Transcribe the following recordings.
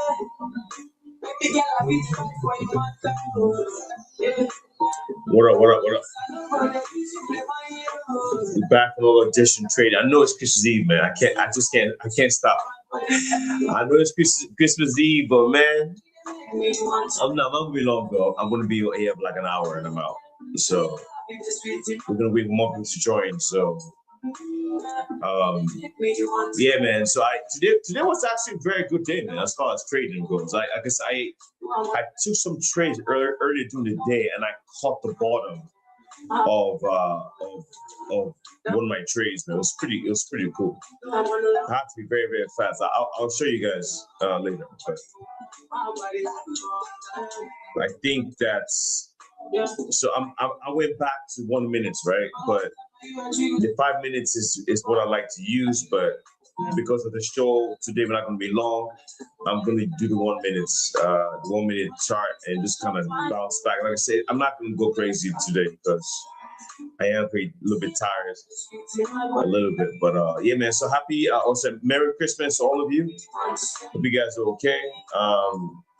What up? What up? What up? We're back on all edition trading. I know it's Christmas Eve, man. I can't stop. I know it's Christmas Eve, but man, I'm not gonna be long though. I'm gonna be here for like an hour and I'm out. So we're gonna wait for more people to join. So yeah, man. So today was actually a very good day, man, as far as trading goes. I guess I took some trades earlier during the day and I caught the bottom of one of my trades, man. It was pretty cool. I have to be very, very fast. I'll show you guys later. But I think that's so. I went back to 1 minute, right? But the 5 minutes is what I like to use. But because of the show today, we're not going to be long. I'm going to do the 1 minute, the 1 minute chart, and just kind of bounce back. Like I said, I'm not going to go crazy today because I am a little bit tired, a little bit. But yeah, man. So happy, also Merry Christmas to all of you. Hope you guys are okay.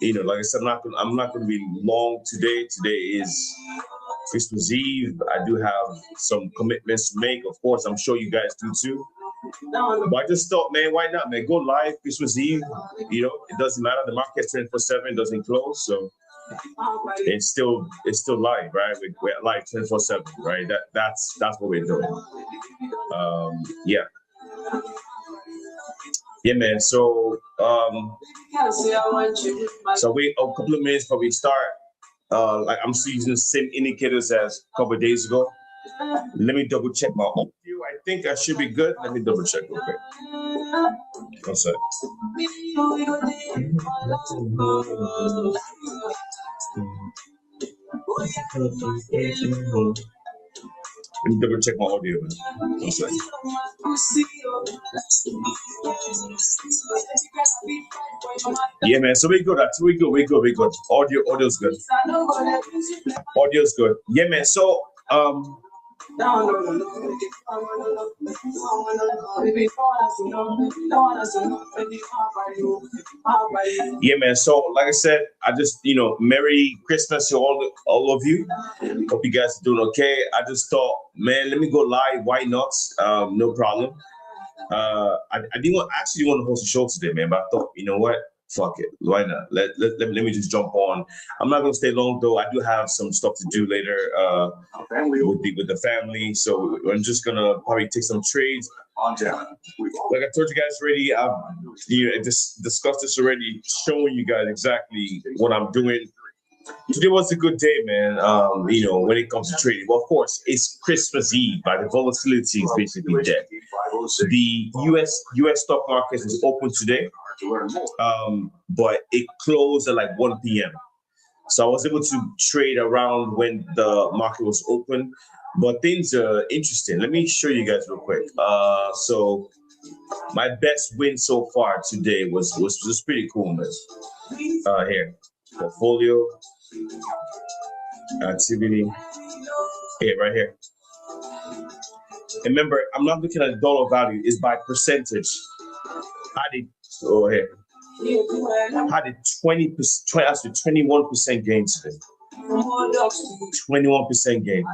Like I said, I'm not going to be long today. Today is Christmas Eve. I do have some commitments to make. Of course, I'm sure you guys do too. But I just thought, man, why not, man? Go live Christmas Eve. It doesn't matter. The market's 24/7, doesn't close, so it's still live, right? We're live 24/7, right? That's what we're doing. Yeah, man. So so wait a couple of minutes before we start. Like I'm still using the same indicators as a couple of days ago. Let me double check my audio. I think I should be good. Let me double check real quick. One sec. Let me double check my audio. One sec. Yeah, man. So we good. We good. Audio's good. Audio's good. Yeah, man. So yeah, man. So like I said, I just Merry Christmas to all of you. Hope you guys are doing okay. I just thought, man, let me go live. Why not? No problem. I didn't actually want to host a show today, man, but I thought, you know what? Fuck it. Why not? Let me just jump on. I'm not gonna stay long though. I do have some stuff to do later with the family. So I'm just gonna probably take some trades. Like I told you guys already, I've discussed this already, showing you guys exactly what I'm doing. Today was a good day, man. When it comes to trading. Well, of course, it's Christmas Eve, but the volatility is basically dead. The US stock market is open today, but it closed at like 1 p.m. So I was able to trade around when the market was open, but things are interesting. Let me show you guys real quick. So my best win so far today was pretty cool, man. Here, portfolio activity. Here, right here. And remember, I'm not looking at dollar value; it's by percentage. Here. Had a 21% gain today. 21% gain.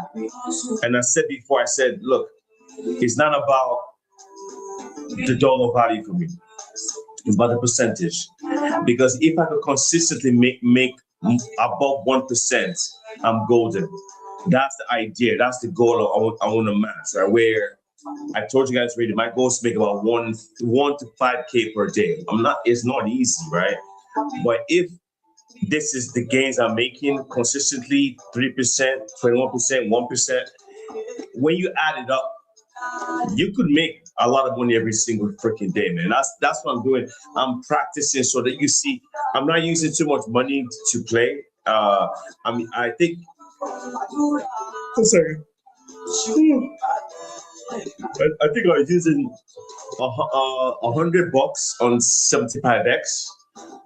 And I said before, I said, look, it's not about the dollar value for me. It's about the percentage. Because if I could consistently make above 1%, I'm golden. That's the idea. That's the goal I want to match, right? Where I told you guys already, my goal is to make about 1 to 5K per day. It's not easy, right? But if this is the gains I'm making consistently, 3%, 21%, 1%, when you add it up, you could make a lot of money every single freaking day, man. That's what I'm doing. I'm practicing so that you see, I'm not using too much money to play. I think. I'm sorry. I think I was using $100 on 75x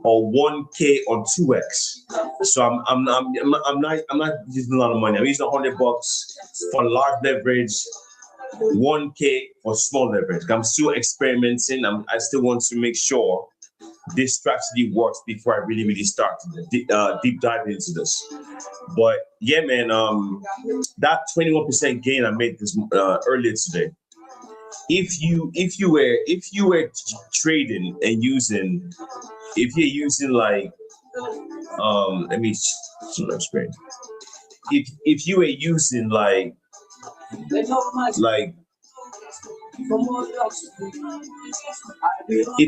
or 1K on 2x. So I'm not using a lot of money. I'm using $100 for large leverage, 1K for small leverage. I'm still experimenting. I still want to make sure this strategy works before I really start deep diving into this. But yeah, man, that 21% gain I made this earlier today. If you were trading and using, if you're using like let me screen. If you were using like if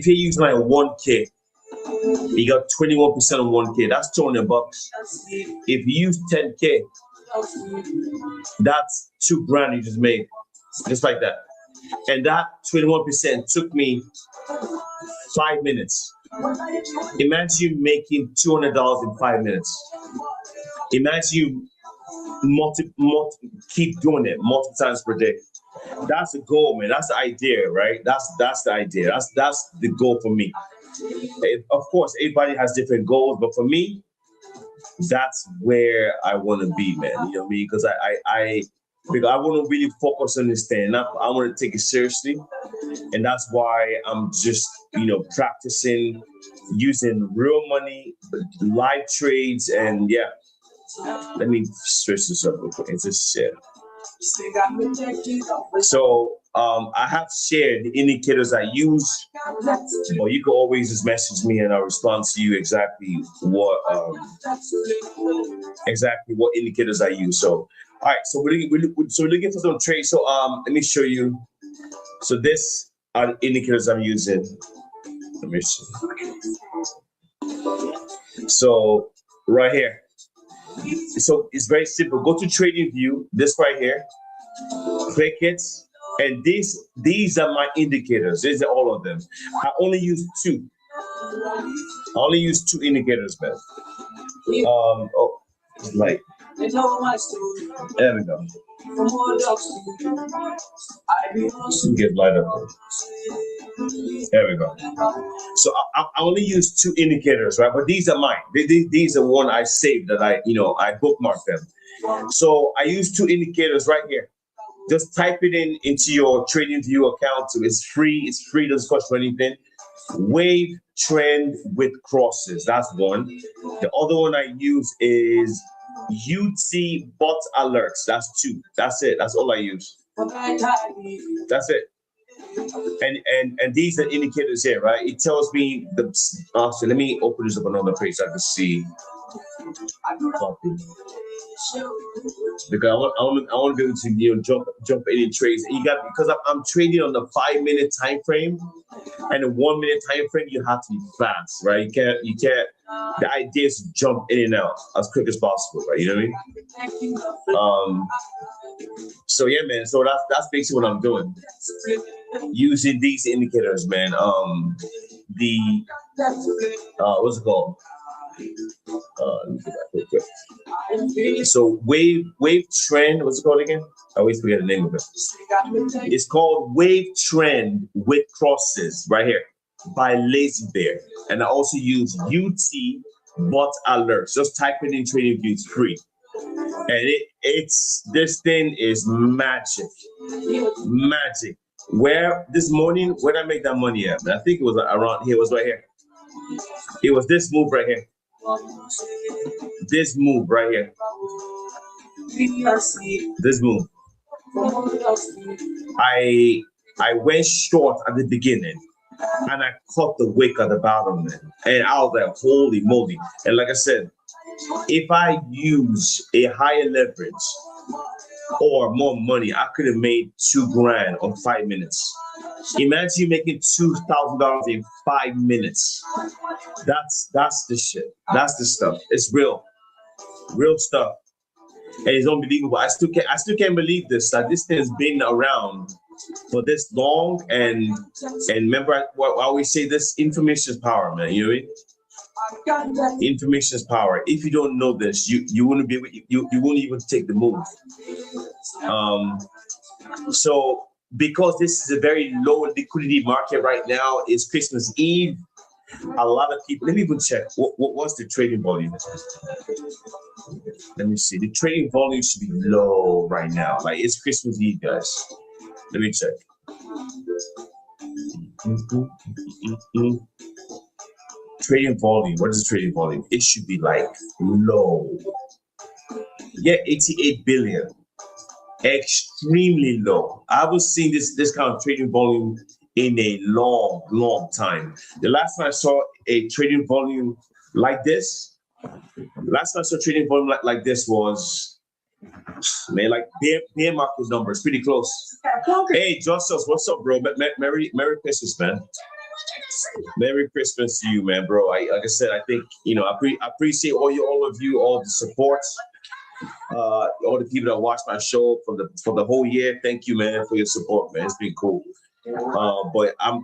you're using like 1K, you got 21% on 1K. That's $200. If you use 10K, that's $2,000 you just made, just like that. And that 21% took me 5 minutes. Imagine you making $200 in 5 minutes. Imagine you keep doing it multiple times per day. That's the goal, man. That's the idea, right? That's the idea. That's the goal for me. Of course, everybody has different goals, but for me, that's where I want to be, man. You know what I mean? Because because I want to really focus on this thing. I want to take it seriously, and that's why I'm just practicing using real money, live trades, and yeah. Let me switch this up real quick. It's just share. So I have shared the indicators I use, or you can always just message me and I'll respond to you exactly what indicators I use. So all right, so we're looking for some trades. So let me show you. So this are the indicators I'm using. Let me see. So right here. So it's very simple. Go to Trading View, this right here, click it, and these are my indicators. These are all of them. I only use two. I only use two indicators, man. Like there we go. Get light up. There we go. So I only use two indicators, right? But these are mine. These are one I saved that I bookmarked them. So I use two indicators right here. Just type it into your Trading View account. So it's free. It's free. Doesn't cost you anything. Wave trend with crosses. That's one. The other one I use is UT bot alerts. That's two. That's it. That's all I use. That's it. And these are indicators here, right? It tells me the. So let me open this up another page so I can see. Because I want to be able to jump any trades. And you got, because I'm trading on the 5 minute time frame and the 1 minute time frame. You have to be fast, right? You can't. The idea is to jump in and out as quick as possible, right? You know what I mean? So yeah, man. So that's basically what I'm doing. Using these indicators, man. What's it called? Let me get back real quick. So wave trend. What's it called again? I always forget the name of it. It's called Wave Trend with Crosses right here by Lazy Bear, and I also use UT bot alerts. Just type it in Trading View. It's free, and it's this thing is magic. Where this morning, where did I make that money at? I think it was around here. It was right here. It was this move right here. This move right here. This move. I went short at the beginning, and I caught the wick at the bottom, man. And I was like, holy moly! And like I said, if I use a higher leverage or more money, I could have made $2,000 on 5 minutes. Imagine you making $2,000 in 5 minutes. That's the shit. That's the stuff. It's real stuff, and it's unbelievable. I still can't believe this. That this thing has been around for this long, and remember, I always say this: information is power, man. You know what I mean? Information is power. If you don't know this, you wouldn't be able, you won't even take the move. So because this is a very low liquidity market right now, it's Christmas Eve. A lot of people. Let me even check. What's the trading volume? Let me see. The trading volume should be low right now. Like it's Christmas Eve, guys. Let me check. Trading volume. What is trading volume? It should be like low. Yeah, 88 billion. Extremely low. I was seeing this kind of trading volume in a long time. The last time I saw a trading volume like this, like this was, man, like bear market numbers, pretty close. Hey, Justice, what's up, bro? Merry Christmas, man. Merry Christmas to you, man, bro. Like I said, I think I appreciate all of you, all the support. All the people that watch my show for the whole year, thank you, man, for your support, man. It's been cool. But I'm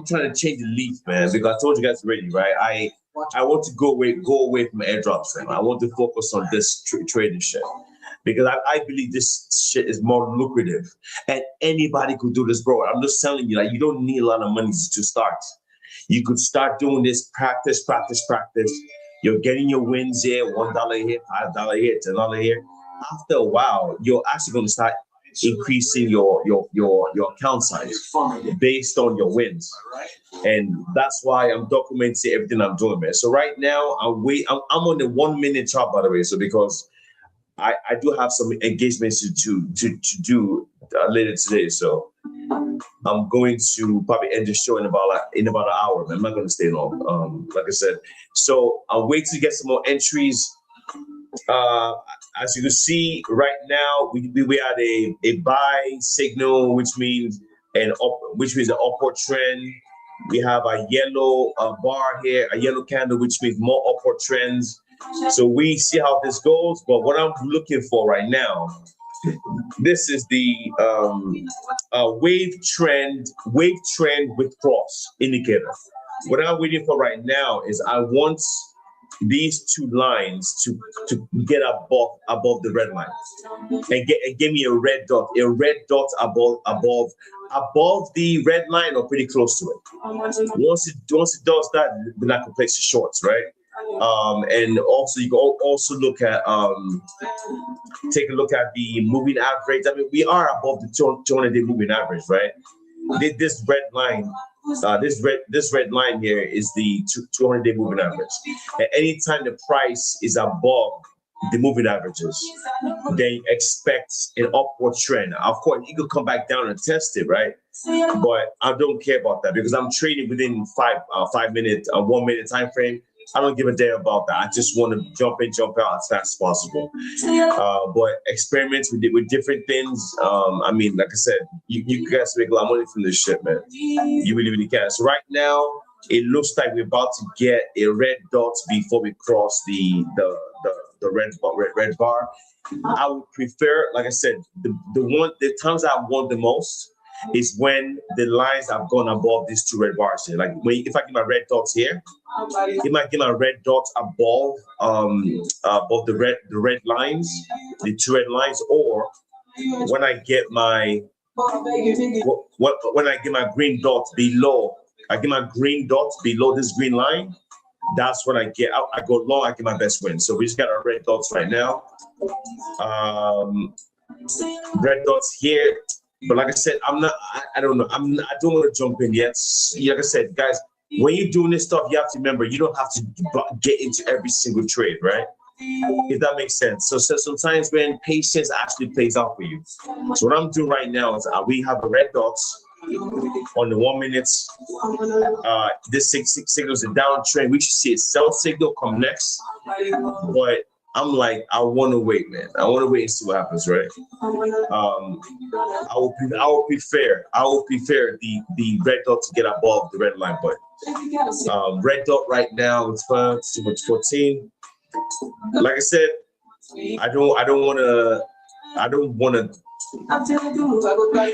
trying to change the leaf, man, because I told you guys already, right? I want to go away from airdrops, man. I want to focus on this trading shit because I believe this shit is more lucrative, and anybody could do this, bro. I'm just telling you, like, you don't need a lot of money to start. You could start doing this, practice. You're getting your wins here, $1 here, $5 here, $10 here. After a while, you're actually going to start increasing your account size based on your wins, and that's why I'm documenting everything I'm doing, man. So right now, I'm on the 1 minute chart, by the way. So because I do have some engagements to do later today, so I'm going to probably end the show in about an hour. Man. I'm not going to stay long, like I said. So I'll wait to get some more entries. As you can see right now, we had a buy signal, which means an upward trend. We have a yellow bar here, a yellow candle, which means more upward trends. So we see how this goes. But what I'm looking for right now, this is the wave trend with cross indicator. What I'm waiting for right now is I want these two lines to get above the red line and give me a red dot above the red line or pretty close to it. Once it does that, then I can place the shorts, right? And also you can also look at take a look at the moving average. I mean, we are above the 200-day moving average, right? This red line. This red line here is the 200-day moving average. At any time the price is above the moving averages, then you expect an upward trend. Of course, you could come back down and test it, right? But I don't care about that because I'm trading within 5 minute, 1 minute time frame. I don't give a damn about that. I just want to jump in, jump out as fast as possible. But experiments with different things. I mean, like I said, you guys make a lot of money from this shit, man. You really can. So right now, it looks like we're about to get a red dot before we cross the red bar. I would prefer, like I said, the times I want the most is when the lines have gone above these two red bars here. Like if I get my red dots here, it might get my red dots above the red lines, the two red lines, or when I get my green dots below, this green line. That's when I go long, I get my best win. So we just got our red dots right now. Red dots here. But like I said, I don't know. I don't want to jump in yet. Like I said, guys, when you're doing this stuff, you have to remember, you don't have to get into every single trade, right? If that makes sense. So sometimes when patience actually plays out for you. So what I'm doing right now is we have the red dots on the 1 minute. This signals a downtrend. We should see a sell signal come next. But I'm like, I want to wait, man. I want to wait and see what happens, right? I will prefer the red dot to get above the red line, but red dot right now it's 14. Like I said, I don't want to.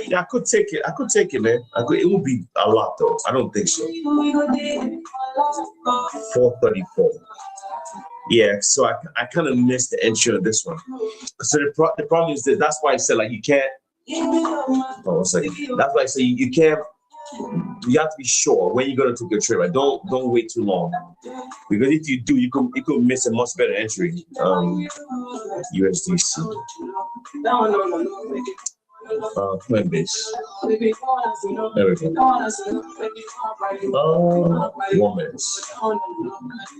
Yeah, I could take it, man. It would be a lot though. I don't think so. 434. Yeah, so I kind of missed the entry of this one. So the problem is that that's why I said, like, you can't. Oh, 1 second. That's why I say you can't. You have to be sure when you're gonna take your trade. Right? Don't wait too long, because if you do, you could miss a much better entry. USDC. Coinbase. There we go. Moments.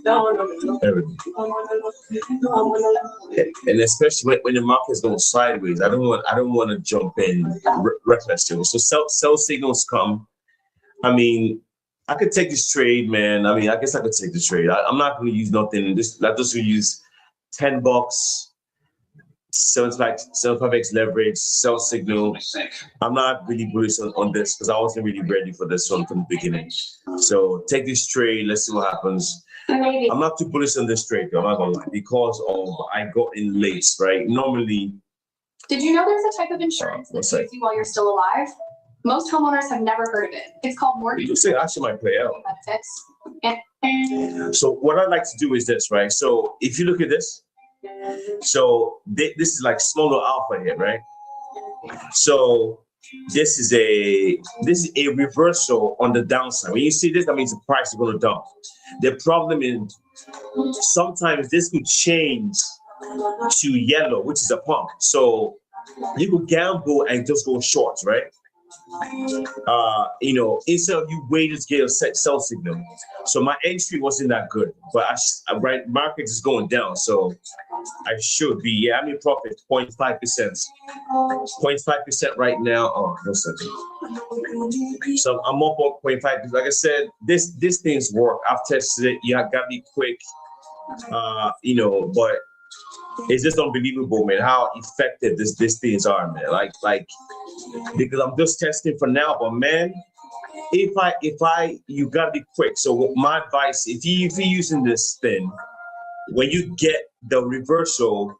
There we go. And especially when the market's going sideways, I don't want to jump in recklessly. So sell signals come. I mean, I could take this trade, man. I mean, I guess I could take the trade. I'm not going to use nothing. I'm just going to use $10, 75x leverage, sell signal. I'm not really bullish on this because I wasn't really ready for this one from the beginning. So take this trade. Let's see what happens. I'm not too bullish on this trade, though, I'm not going to lie, because I got in late, right? Normally. Did you know there's a type of insurance that pays you while you're still alive? Most homeowners have never heard of it. It's called mortgage. You say actually might play out. Benefits. So what I'd like to do is this, right? So if you look at this, so this is like smaller alpha here, right? So this is a reversal on the downside. When you see this, that means the price is going to dump. The problem is sometimes this could change to yellow, which is a pump. So you could gamble and just go short, right? Instead of you waiting to get a sell signal. So my entry wasn't that good, but right market is going down, so I should be. I'm in profit 0.5%, 0.5% right now. Oh, no second. So I'm up on 0.5%. Like I said, this things work. I've tested it. You gotta be quick, but it's just unbelievable, man, how effective these things are, man. Like because I'm just testing for now, but man, you gotta be quick. So my advice, if you're using this thing, when you get the reversal,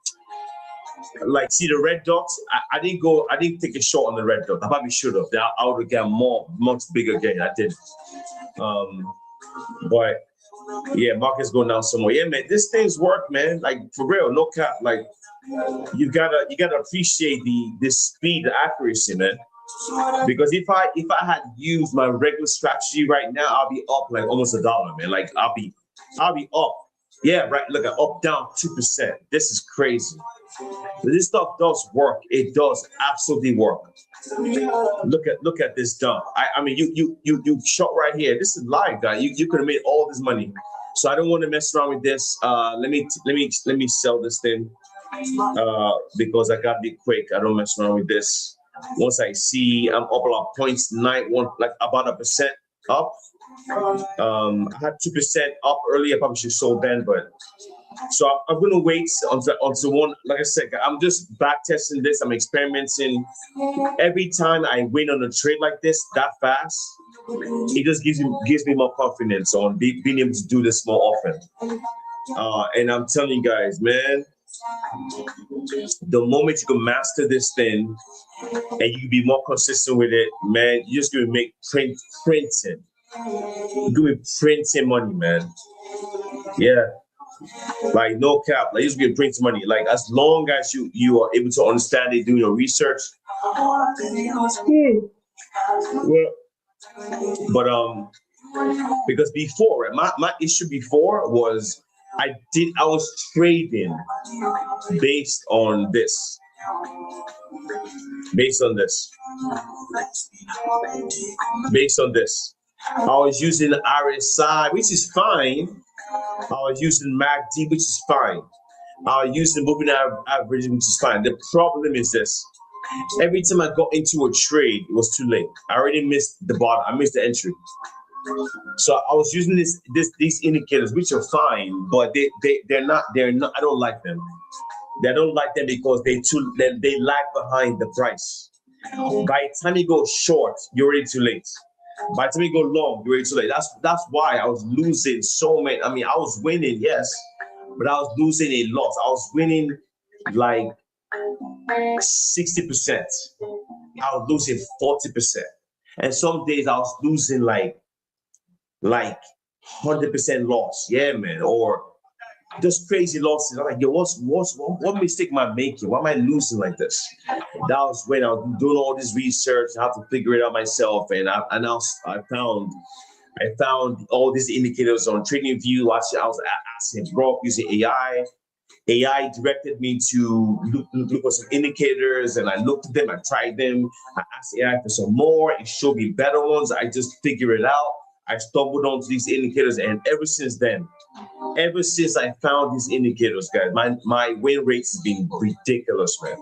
like see the red dots, I didn't take a short on the red dot. I probably should have. I would have got much bigger gain. I did. But yeah, market's going down some more. Yeah, man, this thing's work, man. Like for real, no cap. Like you gotta appreciate the speed, the accuracy, man. Because if I had used my regular strategy right now, I'll be up like almost $1, man. Like I'll be up. Yeah, right. Look, up down 2%. This is crazy. But this stuff does work. It does absolutely work. Look at this dump. I mean, you shot right here. This is live, guy. You could have made all this money. So I don't want to mess around with this. Let me sell this thing because I gotta be quick. I don't mess around with this. Once I see I'm up about 0.91, like about 1% up. I had 2% up earlier. I probably should have sold then, but so I'm gonna wait until one. Like I said, I'm just back testing this. I'm experimenting. Every time I win on a trade like this that fast, it just gives me more confidence on being able to do this more often. And I'm telling you guys, man, the moment you can master this thing and you can be more consistent with it, man, you're just gonna make printing. You're gonna be printing money, man. Yeah. Like no cap, like you just gonna print money. Like as long as you are able to understand it, do your research. But because before, right, my issue before was I was trading based on this. Based on this. I was using RSI, which is fine. I was using MACD, which is fine. I was using moving average, which is fine. The problem is this. Every time I got into a trade, it was too late. I already missed the bottom. I missed the entry. So I was using these indicators, which are fine, but they're not. I don't like them. I don't like them because they lag behind the price. By the time you go short, you're already too late. By the time you go long, you're already too late. That's why I was losing so many. I mean, I was winning, yes, but I was losing a lot. I was winning like 60%. I was losing 40%. And some days I was losing like 100% loss. Yeah, man. Or just crazy losses. I'm like, yo, what mistake am I making? Why am I losing like this? That was when I was doing all this research. I had to figure it out myself. And I found all these indicators on TradingView. I was asking Brock using AI. AI directed me to look for some indicators, and I looked at them, I tried them, I asked AI for some more, it showed me better ones, I just figured it out. I stumbled onto these indicators, and ever since then, ever since I found these indicators, guys, my win rates has been ridiculous, man.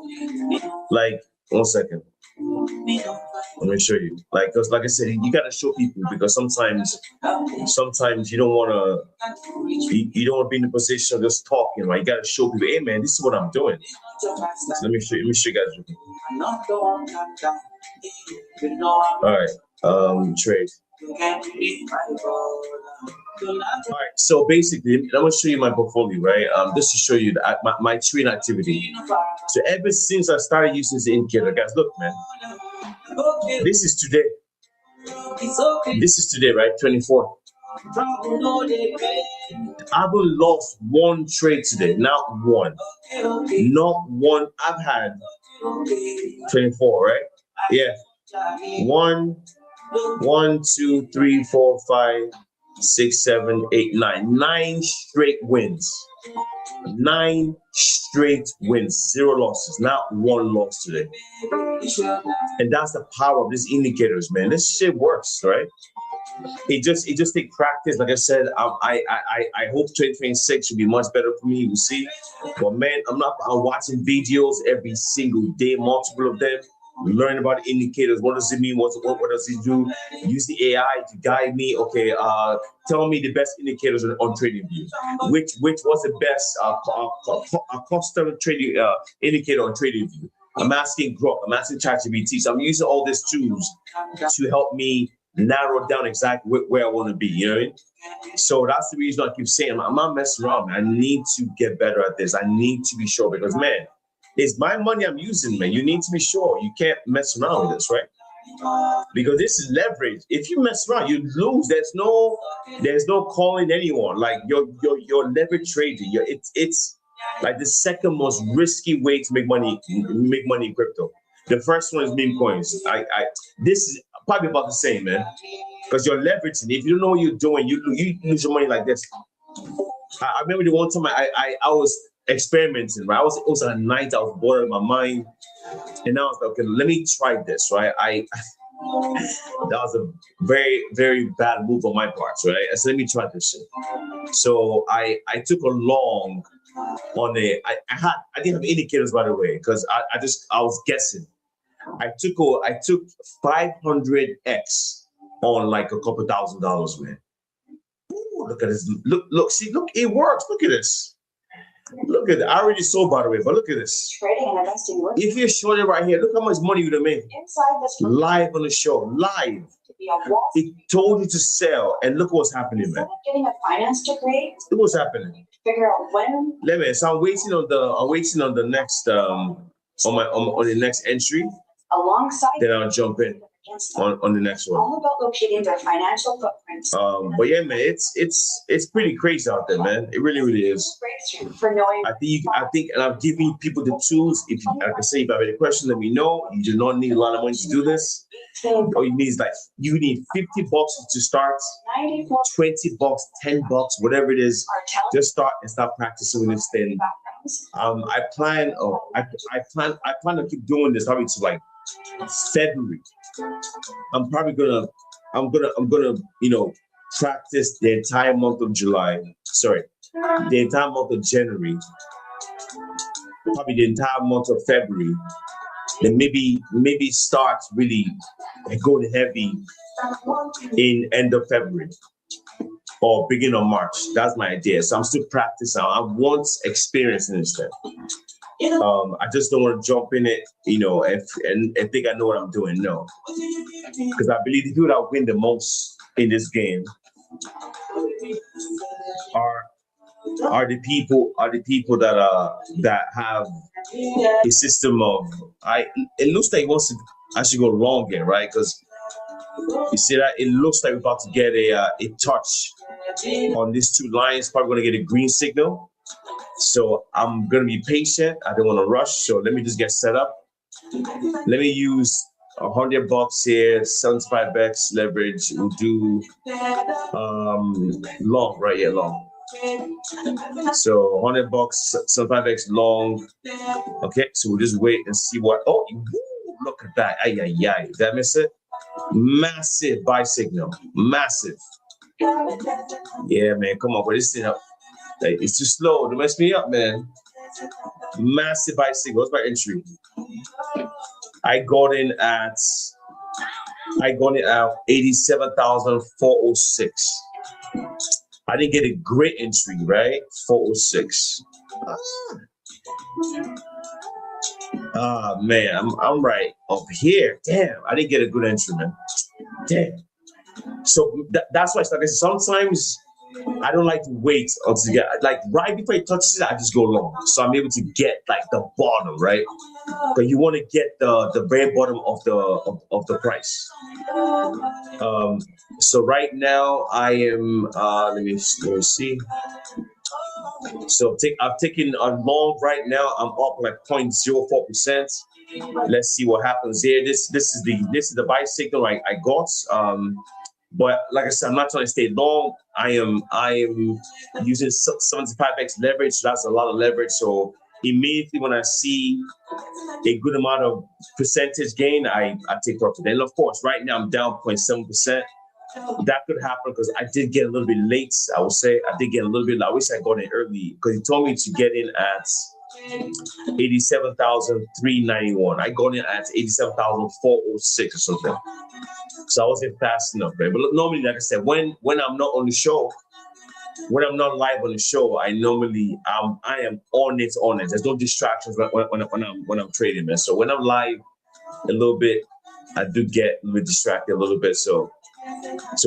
Like, 1 second. Let me show you. Like, because like I said, you gotta show people, because sometimes you don't wanna you don't want to be in the position of just talking, right? You gotta show people, hey man, this is what I'm doing. So let me show you guys. All right, trade. All right, so basically, I'm gonna show you my portfolio, right? Just to show you that my trade activity. So ever since I started using this indicator, guys, look, man, this is today. This is today, right? 24. I haven't lost one trade today, not one. Not one. I've had 24, right? Yeah. 1, 2, 3, 4, 5, 6, 7, 8, 9. 9 straight wins. 9 straight wins. 0 losses. Not one loss today. And that's the power of these indicators, man. This shit works, right? It just takes practice. Like I said, I hope 2026 will be much better for me. We'll see. But man, I'm watching videos every single day, multiple of them. Learn about indicators. What does it mean? What does it do? Use the AI to guide me. Okay, tell me the best indicators on TradingView. Which was the best custom trading indicator on TradingView? I'm asking Grok. I'm asking ChatGPT. So I'm using all these tools to help me narrow down exactly where I want to be. You know what I mean? So that's the reason I keep saying I'm not messing around, man. I need to get better at this. I need to be sure, because man, it's my money I'm using, man. You need to be sure. You can't mess around with this, right? Because this is leverage. If you mess around, you lose. There's no calling anyone. Like your leverage trading. It's like the second most risky way to make money in crypto. The first one is meme coins. This is probably about the same, man. Because you're leveraging. If you don't know what you're doing, you lose your money like this. I remember the one time I was experimenting, right? It was a night I was bored out of my mind, and I was like, okay, let me try this, right? That was a very, very bad move on my part, right? I said, let me try this shit. So I took a long on a I didn't have indicators, by the way, because I was guessing. I took 500x on like a couple $1,000s, man. Ooh, look at this. Look, see, look, it works. Look at this. Look at it. I already sold, by the way, but look at this. Trading and investing works. If you're showing it right here, look how much money you would have made. Inside this live on the show, live. It told you to sell, and look what's happening, man. Getting a finance degree. Look what's happening. Figure out when. Let me. So I'm waiting on the next on the next entry. Alongside. Then I'll jump in on the next one. All about locating their financial footprints. But yeah, man, it's pretty crazy out there, man. It really, really is. For knowing. I think, and I'm giving people the tools. If you, like I say, if you have any questions, let me know. You do not need a lot of money to do this. All you need is you need $50 to start, $20, $10, whatever it is. Just start and start practicing with this thing. I plan to keep doing this probably to like February. I'm gonna practice the entire month of July. Sorry, the entire month of January. Probably the entire month of February. Then maybe start really going heavy in end of February or beginning of March. That's my idea. So I'm still practicing. I want experience in this thing. I just don't want to jump in it, and think I know what I'm doing. No, because I believe the people that win the most in this game are the people that have a system of. It looks like it wants to actually go wrong here, right? Because you see that it looks like we're about to get a touch on these two lines. Probably going to get a green signal. So I'm going to be patient. I don't want to rush. So let me just get set up. Let me use $100 here, 75x leverage. We'll do long, right? Yeah, long. So 100 bucks, 75x long. Okay, so we'll just wait and see what. Oh, woo, look at that! Ay, ay, ay. Did I miss it? Massive buy signal, massive. Yeah, man, come on, but this thing up. Like, it's too slow. Don't mess me up, man. Massive buy signal. What's my entry? I got in at 87,406. I didn't get a great entry, right? 406. Man, I'm right up here. Damn, I didn't get a good entry, man. Damn. So that's why it's like I said, sometimes I don't like to wait until get like right before it touches it, I just go long. So I'm able to get like the bottom, right? But you want to get the very bottom of the price. So right now I am let me see. So I've taken a long right now. I'm up like 0.04%. Let's see what happens here. This is the buy signal I got. But like I said, I'm not trying to stay long. I am using 75x leverage. So that's a lot of leverage. So immediately when I see a good amount of percentage gain, I take profit. And of course, right now I'm down 0.7%. That could happen because I did get a little bit late. I would say I did get a little bit. I wish I got in early because he told me to get in at 87,391. I got in at 87,406 or something. So I wasn't fast enough, right? But normally, like I said, when I'm not on the show, when I'm not live on the show, I normally I am on it. There's no distractions when I'm trading, man. So when I'm live, a little bit, I do get a little bit distracted a little bit. So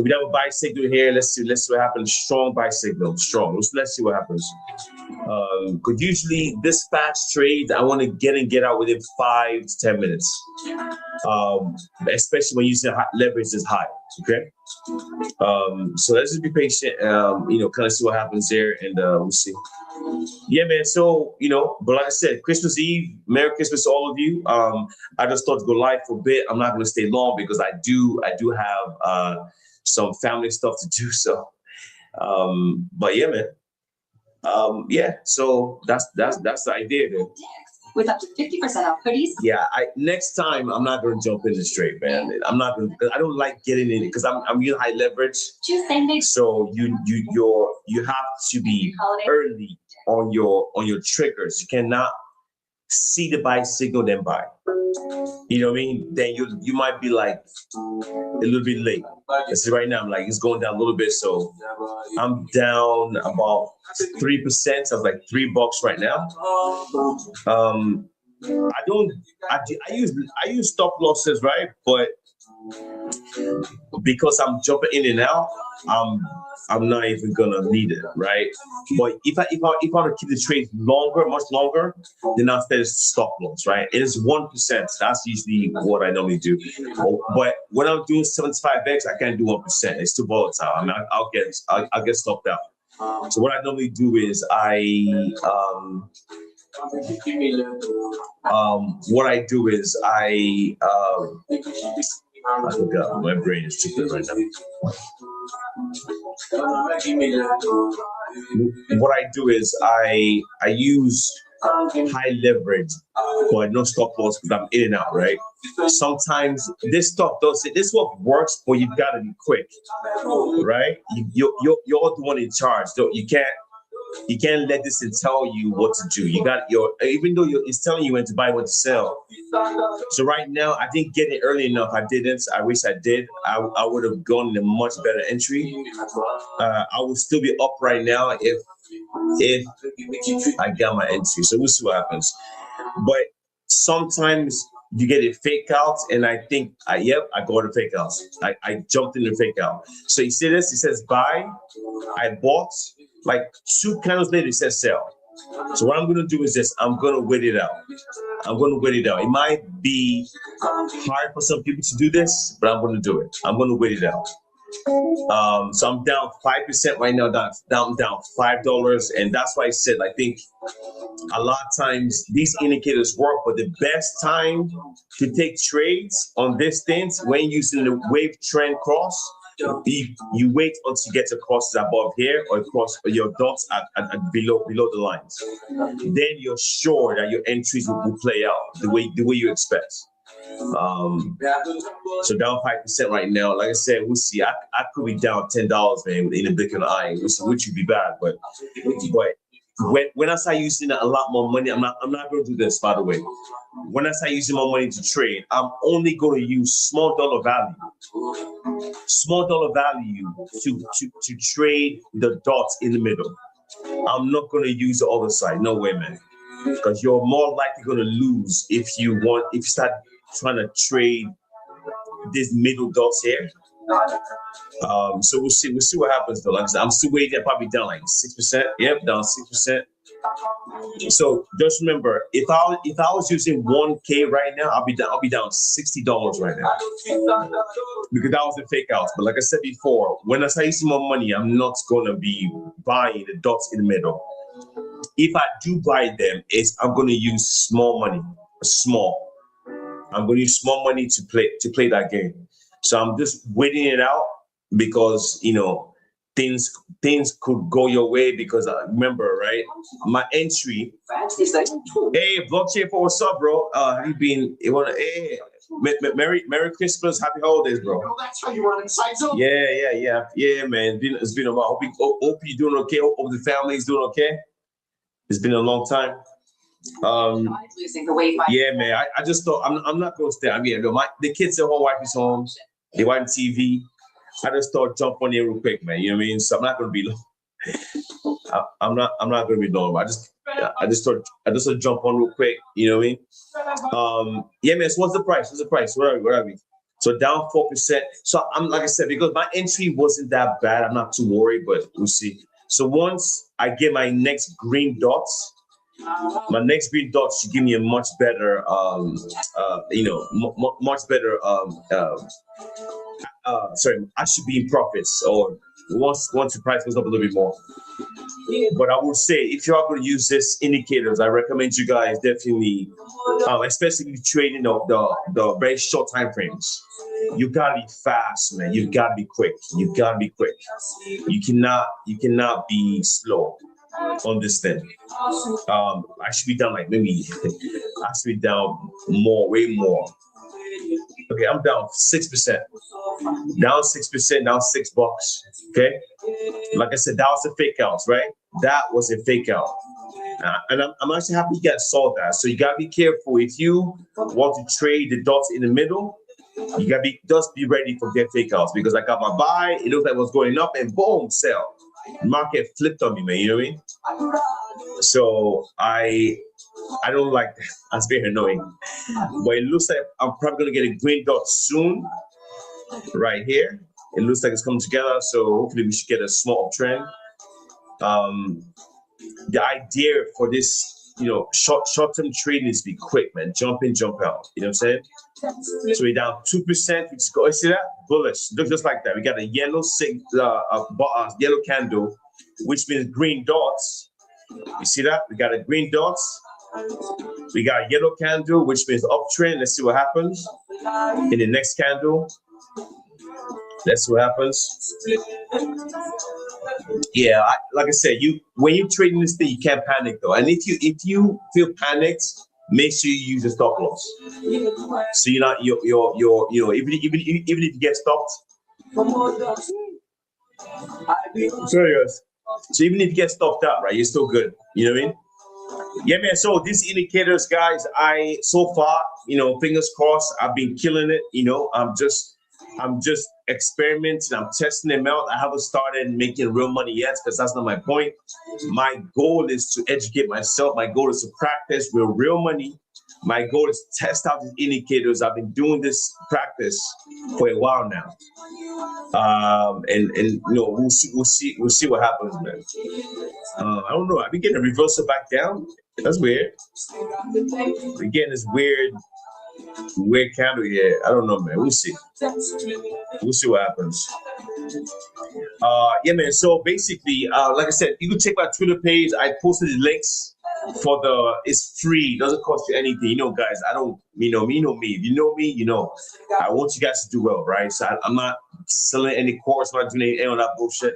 we have a buy signal here. Let's see what happens. Strong buy signal, strong. Let's see what happens. Because usually this fast trade, I want to get out within 5 to 10 minutes. Especially when using leverage is high. Okay. So let's just be patient. Kind of see what happens there, and we'll see. Yeah, man. So but like I said, Christmas Eve, Merry Christmas to all of you. I just thought to go live for a bit. I'm not going to stay long because I do have some family stuff to do. So, but yeah, man. Yeah. So that's the idea there. With up to 50% off hoodies. Yeah, next time I'm not gonna jump in the straight, man. I'm not gonna. I don't like getting in it because I'm using high leverage. So you have to be early on your triggers. You cannot see the buy signal then buy. You know what I mean? Then you might be like a little bit late. See, right now I'm like it's going down a little bit, so I'm down about 3%. So like $3 right now. I use stop losses, right? But because I'm jumping in and out, I'm not even gonna need it, right? But if I want to keep the trade much longer, then I'll set a stop loss, right? It is 1%. That's usually what I normally do. But when I'm doing 75x, I can't do 1%. It's too volatile. I mean, I'll get stopped out. So what I normally do is I forgot. My brain is stupid right now. What I do is I use high leverage, but no stop loss because I'm in and out, right? Sometimes this stuff this what works, but you gotta be quick, right? You're the one in charge. So you can't let this tell you what to do. You got even though it's telling you when to buy, when to sell. So right now, I didn't get it early enough. I didn't. I wish I did. I would have gone in a much better entry. I would still be up right now if I got my entry. So we'll see what happens. But sometimes you get a fake out, and I think, I got a fake out. I jumped in the fake out. So you see this? It says buy. I bought. Like 2 candles later, it says sell. So what I'm going to do is this. I'm going to wait it out. It might be hard for some people to do this, but I'm going to do it. I'm going to wait it out. So I'm down 5% right now, down $5. And that's why I said, I think a lot of times these indicators work, but the best time to take trades on this thing when using the wave trend cross, You wait until you get your crosses above here or across your dots at below the lines. Then you're sure that your entries will play out the way you expect. So down 5% right now. Like I said, we'll see. I could be down $10, man, in a blink of an eye, which would be bad. But when I start using a lot more money, I'm not going to do this, by the way. When I start using more money to trade, I'm only going to use small dollar value to trade the dots in the middle. I'm not going to use the other side. No way, man. Because you're more likely going to lose if you start trying to trade this middle dots here. So we'll see what happens though. Like I said, I'm still waiting. Probably down like 6%. Yep, down 6%. So just remember, if I was using 1K right now, I'll be down $60 right now because that was the fake outs. But like I said before, when I start using more money, I'm not gonna be buying the dots in the middle. If I do buy them, I'm gonna use small money, small. I'm going to use small money to play that game. So I'm just waiting it out because things could go your way because I remember, right? My entry. Hey, blockchain for what's up, bro? Have you been? Hey, Merry Christmas, Happy Holidays, bro. That's how you run inside zone. Yeah, man. It's been a while. Hope you're doing okay. Hope the family's doing okay. It's been a long time. Losing the weight. Yeah, man. I just thought I'm not gonna stay. I mean, the kids at home, wife is home. They watch TV. I just thought jump on here real quick, man. You know what I mean? So I'm not gonna be long. I'm not gonna be long. I just thought jump on real quick. You know what I mean? Yeah, man. So what's the price? What are we? So down 4%. So I'm like I said, because my entry wasn't that bad. I'm not too worried, but we'll see. So once I get my next green dots. My next green dot should give me a much better, much better. Sorry, I should be in profits, or once the price goes up a little bit more. But I would say if you are going to use this indicators, I recommend you guys definitely, especially if you're trading the very short time frames. You gotta be fast, man. You gotta be quick. You cannot be slow on this thing. I should be down like maybe I should be down more, way more. Okay, I'm down 6%. Down 6%, down $6. Okay. Like I said, that was a fake out, right? That was a fake out. And I'm actually happy you guys saw that. So you gotta be careful if you want to trade the dots in the middle. You gotta just be ready for their fake outs because I got my buy, it looks like it was going up and boom, sell. Market flipped on me, man. You know what I mean? So I don't like that. That's very annoying. But it looks like I'm probably gonna get a green dot soon, right here. It looks like it's coming together. So hopefully we should get a small uptrend. The idea for this, short-term trading is to be quick, man. Jump in, jump out. You know what I'm saying? So we're down 2%. We just go. See that? Bullish. Look just like that. We got a yellow yellow candle, which means green dots. You see that? We got a green dots. We got a yellow candle, which means uptrend. Let's see what happens in the next candle. Let's see what happens. Yeah, like I said, when you're trading this thing, you can't panic though. And if you feel panicked, make sure you use a stop loss. So you're not even if you get stopped. Sorry guys. So even if you get stopped up, right, you're still good. You know what I mean? Yeah, man. So these indicators, guys, so far, fingers crossed, I've been killing it. I'm just experimenting. I'm testing them out. I haven't started making real money yet because that's not my point. My goal is to educate myself. My goal is to practice with real money. My goal is to test out these indicators. I've been doing this practice for a while now. We'll see what happens, man. I don't know. I've been getting a reversal back down. That's weird. We're getting this weird candle here. I don't know, man. We'll see. We'll see what happens. Yeah, man. So basically, like I said, you can check my Twitter page. I posted the links for the it's free, doesn't cost you anything. You know, guys, I don't me. If you know me, you know I want you guys to do well, right? So I'm not selling any course, I'm not doing any of that bullshit.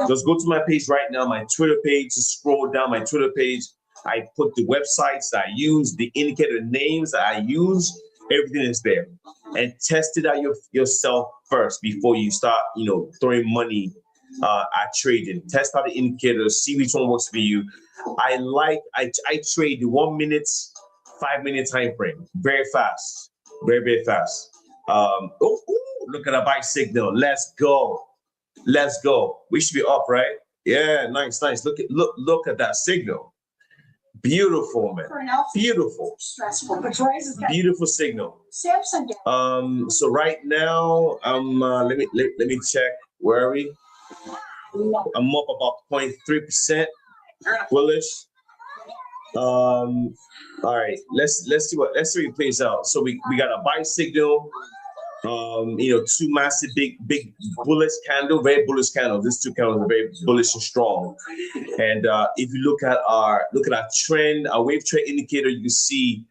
Just go to my page right now, my Twitter page, just scroll down my Twitter page. I put the websites that I use, the indicator names that I use, everything is there. And test it out yourself first before you start, throwing money at trading. Test out the indicators, see which one works for you. I trade the 1 minute, 5 minute time frame, very fast, very, very fast. Look at that buy signal. Let's go. Let's go. We should be up, right? Yeah, nice. Look at that signal. Beautiful, man. Beautiful. Beautiful signal. So right now, let me check. Where are we? I'm up about 0.3% bullish. All right, let's see what it plays out. So we got a buy signal. Two massive big bullish candle, very bullish candles. These two candles are very bullish and strong. And if you look at our trend, our wave trend indicator, you can see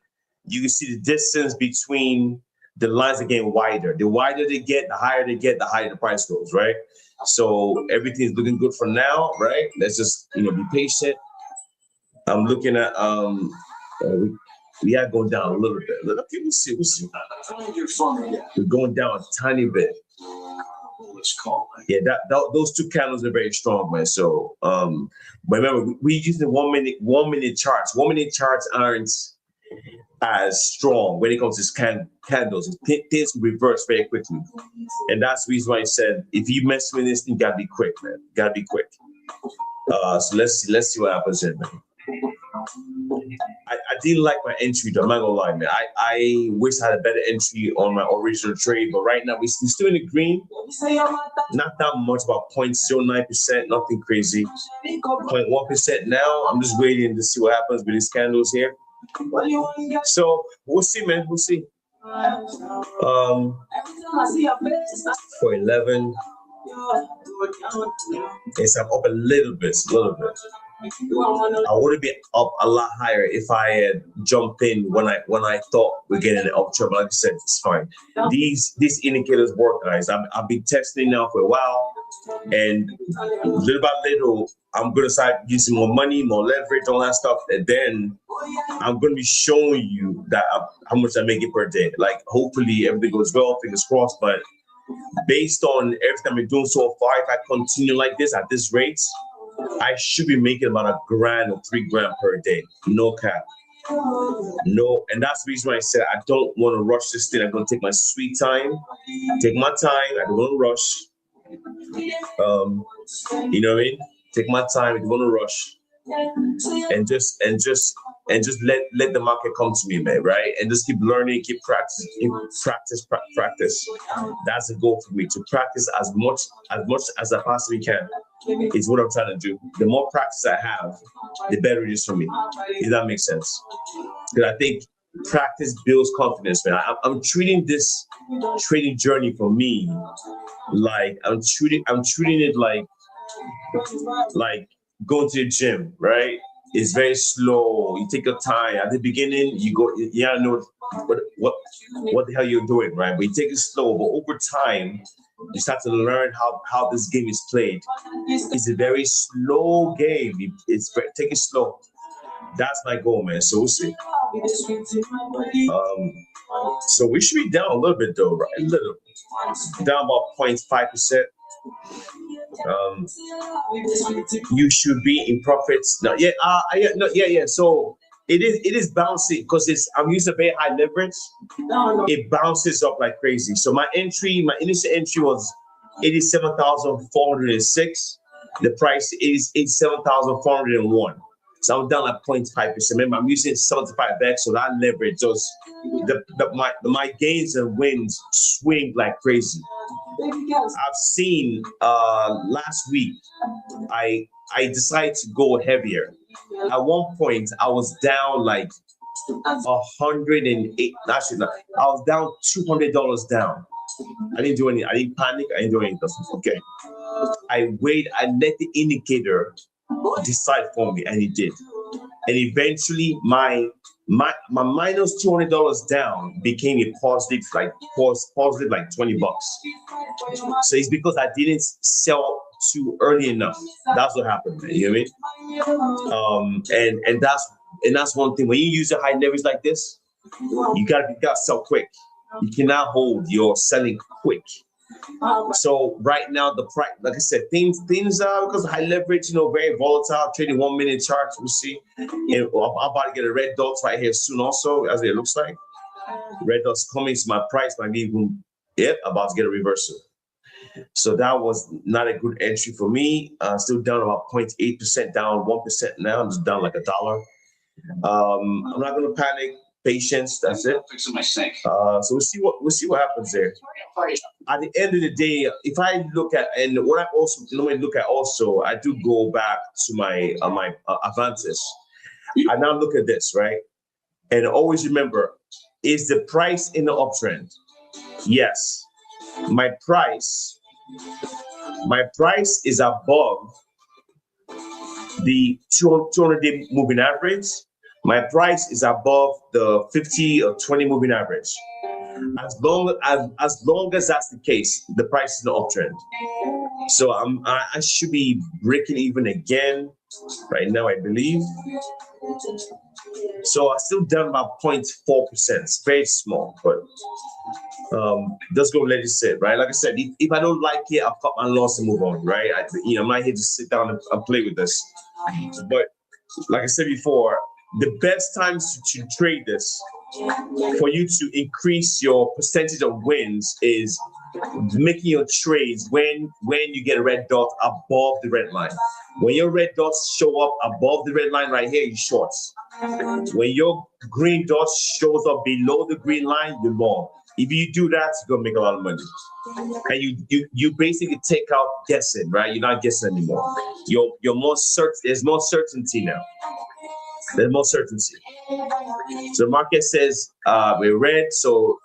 the distance between the lines are getting wider. The wider they get, the higher they get, the higher the price goes, right? So everything's looking good for now, right? Let's just be patient. I'm looking at we are going down a little bit. Okay, we'll see. We're going down a tiny bit. Yeah, those two candles are very strong, man. So, but remember, we using 1 minute charts. 1 minute charts aren't as strong when it comes to candles. Things reverse very quickly, and that's the reason why I said if you mess with this thing, gotta be quick, man. Gotta be quick. So let's see what happens here, man. I didn't like my entry, though. I'm not gonna lie, man. I wish I had a better entry on my original trade, but right now we're still in the green. Not that much, about 0.09%, nothing crazy. 0.1% now. I'm just waiting to see what happens with these candles here. So we'll see, man. We'll see. For 11, yes, I'm up a little bit. I would have been up a lot higher if I had jumped in when I thought we're getting an uptrend. But like I said, it's fine. These indicators work, guys. I've been testing now for a while, and little by little, I'm gonna start using more money, more leverage, all that stuff, and then I'm gonna be showing you that how much I make it per day. Like, hopefully everything goes well, fingers crossed. But based on everything I've been doing so far, if I continue like this at this rate, I should be making about $1,000 or $3,000 per day. No cap. No, and that's the reason why I said I don't want to rush this thing. I'm gonna take my sweet time, take my time. I don't want to rush. You know what I mean? Take my time. I don't want to rush, and just let the market come to me, man. Right? And just keep learning, keep practicing, practice. That's the goal for me, to practice as much as I possibly can. It's what I'm trying to do. The more practice I have, the better it is for me. If that makes sense. Because I think practice builds confidence, man. I'm treating this trading journey for me like I'm treating it like going to the gym, right? It's very slow. You take your time. At the beginning, you don't know what the hell you're doing, right? But you take it slow. But over time, you start to learn how this game is played. It's a very slow game. Take it slow. That's my goal, man. So we'll see. So we should be down a little bit, though, right? A little. Down about 0.5%. You should be in profits now. Yeah. So it is bouncing because I'm using very high leverage. It bounces up like crazy. So my initial entry was 87,406. The price is 87,401. So I'm down at 0.5%. Remember, I'm using 75x, so that leverage does my gains and wins swing like crazy. I've seen last week I decided to go heavier. At one point, I was down like 108. Actually, no, I was down $200 down. I didn't do any. I didn't panic. I didn't do anything. Okay. I let the indicator decide for me, and it did. and eventually my minus $200 down became a positive, like positive like $20. So it's because I didn't sell too early enough. That's what happened, man. You know what I mean? And that's one thing. When you use a high leverage like this, you gotta sell quick. You cannot hold. You're selling quick. So right now, the price, like I said, things are, because high leverage, very volatile. Trading 1 minute charts, we'll see. And I'm about to get a red dot right here soon, also, as it looks like. Red dot's coming, so my price might be even about to get a reversal. So that was not a good entry for me. Still down about 0.8%, down 1% now. I'm just down like $1. I'm not gonna panic. Patience, that's it. So we'll see what happens there. At the end of the day, if I look at, and what I also normally look at also, I do go back to my Avantis. I now look at this, right? And always remember, is the price in the uptrend? Yes. My price is above the 200-day moving average. My price is above the 50 or 20 moving average. As long as that's the case, the price is in the uptrend. So I should be breaking even again right now, I believe. So I'm still down about 0.4%. It's very small, but just go let it sit, right? Like I said, if I don't like it, I'll cut my loss and move on, right? I'm not here to sit down and play with this. But like I said before, the best times to trade this, for you to increase your percentage of wins, is making your trades when you get a red dot above the red line. When your red dots show up above the red line right here, you shorts. When your green dot shows up below the green line, you're long. If you do that, you're gonna make a lot of money. And you basically take out guessing, right? You're not guessing anymore. You're more certain. There's more certainty now. There's more certainty. So the market says we're red, so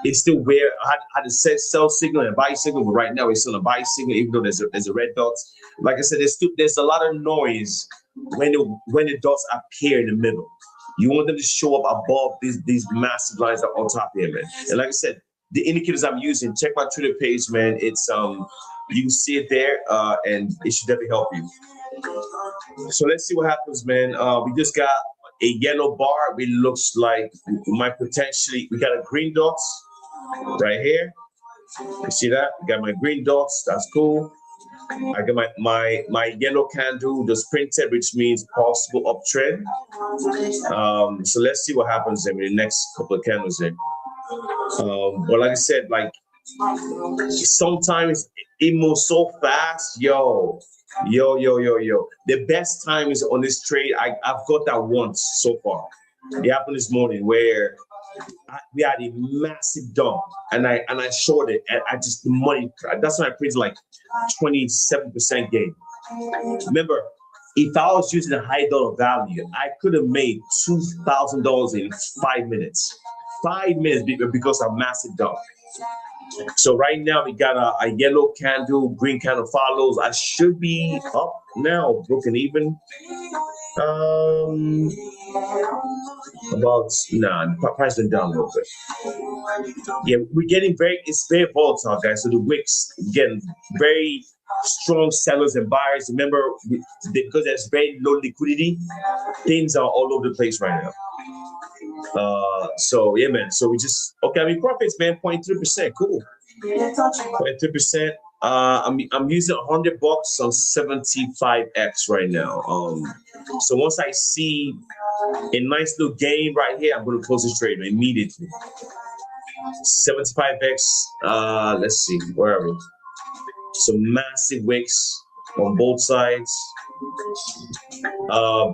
it's still where I had to sell signal and buy signal, but right now it's on a buy signal, even though there's a red dot. Like I said, there's a lot of noise when the dots appear in the middle. You want them to show up above these massive lines that are on top here, man. And like I said, the indicators I'm using, check my Twitter page, man. It's you can see it there, and it should definitely help you. So let's see what happens, man. We just got a yellow bar. It looks like we got a green dots right here. You see that? We got my green dots. That's cool. I got my yellow candle just printed, which means possible uptrend. So let's see what happens in the next couple of candles there. But like I said, like sometimes it moves so fast, yo. The best time is on this trade. I've got that once so far. It happened this morning where we had a massive dump, and I shorted, and the money. That's when I printed like 27% gain. Remember, if I was using a high dollar value, I could have made $2,000 in 5 minutes. 5 minutes because of massive dump. So right now we got a yellow candle, green candle follows. I should be up now, broken even. Price went down a little bit. Yeah, we're getting it's very volatile, guys. So the wicks, again, very strong sellers and buyers. Remember, because there's very low liquidity, things are all over the place right now. So yeah, man. So we just profits, man. 0.3%, cool. 0.3%. I'm using $100 on 75x right now. So once I see a nice little gain right here, I'm going to close this trade immediately. 75x. Let's see, where are we? Some massive wicks on both sides.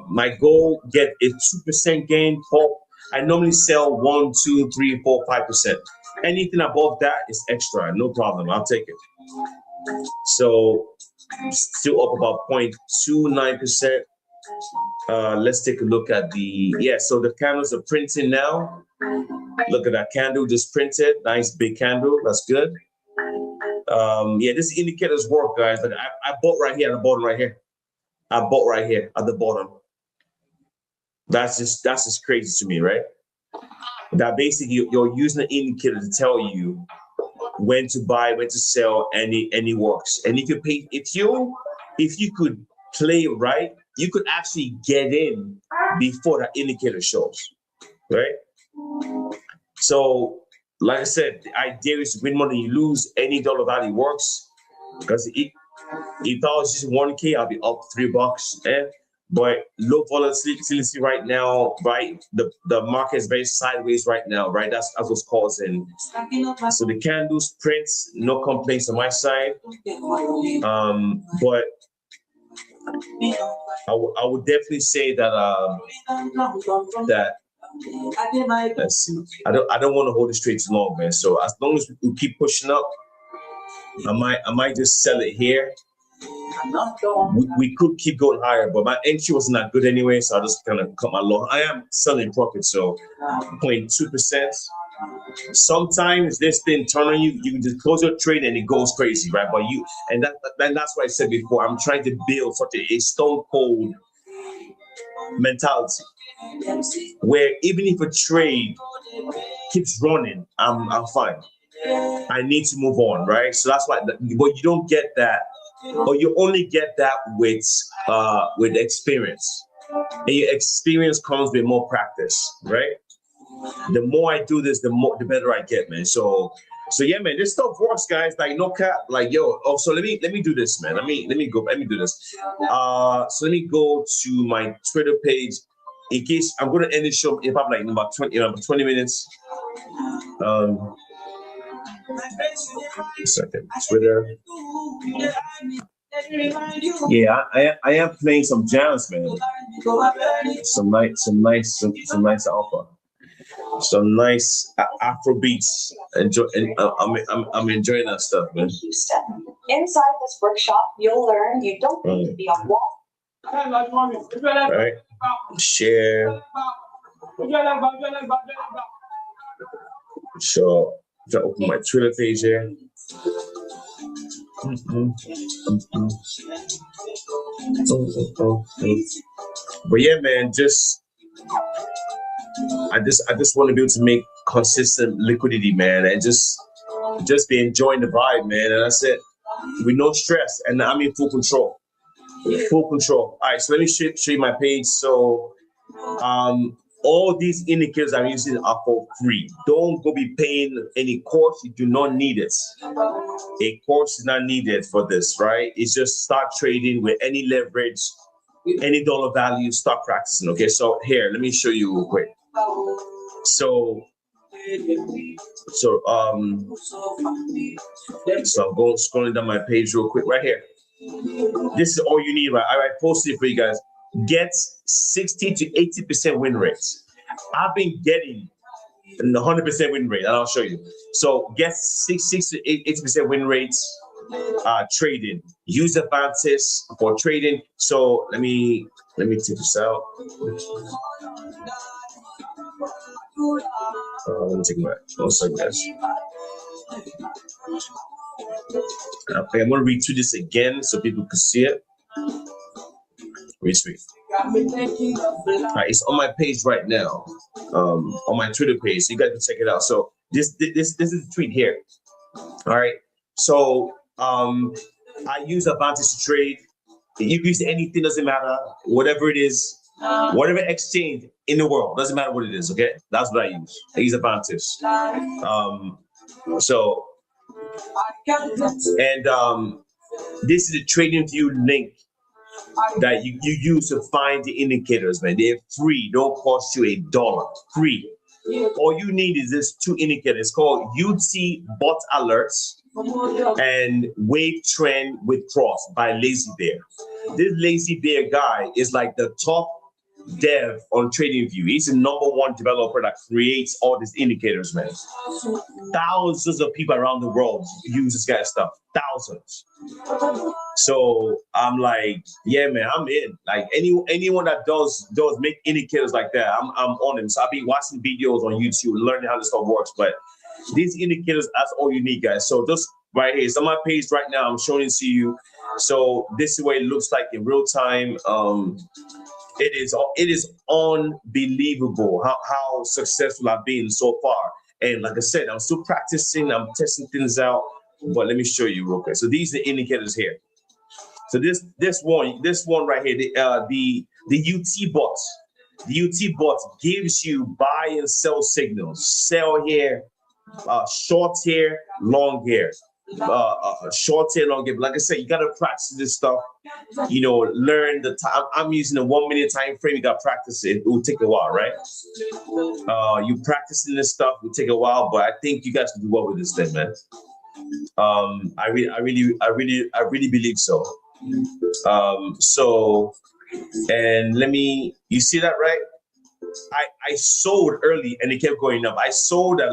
My goal, get a 2% gain. I normally sell 1, 2, 3, 4, 5%. Anything above that is extra, no problem. I'll take it. So still up about 0.29%. Let's take a look at so the candles are printing now. Look at that candle just printed. Nice big candle. That's good. This indicators work, guys. Like I bought right here at the bottom right here. I bought right here at the bottom. That's just crazy to me, right? That basically you're using an indicator to tell you when to buy, when to sell, and it works. And if you could play right, you could actually get in before that indicator shows, right? So, like I said, the idea is to win more than you lose. Any dollar value works, because if I was just 1K, I'll be up $3. But low volatility right now, right? The market is very sideways right now, right? That's what's causing. So the candles, prints, no complaints on my side. But I would definitely say that let's see. I don't want to hold it straight too long, man. So as long as we keep pushing up, I might just sell it here. We could keep going higher, but my entry wasn't that good anyway, so I just kind of cut my loss. I am selling profit, so 0.2%. Sometimes this thing turn on you. You can just close your trade and it goes crazy, right? But that's what I said before. I'm trying to build such a stone cold mentality where even if a trade keeps running, I'm fine. I need to move on, right? So that's why. But you don't get that. Or you only get that with experience, and your experience comes with more practice, right? The more I do this, the better I get, man. So yeah, man, this stuff works, guys. Like no cap, like yo. Oh, so let me do this, man. Let me do this. So let me go to my Twitter page in case I'm gonna end the show in about like about 20 minutes. Second, Twitter. Yeah, I am playing some jams, man. Some nice alpha, some nice Afro beats. I'm enjoying that stuff, man. Inside this workshop, you'll learn you don't need to be on wall. All right, share. Sure. To open my Twitter page here. But yeah, man, I just want to be able to make consistent liquidity, man, and just be enjoying the vibe, man. And that's it, with no stress, and I'm in full control. Full control. All right, so let me show you my page. So, all these indicators I'm using are for free. Don't go be paying any course. You do not need it. A course is not needed for this, right? It's just start trading with any leverage, any dollar value, start practicing. Okay, so here, let me show you real quick. So I'm going scrolling down my page real quick right here. This is all you need, right? I posted it for you guys. Get 60 to 80% win rates. I've been getting 100% win rate, and I'll show you. So get 60 to 80% win rates trading. Use advances for trading. So let me take this out. Let me take my also guys. Okay, I'm gonna retweet this again so people can see it. Retweet. Right, it's on my page right now, on my Twitter page, so you guys can check it out. So this is the tweet here. All right. So I use advantage to trade. You can use anything, doesn't matter. Whatever it is, whatever exchange in the world, doesn't matter what it is. Okay, that's what I use. I use advantage. So this is the trading view link that you use to find the indicators, man. They're free. Don't cost you $1. Free. All you need is this two indicators called UT Bot Alerts and Wave Trend with Cross by Lazy Bear. This Lazy Bear guy is like the top dev on TradingView. He's the #1 developer that creates all these indicators, man. Thousands of people around the world use this guy's stuff. Thousands. So I'm like, yeah, man, I'm in. Like anyone that does make indicators like that, I'm on him. So I've been watching videos on YouTube, learning how this stuff works. But these indicators, that's all you need, guys. So just right here, it's on my page right now. I'm showing it to you. So this is what it looks like in real time. It is unbelievable how successful I've been so far. And like I said, I'm still practicing. I'm testing things out. But let me show you real quick. So these are the indicators here. So this one right here, the UT bot. The UT bot gives you buy and sell signals. Sell here, short here, long here. Short here, long here. But like I said, you gotta practice this stuff. You know, learn the time. I'm using a 1 minute time frame. You gotta practice it. It will take a while, right? You practicing this stuff will take a while, but I think you guys can do well with this thing, man. I really believe so. And you see that, right? I sold early and it kept going up. I sold at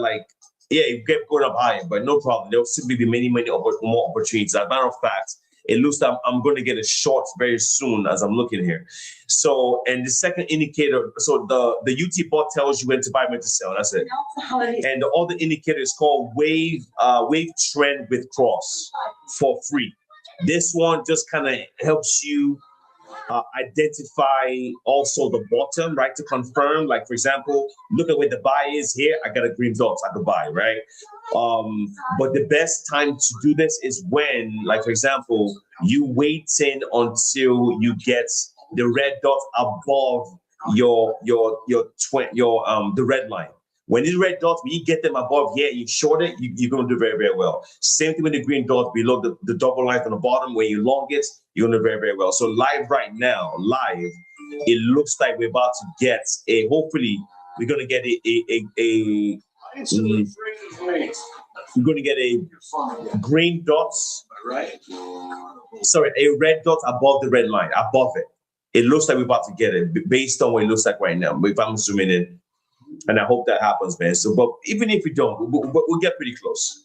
it kept going up higher, but no problem. There'll still be many more opportunities. As a matter of fact, it looks like I'm going to get a short very soon as I'm looking here. So, and the second indicator, so the UT bot tells you when to buy, when to sell. That's it. And the other indicator is called wave trend with cross for free. This one just kind of helps you identify also the bottom, right? To confirm, like for example, look at where the buy is here. I got a green dot, I could buy, right? But the best time to do this is when, like for example, you waiting until you get the red dot above the red line. When these red dots, when you get them above here, you short it, you're going to do very, very well. Same thing with the green dots below the double line on the bottom. When you long it, you're going to do very, very well. So live right now, it looks like we're about to get hopefully, we're going to get we're going to get a green dots, a red dot above the red line, above it. It looks like we're about to get it based on what it looks like right now. If I'm zooming in. And I hope that happens, man. So, but even if we don't, we'll get pretty close.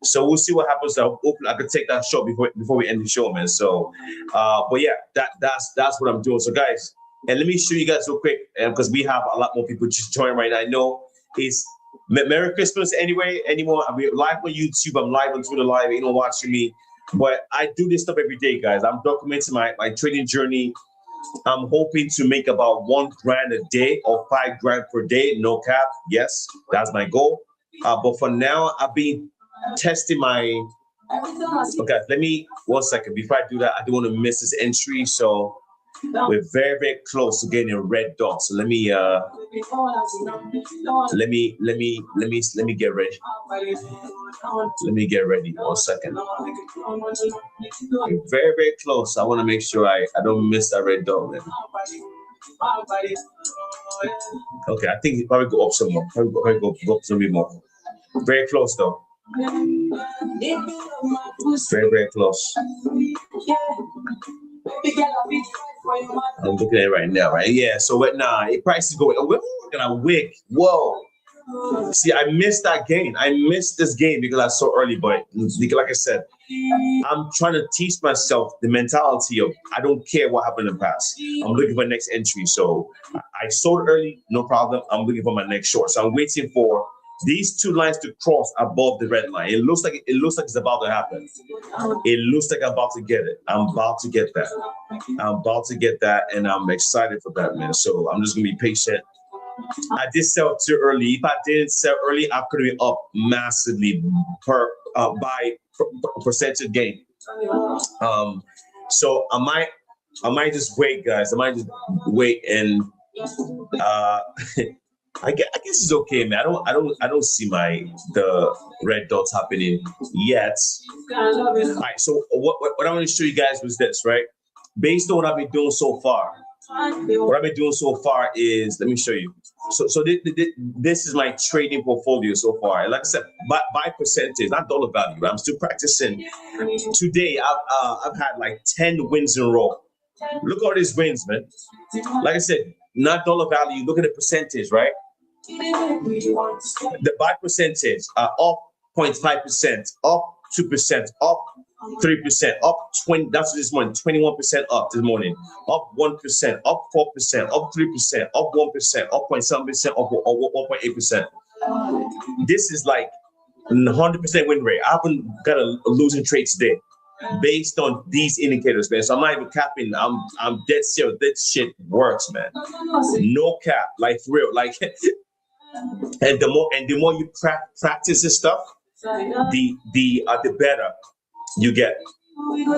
So we'll see what happens. Hopefully, I could take that shot before we end the show, man. So, but yeah, that's what I'm doing. So, guys, and let me show you guys real quick, because we have a lot more people just joining right now. I know it's Merry Christmas anyway. Anyone? I'm live on YouTube. I'm live on Twitter Live. Anyone watching me? But I do this stuff every day, guys. I'm documenting my trading journey. I'm hoping to make about $1 grand a day or $5 grand per day. No cap. Yes, that's my goal. But for now, I've been testing my. Okay, let me 1 second. Before I do that, I don't want to miss this entry. So we're very, very close to getting a red dot. So let me get ready. Let me get ready 1 second. We're very, very close. I want to make sure I don't miss that red dot, man. Okay, I think it probably go up some more. Probably go up some bit more. Very close though. Very, very close. I'm looking at it right now, right? Yeah, so it price is going. Oh, we're gonna wick. Whoa. See, I missed that gain. I missed this game because I saw early, but like I said, I'm trying to teach myself the mentality of I don't care what happened in the past. I'm looking for next entry. So I sold early, no problem. I'm looking for my next short. So I'm waiting for these two lines to cross above the red line. It looks like it's about to happen. It looks like I'm about to get it. I'm about to get that. And I'm excited for that, man. So I'm just gonna be patient. I did sell too early. If I didn't sell early, I could have been up massively by percentage gain. So I might just wait, guys. I might just wait and I guess it's okay, man. I don't see the red dots happening yet. All right. So what I want to show you guys was this, right? Based on what I've been doing so far. What I've been doing so far is, let me show you. So this is my trading portfolio so far. Like I said, by percentage, not dollar value. But I'm still practicing. Today, I've had like 10 wins in a row. Look at all these wins, man. Like I said, not dollar value. Look at the percentage, right? The buy percentage up 0.5%, up 2%, up 3%, up 20. That's this morning. 21% up this morning. Up 1%, up 4%, up 3%, up 1%, up 0.7%, up 1.8%. This is like 100% win rate. I haven't got a losing trade today. based on these indicators, man. So I'm not even capping. I'm dead serious. That shit works, man. No cap, like for real. Like, and the more you practice this stuff, the better you get.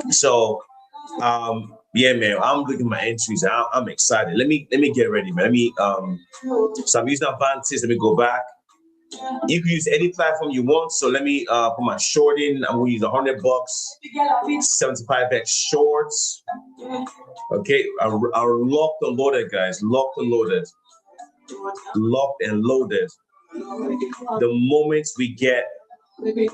So yeah, man, I'm looking at my entries. I'm excited. Let me get ready, man. Let me so I'm using Avantis. Let me go back. You can use any platform you want. So let me put my short in. I'm gonna use $100, 75x shorts. Okay, I locked and loaded, guys. Locked and loaded. Locked and loaded. The moment we get, it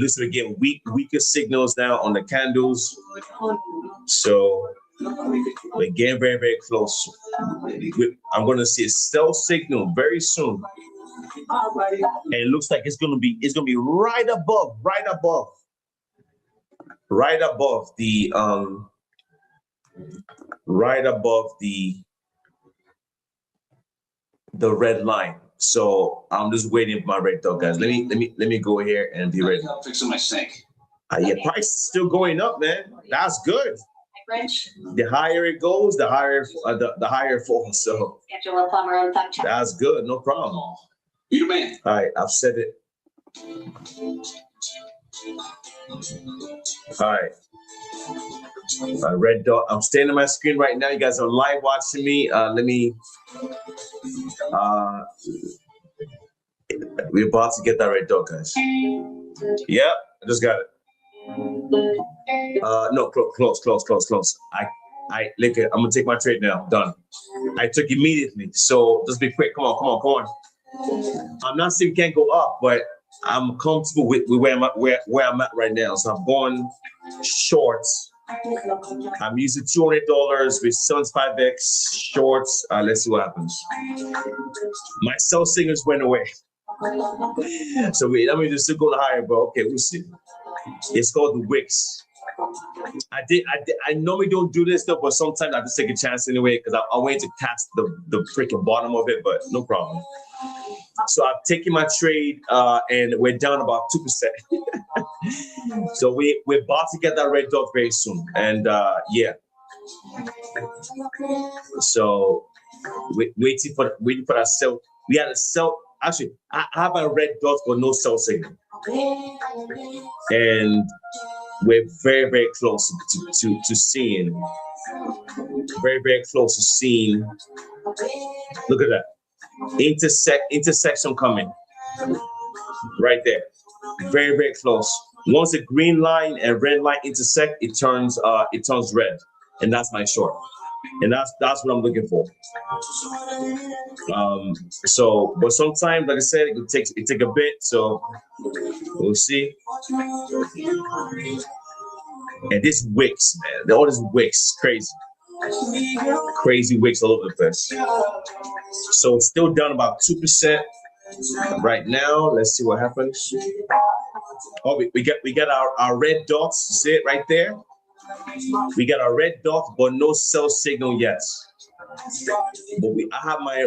looks like we get weaker signals now on the candles. So we're getting very, very close. I'm gonna see a sell signal very soon. And it looks like it's gonna be right above the red line. So I'm just waiting for my red dot, guys. Let me go here and be ready. Fixing my sink. Yeah, price is still going up, man. That's good. The higher it goes, the higher the higher it falls. So Schedule a plumber on time check. that's good, no problem. You man. All right, I've said it. All right. Red dot. I'm staying on my screen right now. You guys are live watching me. Let me. We're about to get that red dot, guys. Yep, I just got it. No, close. I look at. I'm gonna take my trade now. Done. I took immediately. So just be quick. Come on. I'm not saying we can't go up, but I'm comfortable with where I'm at right now. So I'm going shorts. I'm using $200 with 75x shorts. Let's see what happens. My sell signals went away. So wait, I mean, just still going higher, but okay, we'll see. It's called the wicks. I normally don't do this stuff, but sometimes I just take a chance anyway because I wait to cast the freaking bottom of it, but no problem. So I've taken my trade and we're down about 2%. So we're about to get that red dot very soon. And yeah. So waiting for that sell. We had a sell. Actually, I have a red dot but no sell signal. And we're very, very close to seeing. Very, very close to seeing. Look at that. Intersection coming right there, very, very close. Once the green line and red line intersect, it turns red, and that's my short, and that's what I'm looking for. So but sometimes, like I said, it take a bit, so we'll see. And this wicks, man, all this wicks, crazy wicks all over the place. So it's still down about 2% right now. Let's see what happens. Oh, we got our red dots. See it right there? We got our red dot, but no sell signal yet. But I have my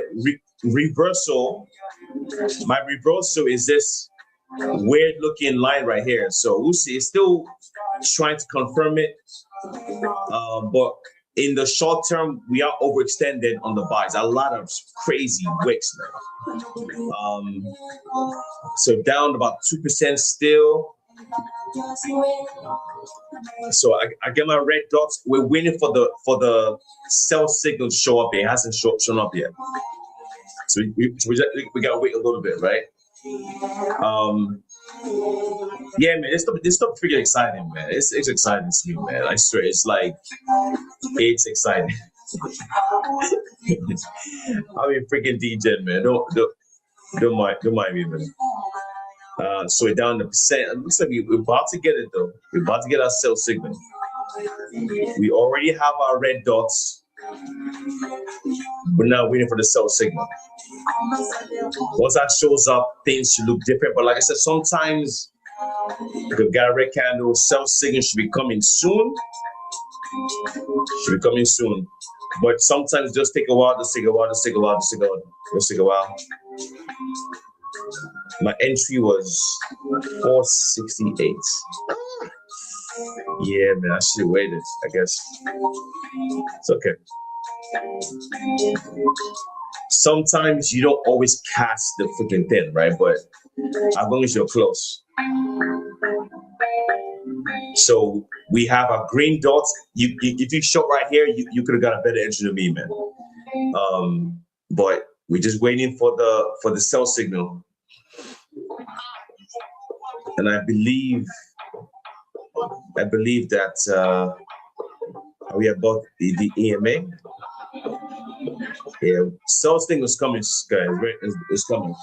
reversal. My reversal is this weird looking line right here. So we'll see. It's still trying to confirm it. But in the short term, we are overextended on the buys. A lot of crazy wicks, man. So down about 2% still. So I get my red dots. We're waiting for the sell signal to show up. It hasn't shown up yet. So we gotta wait a little bit, right? Yeah, man, this stuff freaking exciting, man. It's exciting to me, man. I swear, it's it's exciting. I mean, freaking DJ, man. Don't mind me, man. So we're down to percent. It looks like we're about to get it though. We're about to get our sell signal. We already have our red dots. We're now waiting for the sell signal. Once that shows up, things should look different. But like I said, sometimes we've got a red candle, sell signal should be coming soon. But sometimes it just take a while, just take a while. My entry was 468. Yeah, man, I should have waited. I guess it's okay. Sometimes you don't always cast the freaking thing, right? But as long as you're close. So we have a green dot. If you shot right here, you could have got a better entry than me, man. But we're just waiting for the sell signal, and I believe that are we about the EMA? Yeah, sell signal's coming, guys. Right, it's coming.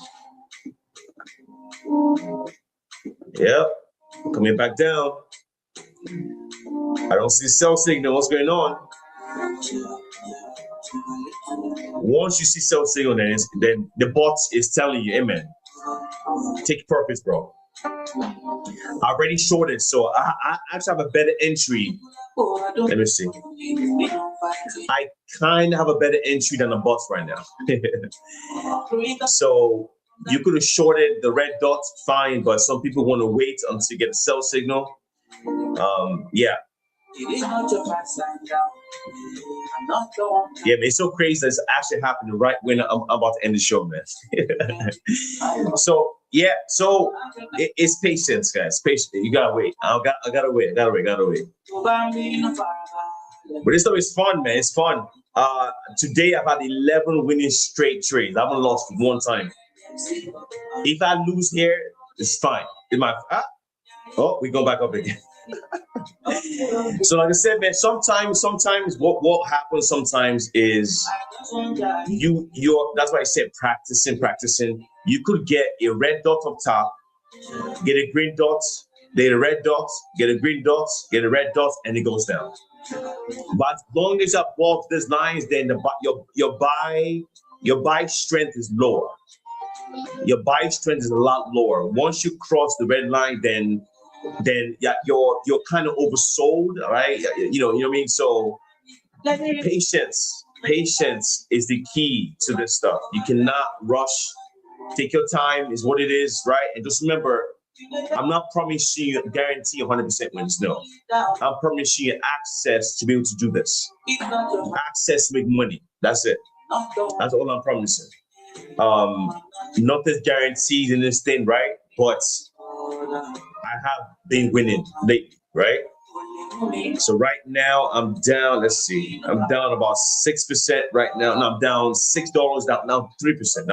Yep, coming back down. I don't see sell signal. What's going on? Once you see sell signal, then the bot is telling you, hey man, take profits, bro. I already shorted, so I actually have a better entry. Let me see. I kind of have a better entry than the bots right now. So you could have shorted the red dots, fine, but some people want to wait until you get a sell signal. Yeah. Yeah, man, it's so crazy that it's actually happening right when I'm about to end the show, man. So yeah, so it's patience, guys. Patience. You gotta wait. I gotta wait. But this stuff is fun, man. It's fun. Today I've had 11 winning straight trades. I haven't lost one time. If I lose here, it's fine. We go back up again. So like I said, man, sometimes what happens sometimes is you're that's why I said practicing. You could get a red dot up top, get a green dot, get a red dot, get a green dot, get a red dot, and it goes down. But as long as you're above these lines, then your buy strength is lower. Your buy strength is a lot lower. Once you cross the red line, then yeah, you're kind of oversold, right? You know what I mean? So patience is the key to this stuff. You cannot rush. Take your time is what it is, right? And just remember, I'm not promising you guarantee 100% wins. No, I'm promising you access to be able to do this. Access to make money. That's it. That's all I'm promising. Nothing's guaranteed in this thing, right? But I have been winning lately, right? So right now I'm down. Let's see, I'm down about 6% right now. No, I'm down $6. Now 3%.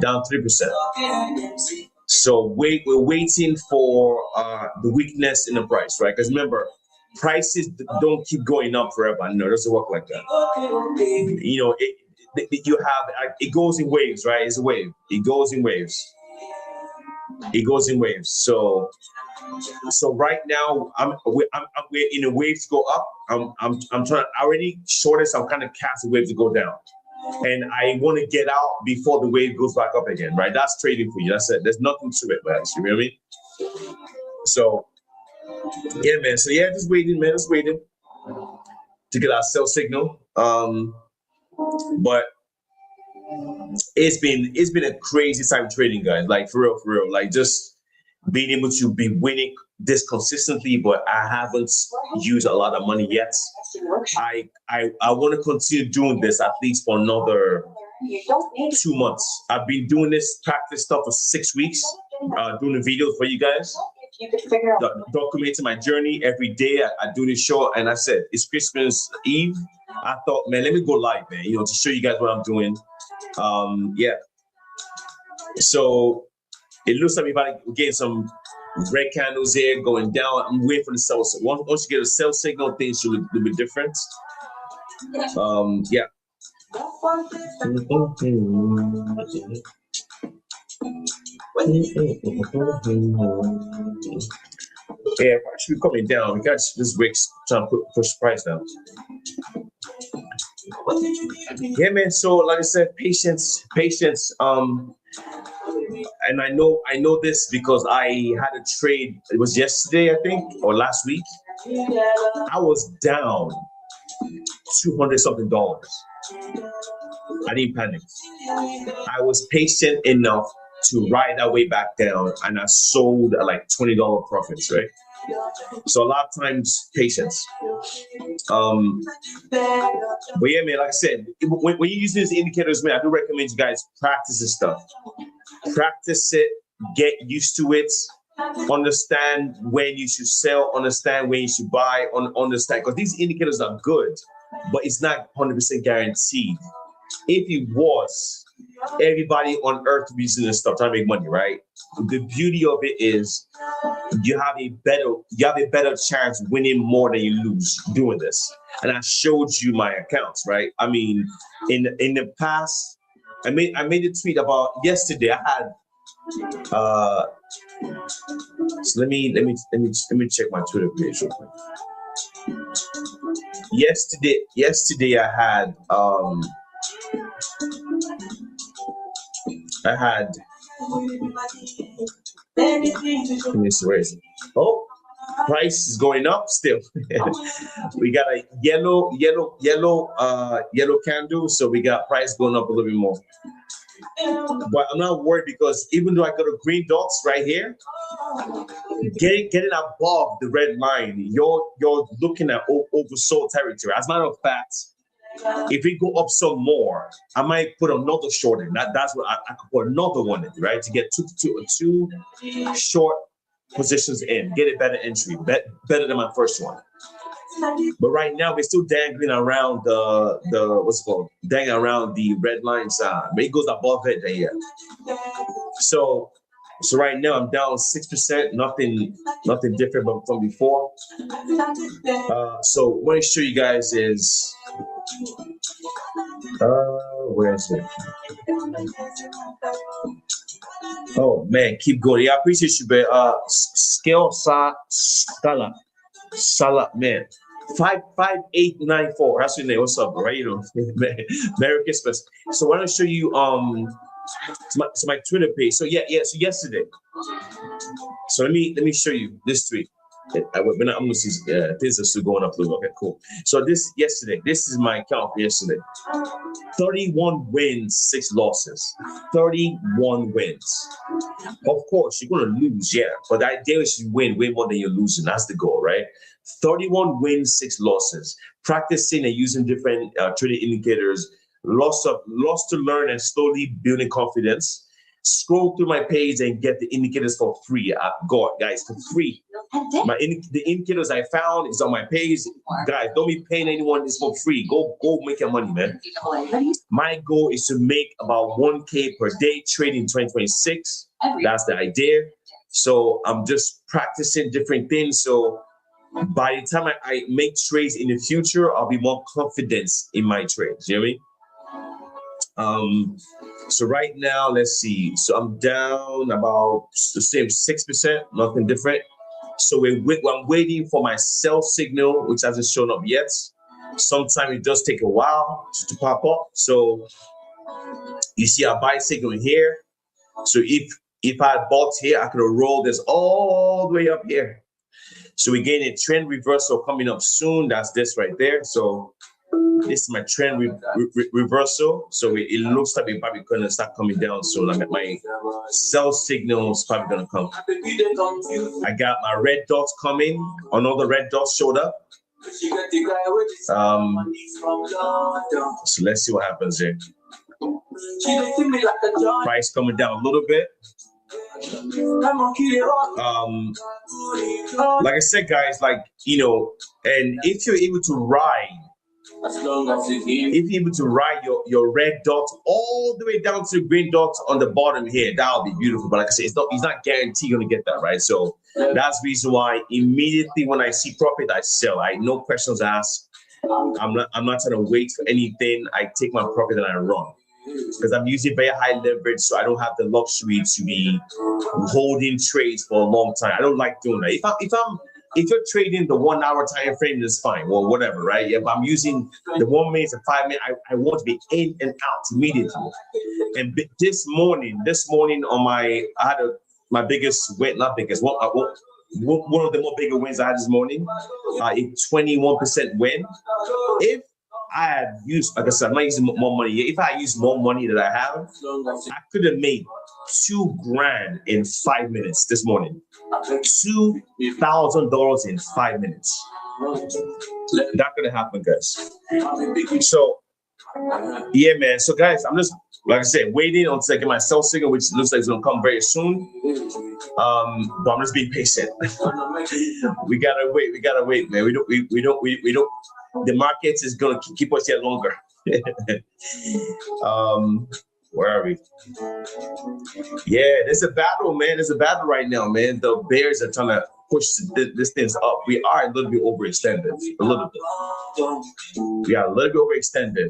Down 3%. So we're waiting for the weakness in the price, right? Because remember, prices don't keep going up forever. No, it doesn't work like that. You know, you have it goes in waves, right? It's a wave. It goes in waves. So right now we're in a wave to go up. I'm trying. I already shorted, so I'm kind of cast a wave to go down, and I want to get out before the wave goes back up again, right? That's trading for you. That's it. There's nothing to it, guys. You know what I mean? So yeah, man. So yeah, just waiting, man. Just waiting to get our sell signal. But it's been a crazy time trading, guys. Like for real. Like just being able to be winning this consistently, but I haven't used a lot of money yet. I want to continue doing this at least for another 2 months. I've been doing this practice stuff for 6 weeks, doing the videos for you guys, documenting my journey every day. I do this show, and I said it's Christmas Eve. I thought, man, let me go live, man. You know, to show you guys what I'm doing. Yeah. So it looks like we're getting some red candles here going down. I'm waiting for the sell signal. Once you get a sell signal, things should look a little bit different. Yeah. Yeah, actually coming down. We got this wicks trying to push the price down. Yeah, man. So like I said, patience. And I know this because I had a trade. It was yesterday, I think, or last week. I was down $200 something. I didn't panic. I was patient enough to ride that way back down, and I sold at like $20 profits, right? So a lot of times, patience. But yeah, man, like I said, when you're using these indicators, man, I do recommend you guys practice this stuff. Practice it, get used to it, understand when you should sell, understand when you should buy, understand, because these indicators are good, but it's not 100% guaranteed. If it was, everybody on earth would be using this stuff trying to make money, right? The beauty of it is you have a better chance winning more than you lose doing this. And I showed you my accounts, right? I mean, in the past, I made a tweet about yesterday. I had so let me check my Twitter page real quick. Yesterday I had let me see, where is it? Oh, price is going up still. We got a yellow candle, so we got price going up a little bit more. But I'm not worried, because even though I got a green dots right here, getting above the red line, you're looking at oversold territory. As a matter of fact, if we go up some more, I might put another short in. That's what I could put another one in, right? To get two short positions in, get a better entry, better than my first one. But right now we're still dangling around the what's it called? Dangling around the red line side. But it goes above it then, yeah. So right now I'm down 6%, nothing different from before. So what I show you guys is where is it? Oh man, keep going. Yeah, I appreciate you, but scale Salah, man. 55894. That's your name. What's up, bro? Right? You know, Merry Christmas. So I want to show you my Twitter page. So yeah. So yesterday. So let me show you this tweet. I'm gonna see things are still going up a little. Okay, cool. So this is my account for yesterday. 31 wins, 6 losses. 31 wins. Of course, you're gonna lose, yeah. But the idea is you win more than you're losing. That's the goal, right? 31 wins, 6 losses. Practicing and using different trading indicators. Lots to learn and slowly building confidence. Scroll through my page and get the indicators for free. Go, guys, for free. The indicators I found is on my page. Guys, don't be paying anyone. It's for free. Go make your money, man. My goal is to make about 1K per day trading in 2026. That's the idea. So I'm just practicing different things. So by the time I make trades in the future, I'll be more confident in my trades. You know what I mean? So right now, let's see. So I'm down about the same 6%, nothing different. So I'm waiting for my sell signal, which hasn't shown up yet. Sometimes it does take a while to pop up. So you see a buy signal here. So if I had bought here, I could have rolled this all the way up here. So we're getting a trend reversal coming up soon. That's this right there. So this is my trend reversal. So it looks like we're probably going to start coming down soon. Like my sell signal is probably going to come. I got my red dots coming. Another red dot showed up. So let's see what happens here. Price coming down a little bit. Like I said, guys, and if you're able to ride, your red dots all the way down to the green dots on the bottom here, that would be beautiful. But like I said, it's not guaranteed you're gonna get that, right? So that's the reason why immediately when I see profit, I sell. No questions asked. I'm not trying to wait for anything. I take my profit and I run. Because I'm using very high leverage, so I don't have the luxury to be holding trades for a long time. I don't like doing that. If you're trading the 1 hour time frame, it's fine. Well, whatever, right? If I'm using the 1 minute and 5 minute, I want to be in and out immediately. And this morning on I had my biggest win, not biggest, one of the more bigger wins I had this morning, a 21% win. If I had used, like I said, I'm not using more money. If I used more money that I have, I could have made $2,000 in 5 minutes this morning. $2,000 in 5 minutes. That could happen, guys. So, yeah, man. So, guys, I'm just, like I said, waiting until I get my sell signal, which looks like it's gonna come very soon. But I'm just being patient. We gotta wait, man. We don't. The market is gonna keep us here longer. Where are we? Yeah, there's a battle, man. There's a battle right now, man. The bears are trying to push this things up. We are a little bit overextended. A little bit. We are a little bit overextended.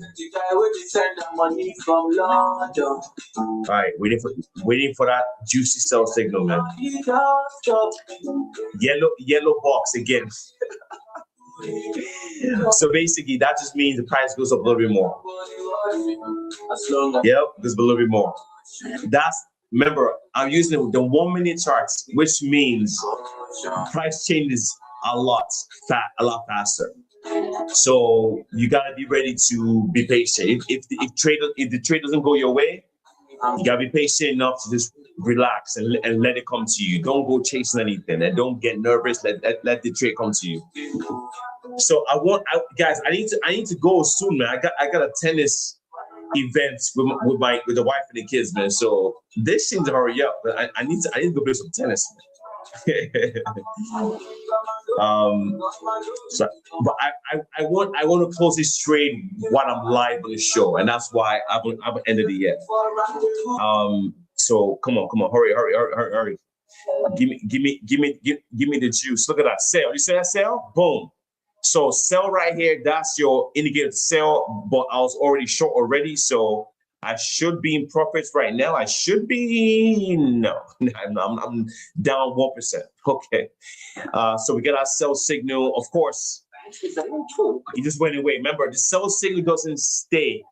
All right, waiting for that juicy sell signal, man. Yellow box again. So basically, that just means the price goes up a little bit more. Yep, goes a little bit more. Remember, I'm using the 1 minute charts, which means price changes a lot faster. So you gotta be ready to be patient. If the trade doesn't go your way, you gotta be patient enough to just relax and let it come to you. Don't go chasing anything and don't get nervous. Let the trade come to you. So guys, I need to go soon, man. I got a tennis event with the wife and the kids, man. So this seems to hurry up, but I need to go play some tennis, man. So, but I want to close this trade while I'm live on the show, and that's why I haven't ended it yet. So come on, hurry. Give me the juice. Look at that sell. You see that sell? Boom. So sell right here. That's your indicator to sell, but I was already short already, so I should be in profits right now. I'm down 1%. Okay. So we get our sell signal. Of course, it just went away. Remember, the sell signal doesn't stay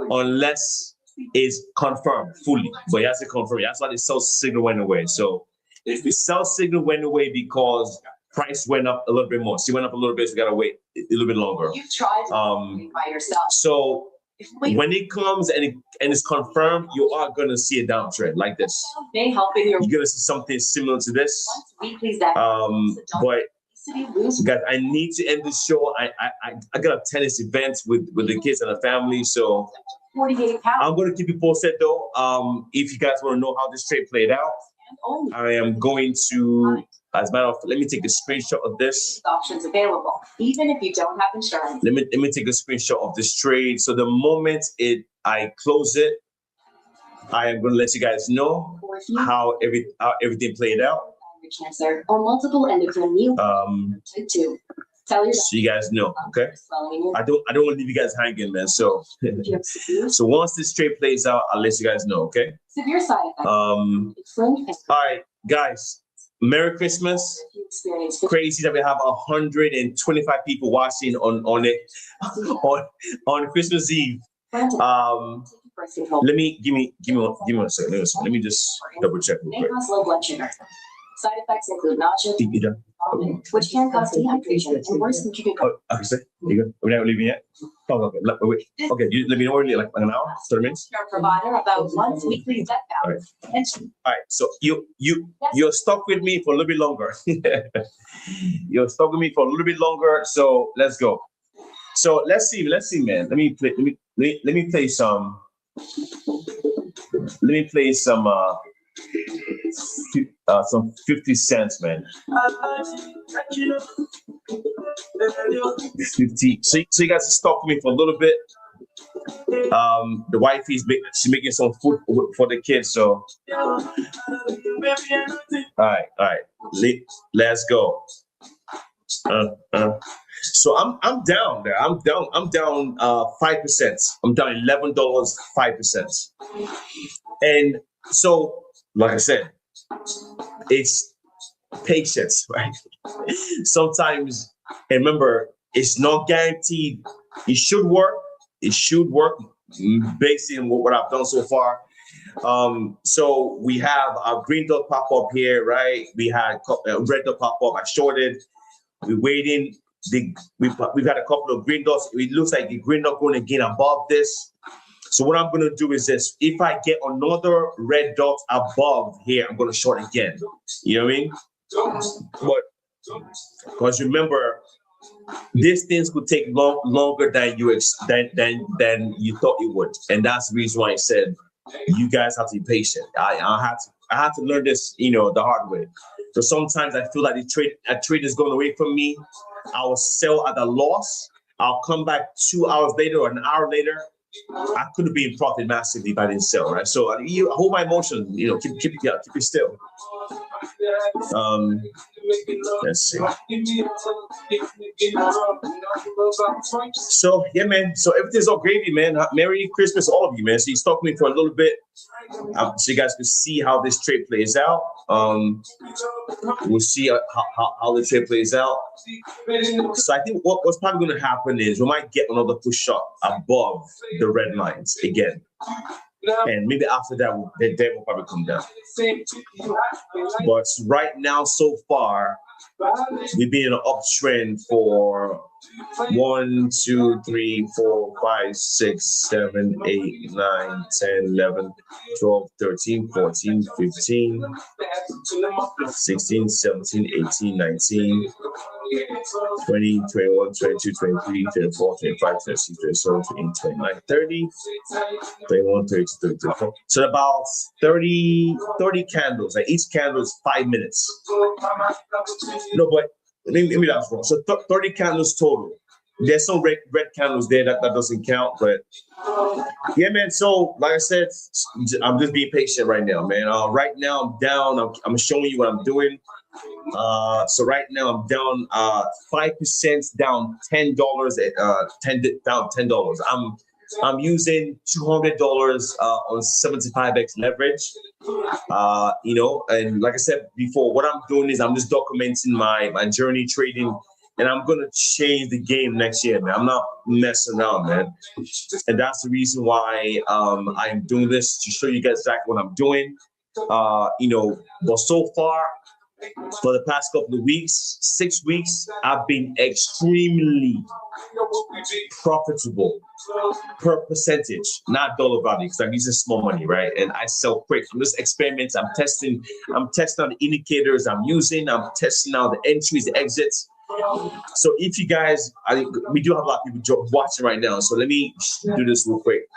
unless it's confirmed fully. But it has to confirm. That's why the sell signal went away. So if the sell signal went away because price went up a little bit more. So it went up a little bit, so we gotta wait a little bit longer. You tried to by yourself. So when it comes and it's confirmed, you are gonna see a downtrend like this. You're gonna see something similar to this. But guys, I need to end the show. I got a tennis event with the kids and the family, so I'm gonna keep you posted though. If you guys want to know how this trade played out, I am going to. As a matter of fact, let me take a screenshot of this. Options available, even if you don't have insurance. Let me take a screenshot of this trade. So the moment I close it, I am going to let you guys know how everything played out. Cancer or multiple endocrine type 2. So you guys know, okay? I don't want to leave you guys hanging, man. So so once this trade plays out, I'll let you guys know, okay? Severe side effects. All right, guys. Merry Christmas. Crazy that we have 125 people watching on it on Christmas Eve. Give me one second. Let me just double check real quick. Low blood sugar. Side effects include nausea, which can cause dehydration and worse than keeping. Okay, so you go. We're not leaving yet. Oh, okay. Wait. Okay, you let me know like an hour, 30 minutes. Your provider about once weekly step down. All right. So you're stuck with me for a little bit longer. You're stuck with me for a little bit longer. So let's go. So let's see, man. Let me play some. Let me play some 50 cents, man. 50. So you guys stuck with me for a little bit. The wife she's making some food for the kids. So all right. Let's go. So I'm down there. I'm down 5%. I'm down $11, 5%. And so, like I said, it's patience, right? Sometimes, and remember, it's not guaranteed. It should work. It should work based on what I've done so far. So we have our green dot pop up here, right? We had red dot pop up. I shorted. We're waiting. We've had a couple of green dots. It looks like the green dot going again above this. So what I'm going to do is this. If I get another red dot above here, I'm going to short again. You know what I mean? But because remember, these things could take longer than you than you thought it would, and that's the reason why I said you guys have to be patient. I had to learn this, the hard way. So sometimes I feel like a trade is going away from me. I will sell at a loss. I'll come back 2 hours later or an hour later. I could have been profit massively if I didn't sell, right? So you hold my emotions, keep it still. Let's see. So yeah, man. So everything's all gravy, man. Merry Christmas, all of you, man. So you stuck with me for a little bit, so you guys can see how this trade plays out. We'll see how the trade plays out. So I think what's probably going to happen is we might get another push up above the red lines again. And maybe after that, the debt will probably come down. But right now, so far, we've been in an uptrend for 1, 2, 3, 4, 5, 6, 7, 8, 9, 10, 11, 12, 13, 14, 15, 16, 17, 18, 19, 20, 21, 22, 23, 24, 25, 26, 27, 28, 29, 30, 31, 32, 33. So about 30 candles. Like each candle is 5 minutes. No, but let me that's wrong. So 30 candles total. There's some red candles there that doesn't count, but yeah, man. So like I said, I'm just being patient right now, man. Right now I'm down. I'm showing you what I'm doing. So right now I'm down 5%, down $10 down $10. I'm using $200 on 75x leverage. And like I said before, what I'm doing is I'm just documenting my journey trading, and I'm gonna change the game next year, man. I'm not messing around, man. And that's the reason why I'm doing this, to show you guys exactly what I'm doing. But so far, for the past couple of weeks, 6 weeks, I've been extremely profitable per percentage, not dollar value, because I'm using small money, right? And I sell quick. I'm just experimenting. I'm testing out the indicators I'm using. I'm testing out the entries, the exits. So if you guys, we do have a lot of people watching right now. So let me do this real quick.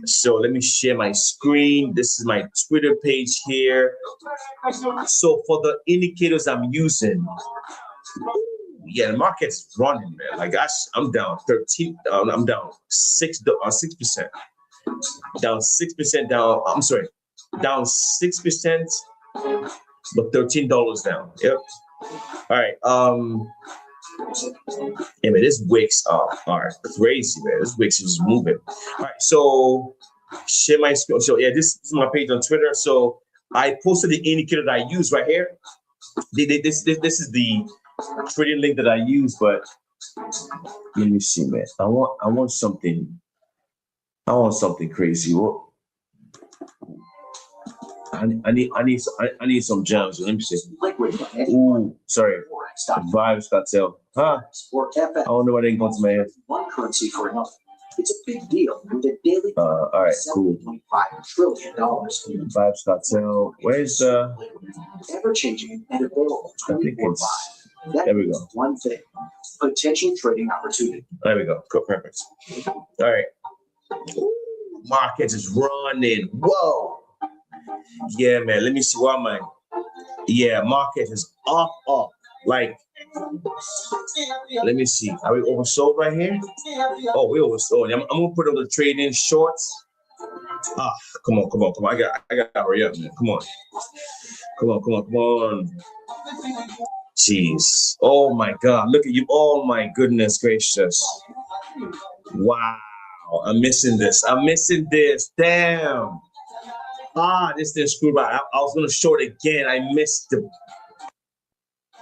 So let me share my screen. This is my Twitter page here. So for the indicators I'm using, yeah, the market's running, man. Like I'm down 13. I'm down 6%. Down 6%. Down 6%, but $13 down. Yep. All right. Yeah, man, this Wix all right, crazy, man. This Wix is moving. All right, so share my screen. So yeah, this is my page on Twitter. So I posted the indicator that I use right here. This is the trading link that I use, but let me see, man. I want something crazy. What? I need some gems. Let me see. Ooh, sorry. Vibes cartel. Huh? I don't know why they didn't go to my head. One currency for another. It's a big deal. All right, cool. $7.5 trillion. Vibes cartel. Where's Ever changing and available. I think it's there we go. One thing. Potential trading opportunity. There we go. Cool, perfect. All right. Market is running. Whoa. Yeah, man. Let me see. Why am I? Yeah, market is up. Like, let me see. Are we oversold right here? Oh, we oversold. I'm gonna put on the trading shorts. Come on. I got to hurry up, man. Come on. Jeez. Oh my God. Look at you. Oh my goodness gracious. Wow. I'm missing this. Damn. This didn't screw by. I was gonna short again. I missed the.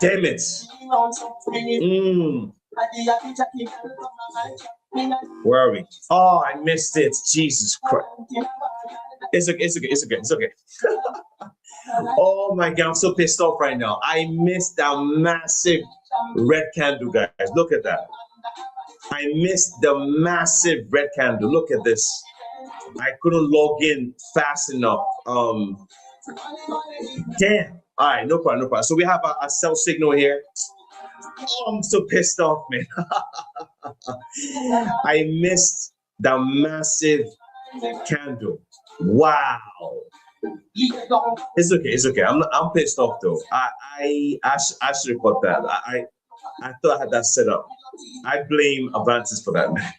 Damn it. Where are we? Oh, I missed it. Jesus Christ. It's okay. Oh my God, I'm so pissed off right now. I missed that massive red candle, guys. Look at that. I missed the massive red candle. Look at this. I couldn't log in fast enough. Damn. All right, no problem, no problem. So we have a sell signal here. Oh, I'm so pissed off, man. I missed the massive candle. Wow. It's okay. It's okay. I'm pissed off though. I should have got that. I thought I had that set up. I blame Avantis for that, man.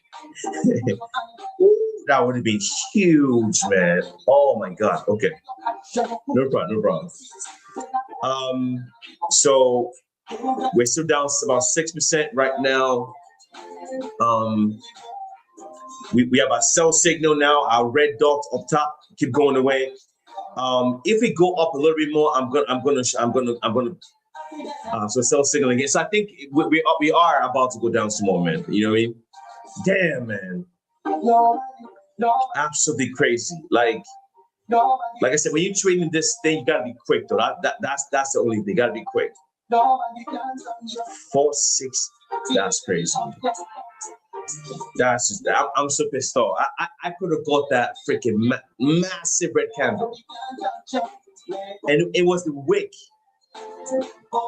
That would have been huge, man. Oh my God. Okay. No problem. No problem. So we're still down about 6% right now. We have a sell signal now. Our red dot up top keep going away. If we go up a little bit more, I'm gonna so sell signal again. So I think we are about to go down some more, man. You know what I mean? Damn, man. Absolutely crazy. Like I said, when you're trading this thing, you gotta be quick though. That's the only thing. You gotta be quick. 4-6. That's crazy. That's just, I'm so pissed off. I could have got that freaking massive red candle, and it was the wick.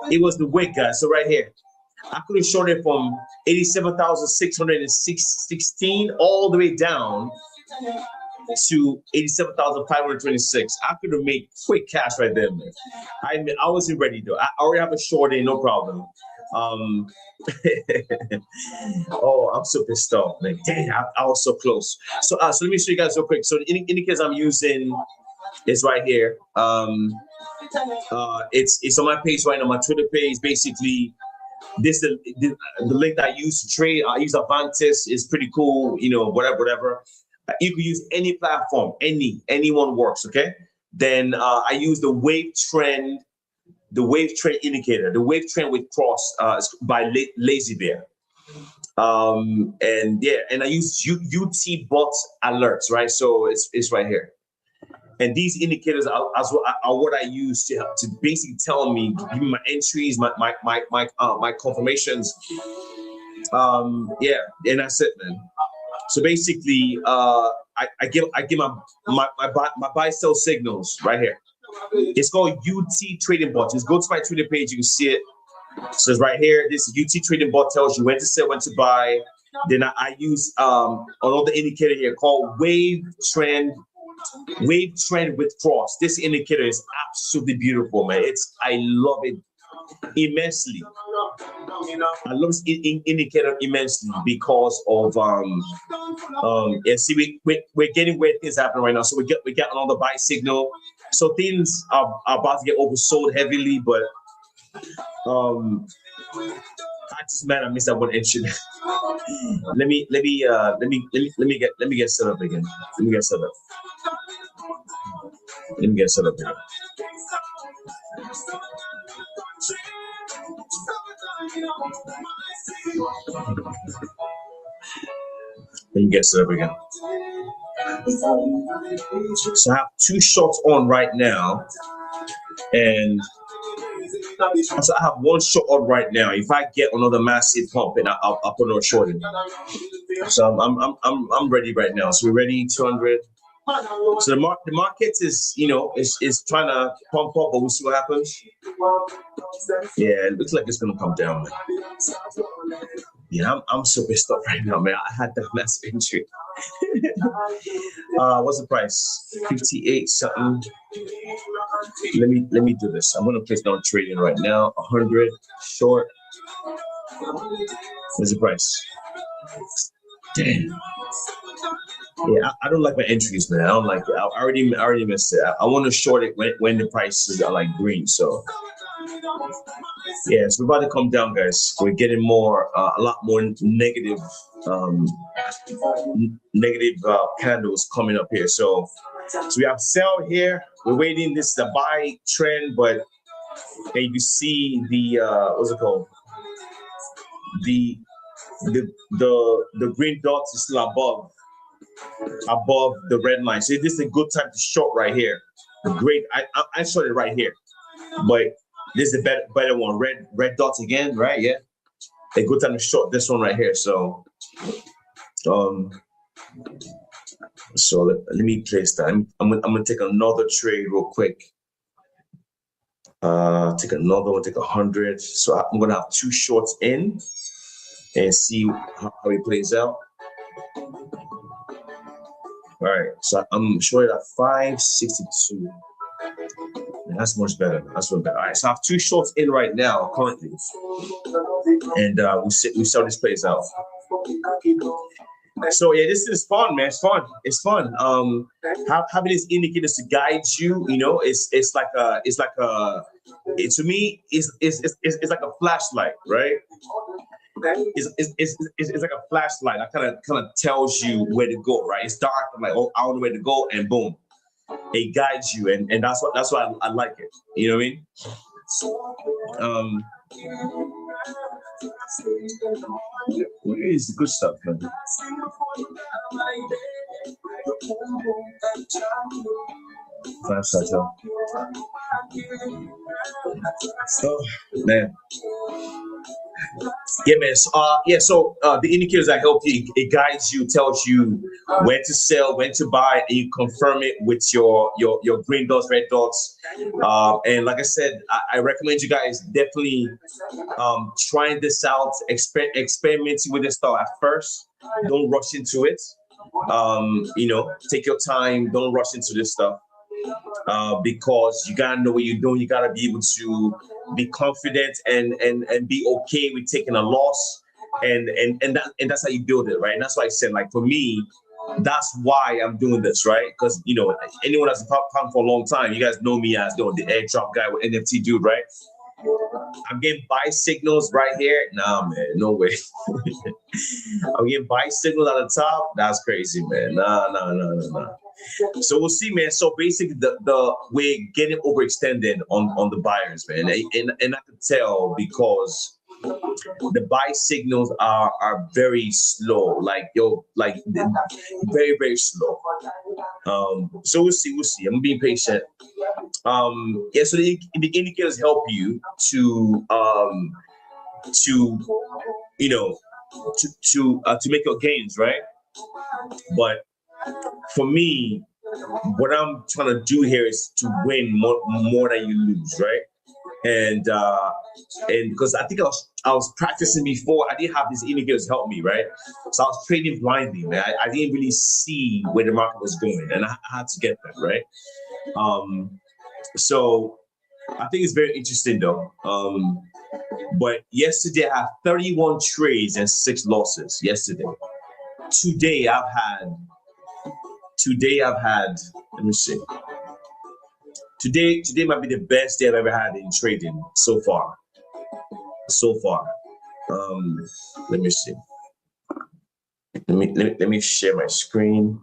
It was the wick, guys. So right here, I could have shorted from 87,616 all the way down to 87,526. I could have made quick cash right there, man. I wasn't ready though. I already have a short in, no problem. Oh, I'm so pissed off, man. Dang, I was so close. So let me show you guys real quick. So the indicators I'm using is right here. It's on my page right now, my Twitter page. Basically, this the link that I use to trade. I use Avantis. It's pretty cool, you know, whatever. You can use any platform, anyone works, okay? Then I use the wave trend indicator, the wave trend with cross by Lazy Bear. And I use UT bot alerts, right? So it's right here. And these indicators are what I use to basically tell me, give me my entries, my confirmations. And that's it, man. So basically, I give my buy sell signals right here. It's called UT Trading Bot. Just go to my Twitter page, you can see it. It says right here, this UT Trading Bot tells you when to sell, when to buy. Then I use another indicator here called Wave Trend with cross. This indicator is absolutely beautiful, man. I love it immensely. I love this indicator immensely because of see we're getting where things happen right now. So we get another buy signal. So things are about to get oversold heavily, but I just I missed that one entry. let me get set up again. Let me get set up again. Let me get set up again. So I have two shorts on right now, and so I have one short on right now. If I get another massive pump, and I'll put another short in. So I'm ready right now. So we're ready. 200. So the market is is trying to pump up, but we'll see what happens. Yeah, it looks like it's gonna come down. Yeah, I'm so pissed off right now, man. I had that massive entry. What's the price? 58 something. Let me do this. I'm gonna place down trading right now. 100 short. What's the price? Damn. Yeah, I don't like my entries, man. I don't like it. I already missed it. I want to short it when the prices are like green. So yeah, so we're about to come down, guys. We're getting a lot more negative candles coming up here. So we have sell here. We're waiting. This is the buy trend, but and you see the what's it called? The green dots is still above the red line. So this is a good time to short right here. Great. I shorted right here, but this is a better one. Red dots again, right? Yeah. A good time to short this one right here. So So let me place that. I'm gonna take another trade real quick. Take another one, take 100. So I'm gonna have 2 shorts in and see how it plays out. All right, so I'm short at 562. And that's much better. That's much better. All right, so I have 2 shorts in right now currently, and we see how this plays out. So yeah, this is fun, man. It's fun. It's fun. Having these indicators to guide you, you know, it's like a to me it's like a flashlight, right? It's like a flashlight. That kind of tells you where to go, right? It's dark. I'm like, oh, I don't know where to go, and boom, it guides you, and that's why I like it. You know what I mean? Where is the good stuff, man? Oh man. Yeah, man. So the indicators that help you, it guides you, tells you when to sell, when to buy, and you confirm it with your green dots, red dots. And like I said, I recommend you guys definitely trying this out, experimenting with this stuff at first. Don't rush into it. You know, take your time. Don't rush into this stuff. Because you gotta know what you're doing. You gotta be able to be confident and be okay with taking a loss, and that's how you build it, right? And that's why I said, like, for me, that's why I'm doing this, right? Because you know, anyone that's come for a long time, you guys know me as the airdrop guy with NFT dude, right? I'm getting buy signals right here. Nah, man, no way. I'm getting buy signals at the top. That's crazy, man. Nah. So we'll see, man. So basically, we're getting overextended on the buyers, man, and I can tell because the buy signals are very slow, like very, very slow. So we'll see. I'm being patient. Yeah. So the indicators help you to you know to make your gains, right? But for me, what I'm trying to do here is to win more than you lose, right? And because I think I was practicing before, I didn't have these indicators help me, right? So I was trading blindly, man. I didn't really see where the market was going, and I had to get that, right? So I think it's very interesting though. But yesterday I had 31 trades and 6 losses yesterday. Today I've had, let me see. Today might be the best day I've ever had in trading so far. Let me see. Let me share my screen.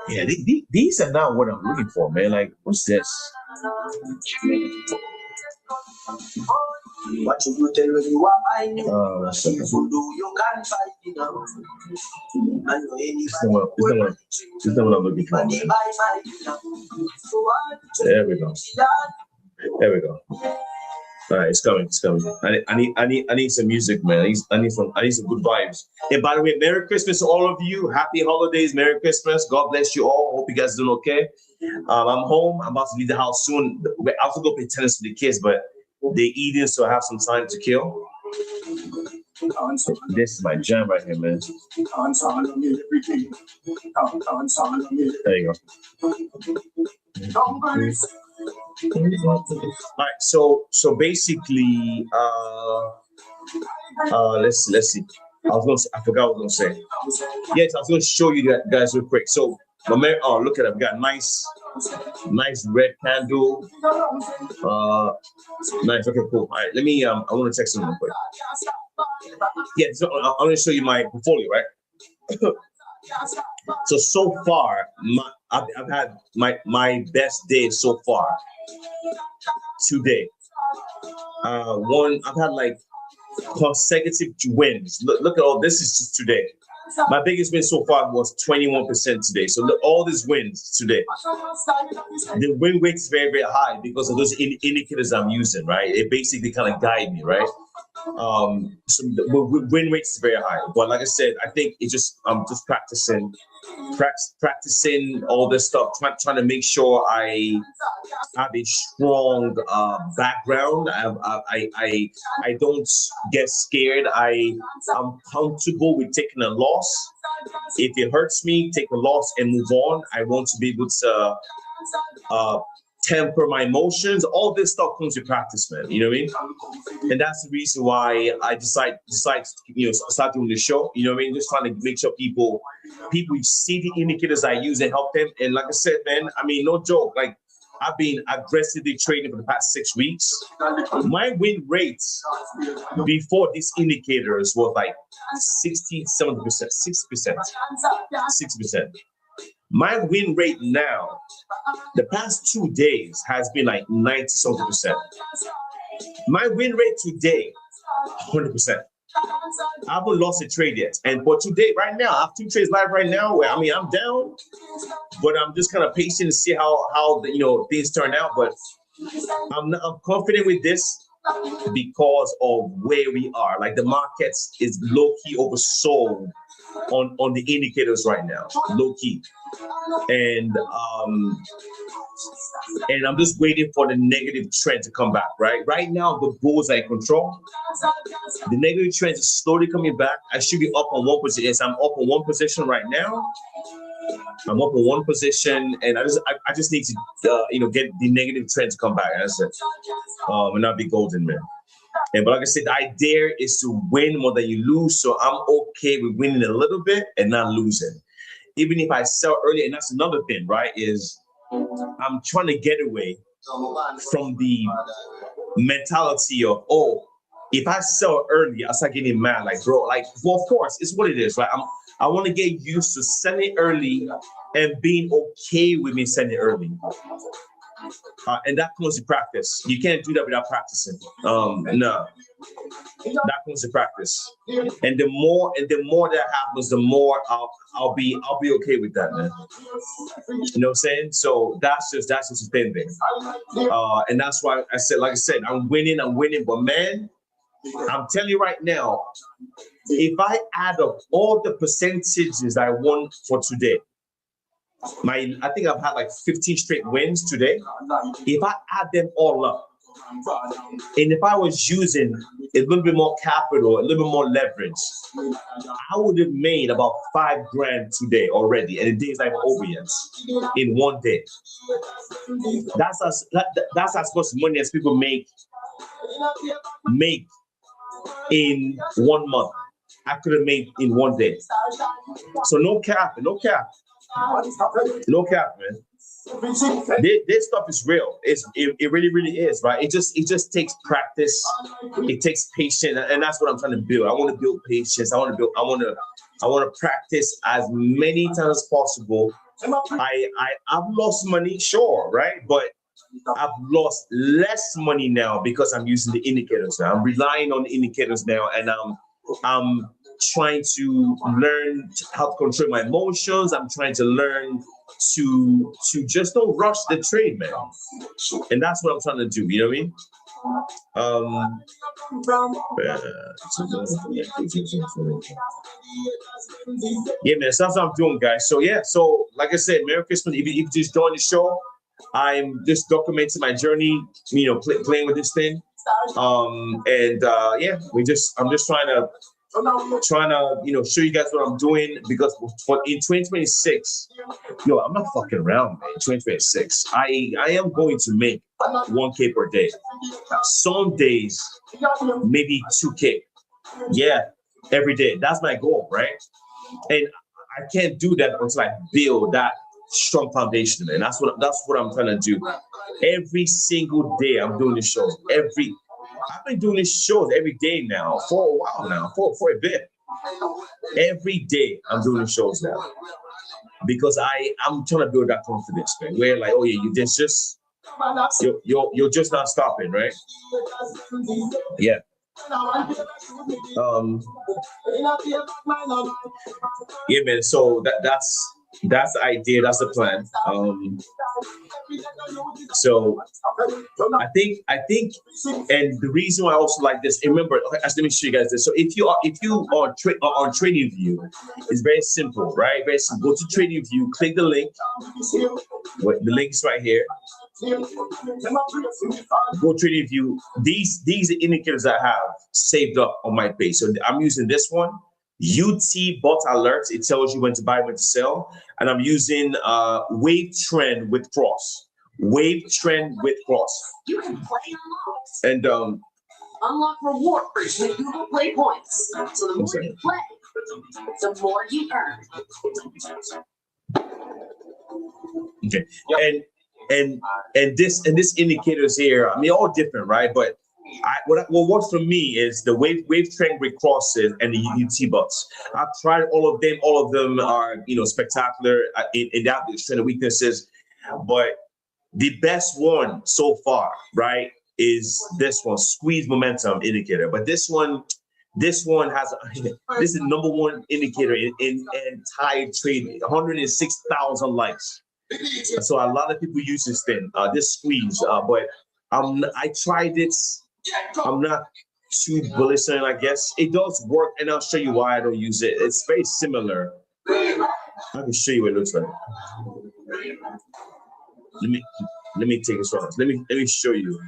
Yeah, these are not what I'm looking for, man. Like, what's this? What you tell when you are buying? You can fight it out. It's not what I'm looking for, man. There we go. All right, it's coming. I need some music, man. I need some good vibes. And by the way, Merry Christmas to all of you. Happy holidays, Merry Christmas. God bless you all. Hope you guys are doing okay. I'm home. I'm about to leave the house soon. I have to go play tennis with the kids, but they're eating, so I have some time to kill. This is my jam right here, man. There you go. All right, so basically, let's see. I forgot what I was gonna say. Yes, I was gonna show you that, guys, real quick. So, look at it. We got nice red candle. Nice. Okay, cool. All right, let me. I want to text them real quick. Yeah, so I want to show you my portfolio, right? So far, I've had my best day so far. Today, I've had like consecutive wins. Look at all this. Is just today. My biggest win so far was 21% today. So look, all these wins today. The win rate is very, very high because of those indicators I'm using, right? It basically kind of guide me, right? So the win rates is very high. But like I said, I think it's just I'm just practicing all this stuff, trying to make sure I have a strong background. I don't get scared. I'm comfortable with taking a loss. If it hurts me, take a loss and move on. I want to be able to temper my emotions. All this stuff comes with practice, man. You know what I mean? And that's the reason why I decide to start doing the show. You know what I mean? Just trying to make sure people see the indicators I use and help them. And like I said, man, I mean, no joke. Like I've been aggressively trading for the past 6 weeks. My win rates before these indicators was like 60, 70%, 60%, 60%. My win rate now, the past 2 days has been like 90-something%. My win rate today, 100%. I haven't lost a trade yet. And for today, right now, I have 2 trades live right now where, I mean, I'm down, but I'm just kind of patient to see how things turn out. But I'm confident with this because of where we are. Like the markets is low-key oversold on the indicators right now, low-key. And I'm just waiting for the negative trend to come back, right? Right now, the bulls are in control. The negative trend is slowly coming back. I should be up on one position. Yes, I'm up on one position right now. I'm up on one position, and I just need to get the negative trend to come back. That's it. And I'll be golden, man. But like I said, the idea is to win more than you lose. So I'm okay with winning a little bit and not losing. Even if I sell early, and that's another thing, right? Is I'm trying to get away from the mentality of, oh, if I sell early, I start getting mad. Like, bro, well, of course, it's what it is, right? I want to get used to selling early and being okay with me selling early. And that comes to practice. You can't do that without practicing. No, that comes to practice. And the more that happens, the more I'll be okay with that, man. You know what I'm saying? So that's just a thin thing. And that's why I said, like I said, I'm winning. But man, I'm telling you right now, if I add up all the percentages I won for today, I think I've had like 15 straight wins today. If I add them all up, and if I was using a little bit more capital, a little bit more leverage, I would have made about $5,000 today already, and the day's not even over yet. In one day, that's as much money as people make in 1 month. I could have made in one day. So no cap, man. This stuff is real. It really, really is, right? It just takes practice. It takes patience, and that's what I'm trying to build. I want to build patience. I want to practice as many times as possible. I've lost money, sure, right? But I've lost less money now because I'm using the indicators now. I'm relying on the indicators now, and I'm trying to learn how to control my emotions. I'm trying to learn to just don't rush the trade, man. And that's what I'm trying to do. You know what I mean? Yeah, man. So that's what I'm doing, guys. So yeah. So like I said, Merry Christmas. If you just join the show, I'm just documenting my journey. Playing with this thing. Yeah, I'm just trying to show you guys what I'm doing, because in 2026, I'm not fucking around, man. 2026, I am going to make 1K per day. Some days, maybe 2K. Yeah, every day. That's my goal, right? And I can't do that until I build that strong foundation, man. That's what I'm trying to do. Every single day, I'm doing the shows. I've been doing these shows every day now for a while now, for a bit. Every day I'm doing the shows now because I'm trying to build that confidence, man. Where like, oh yeah, you're just not stopping, right? Yeah. Yeah, man. So that's the idea. That's the plan. So I think, and the reason why I also like this, remember, okay, let me show you guys this. So if you are on TradingView, it's very simple, right? Very simple. Go to TradingView, click the link. The link is right here. Go TradingView. These are indicators I have saved up on my page. So I'm using this one. UT bot alerts. It tells you when to buy, when to sell. And I'm using wave trend with cross. Wave trend with cross. You can play unlocks. And Unlock rewards with Google Play points. So the more you play, the more you earn. Okay. And this indicators here, I mean, all different, right? But what works for me is the wave trend with crosses and the UT bots. I've tried all of them. All of them are, spectacular in that strength and weaknesses. But the best one so far, right, is this one, squeeze momentum indicator. But this one has this is the number one indicator in entire trading. 106,000 likes. So a lot of people use this thing, this squeeze. But I tried it. I'm not too bullish on it, I guess. It does work, and I'll show you why I don't use it. It's very similar. I can show you what it looks like. Let me take this off. Let me show you.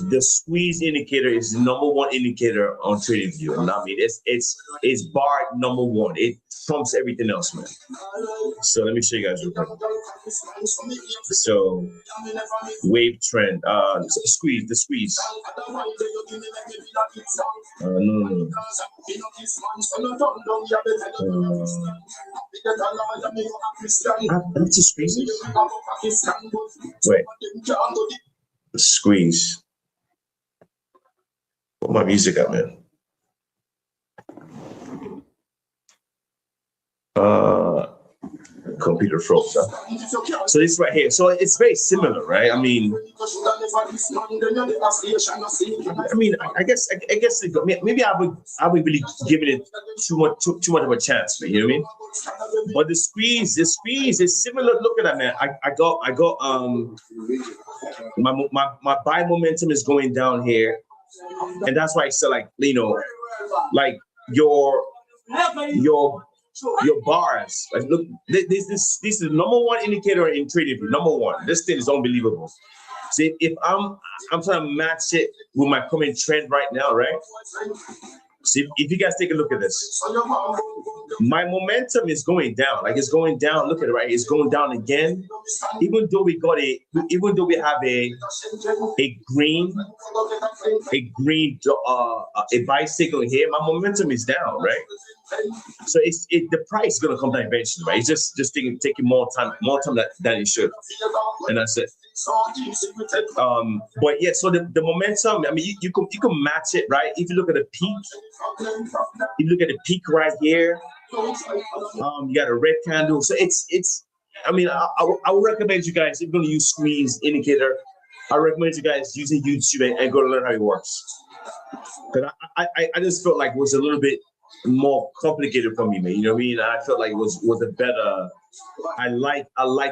The squeeze indicator is the number one indicator on TradingView. And I mean, it's bar number one. It trumps everything else, man. So let me show you guys real quick. So wave trend, the squeeze. No. That's a squeeze. Wait. Squeeze. Put my music up, man. Computer froze. So this right here. So it's very similar, right? I mean, I guess maybe I would really give it too much of a chance, man. You know what I mean? But the squeeze is similar. Look at that, man. I got my buy momentum is going down here, and that's why I said, like, like your bars. Like, look, this is the number one indicator in TradingView. Number one. This thing is unbelievable. See, if I'm trying to match it with my current trend right now, right? See, if you guys take a look at this, my momentum is going down. Like, it's going down. Look at it, right? It's going down again. Even though we have a bicycle here, my momentum is down, right? So the price is gonna come down eventually, right? It's just taking more time than it should, and that's it. But yeah, so the momentum, I mean, you can match it, right? If you look at the peak, right here, you got a red candle. So it's. I mean, I would recommend you guys, if you're gonna use squeeze indicator, I recommend you guys using YouTube and go to learn how it works. Because I just felt like it was a little bit more complicated for me, man. You know what I mean? I felt like it was a better. I like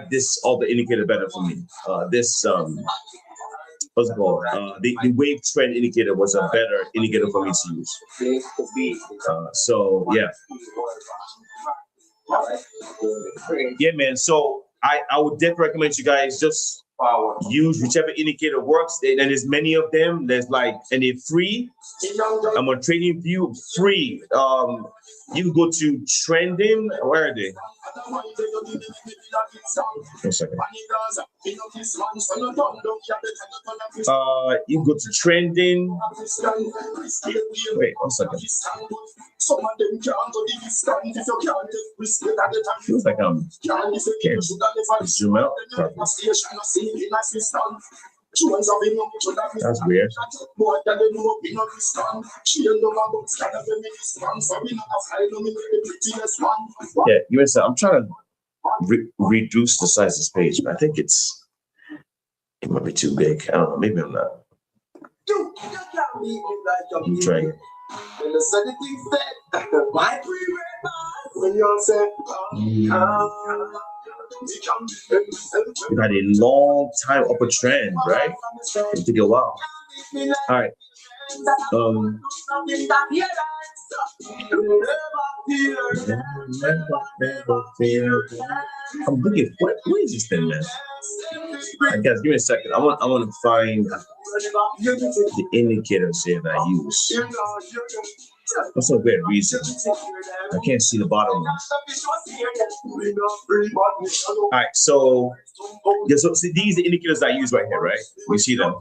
this other indicator better for me. What's it called? The wave trend indicator was a better indicator for me to use. So yeah. Yeah, man. So I would definitely recommend you guys just use whichever indicator works. And there's many of them. There's like, and they're free. I'm on TradingView, free. You can go to trending. Where are they? 1 second. You go to trending. Wait, 1 second. Feels like I'm okay. Zoom out. That's weird. Yeah, USA, I'm trying to reduce the size of this page, but I think it might be too big. I don't know. Maybe I'm not. I'm trying. We've had a long time upper trend, right? It took a while. All right. I'm looking. What is this thing, man? Guys, give me a second. I want to find the indicators here that I use. That's a weird reason. I can't see the bottom one. All right, so yeah, so see, these are the indicators I use right here, right? You see them.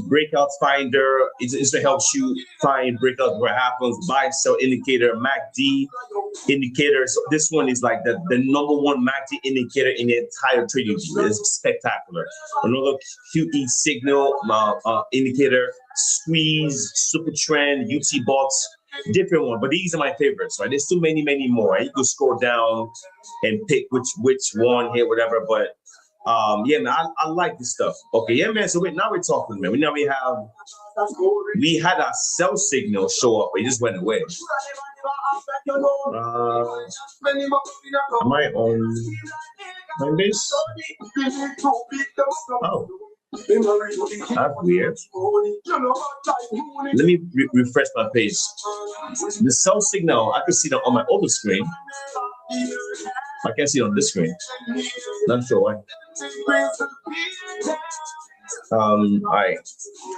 Breakout finder, it helps you find breakouts where it happens. Buy sell indicator, MACD indicator. So this one is like the number one MACD indicator in the entire trading view. It's spectacular. Another QE signal indicator, squeeze, super trend, UT bots, different one. But these are my favorites, right? There's too many more. Right? You can scroll down and pick which one here, whatever. But yeah, man, I like this stuff. Okay, yeah, man. So now we're talking, man. We had our sell signal show up, but it just went away. Am I on Coinbase? Oh, that's weird. Let me refresh my page. The sell signal, I can see that on my other screen. I can't see it on this screen. Not sure why. All right.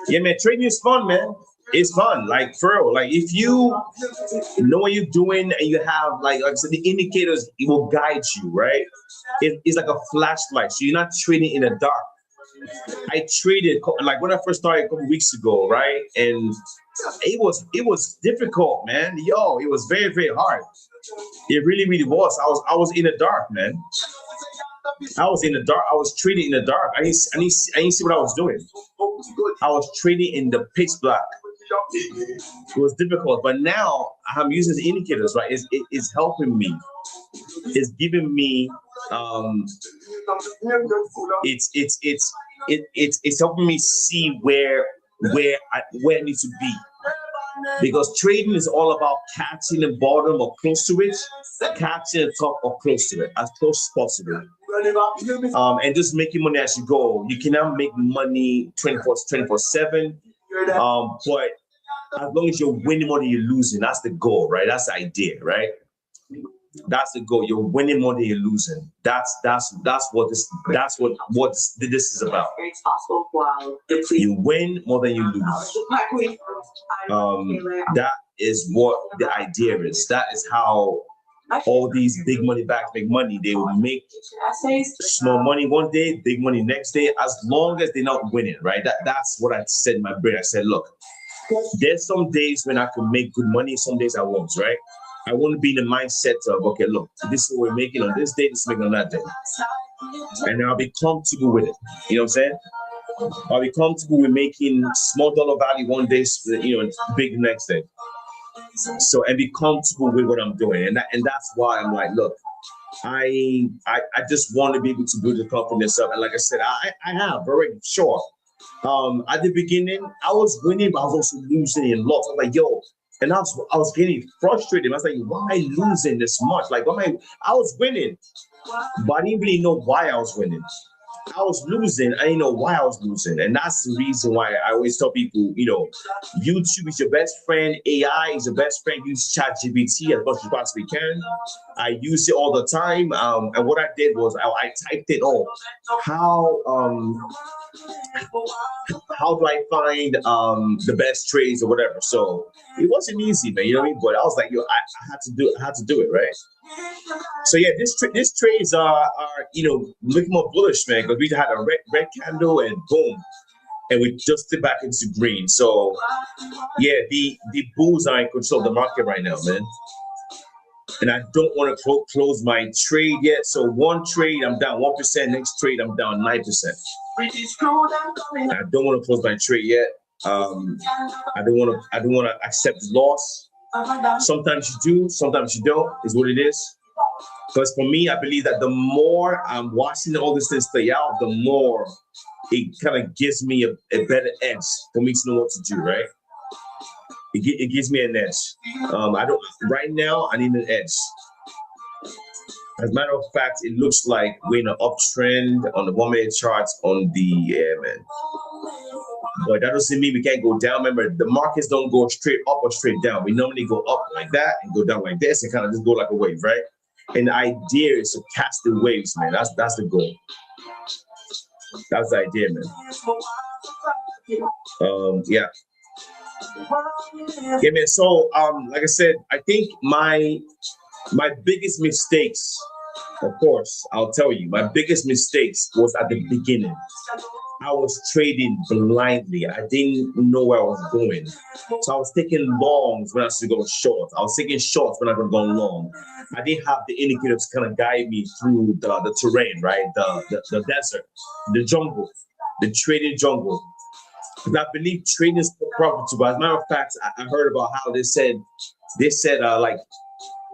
Yeah, man, trading is fun, man. It's fun, like for real. Like if you know what you're doing and you have like I said, the indicators, it will guide you, right? It's like a flashlight, so you're not trading in the dark. I traded like when I first started a couple weeks ago, right? And it was difficult, man. Yo, it was very hard. It really was. I was in the dark, man. I was in the dark. I was trading in the dark. I didn't see what I was doing. I was trading in the pitch black. It was difficult, but now I'm using the indicators, right? It's helping me. It's giving me it's helping me see where I need to be. Because trading is all about catching the bottom or close to it, catching the top or close to it, as close as possible. And just making money as you go. You cannot make money 24/7. But as long as you're winning more than you're losing, that's the goal, right? That's the idea, right? That's the goal. You're winning more than you're losing. That's what this is about. You win more than you lose. That is what the idea is. That is how all these big money backs make money. They will make small money one day, big money next day, as long as they're not winning, right? That's what I said in my brain. I said, look, there's some days when I can make good money, some days I won't, right? I want to be in the mindset of, okay, look, this is what we're making on this day, this is making on that day. And I'll be comfortable with it. You know what I'm saying? I'll be comfortable with making small dollar value one day, big the next day. So, and be comfortable with what I'm doing. And that's why I'm like, look, I just want to be able to build the confidence up. And like I said, I have already, sure. At the beginning, I was winning, but I was also losing a lot. I was like, yo, and I was getting frustrated. I was like, why am I losing this much? Like, I was winning, but I didn't really know why I was winning. I was losing. I didn't know why I was losing. And that's the reason why I always tell people, YouTube is your best friend. AI is your best friend. Use ChatGPT as much as you possibly can. I use it all the time. And what I did was I typed it all. How do I find the best trades or whatever? So it wasn't easy, man. You know what I mean? But I was like, yo, I had to do it, right? So yeah, this trades are looking more bullish, man, because we had a red candle and boom, and we just dipped back into green. So yeah, the bulls are in control of the market right now, man. And I don't want to close my trade yet. So one trade, I'm down 1%. Next trade, I'm down 9%. I don't want to close my trade yet. I don't want to accept loss. Sometimes you do, sometimes you don't. Is what it is. Because for me, I believe that the more I'm watching all these things play out, the more it kind of gives me a better edge for me to know what to do, right? It gives me an edge. Right now, I need an edge. As a matter of fact, it looks like we're in an uptrend on the 1 minute charts on the man. But that doesn't mean we can't go down. Remember, the markets don't go straight up or straight down. We normally go up like that and go down like this and kind of just go like a wave, right? And the idea is to catch the waves, man. That's the goal. That's the idea, man. Yeah. Yeah, man. So, like I said, I think my biggest mistakes, of course, I'll tell you, my biggest mistakes was at the beginning. I was trading blindly. I didn't know where I was going. So I was taking longs when I should go short. I was taking shorts when I could go long. I didn't have the indicators to kind of guide me through the terrain, right? The desert, the jungle, the trading jungle. Because I believe trading is profitable. As a matter of fact, I heard about how they said like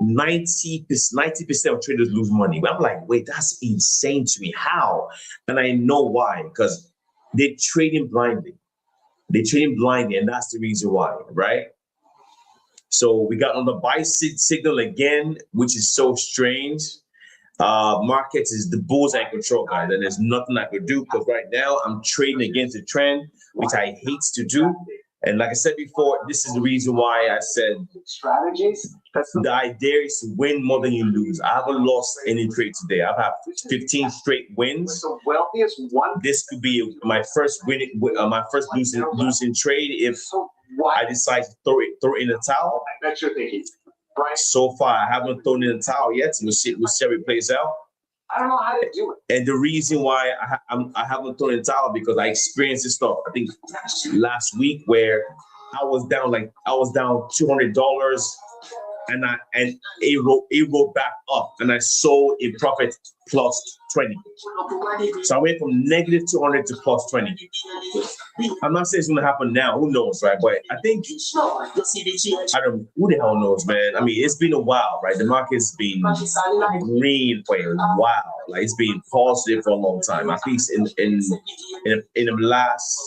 90% of traders lose money. But I'm like, wait, that's insane to me. How? And I know why. Because they're trading blindly. They're trading blindly, and that's the reason why, right? So we got on the buy signal again, which is so strange. Markets is the bulls I control, guys, and there's nothing I could do because right now I'm trading against the trend, which I hate to do. And like I said before, this is the reason why I said strategies. The idea is to win more than you lose. I haven't lost any trade today. I've had 15 straight wins. The wealthiest one. This could be my first losing trade if I decide to throw in the towel. I bet you're thinking. Right. So far, I haven't thrown in the towel yet. We'll see how it plays out. I don't know how to do it. And the reason why I haven't thrown in the towel because I experienced this stuff. I think last week where I was down $200, and it rolled back up, and I sold a profit plus 20. So I went from negative 200 to plus 20. I'm not saying it's gonna happen now. Who knows, right? But I think I don't. Who the hell knows, man? I mean, it's been a while, right? The market's been green for a while. Like it's been positive for a long time. At least in the last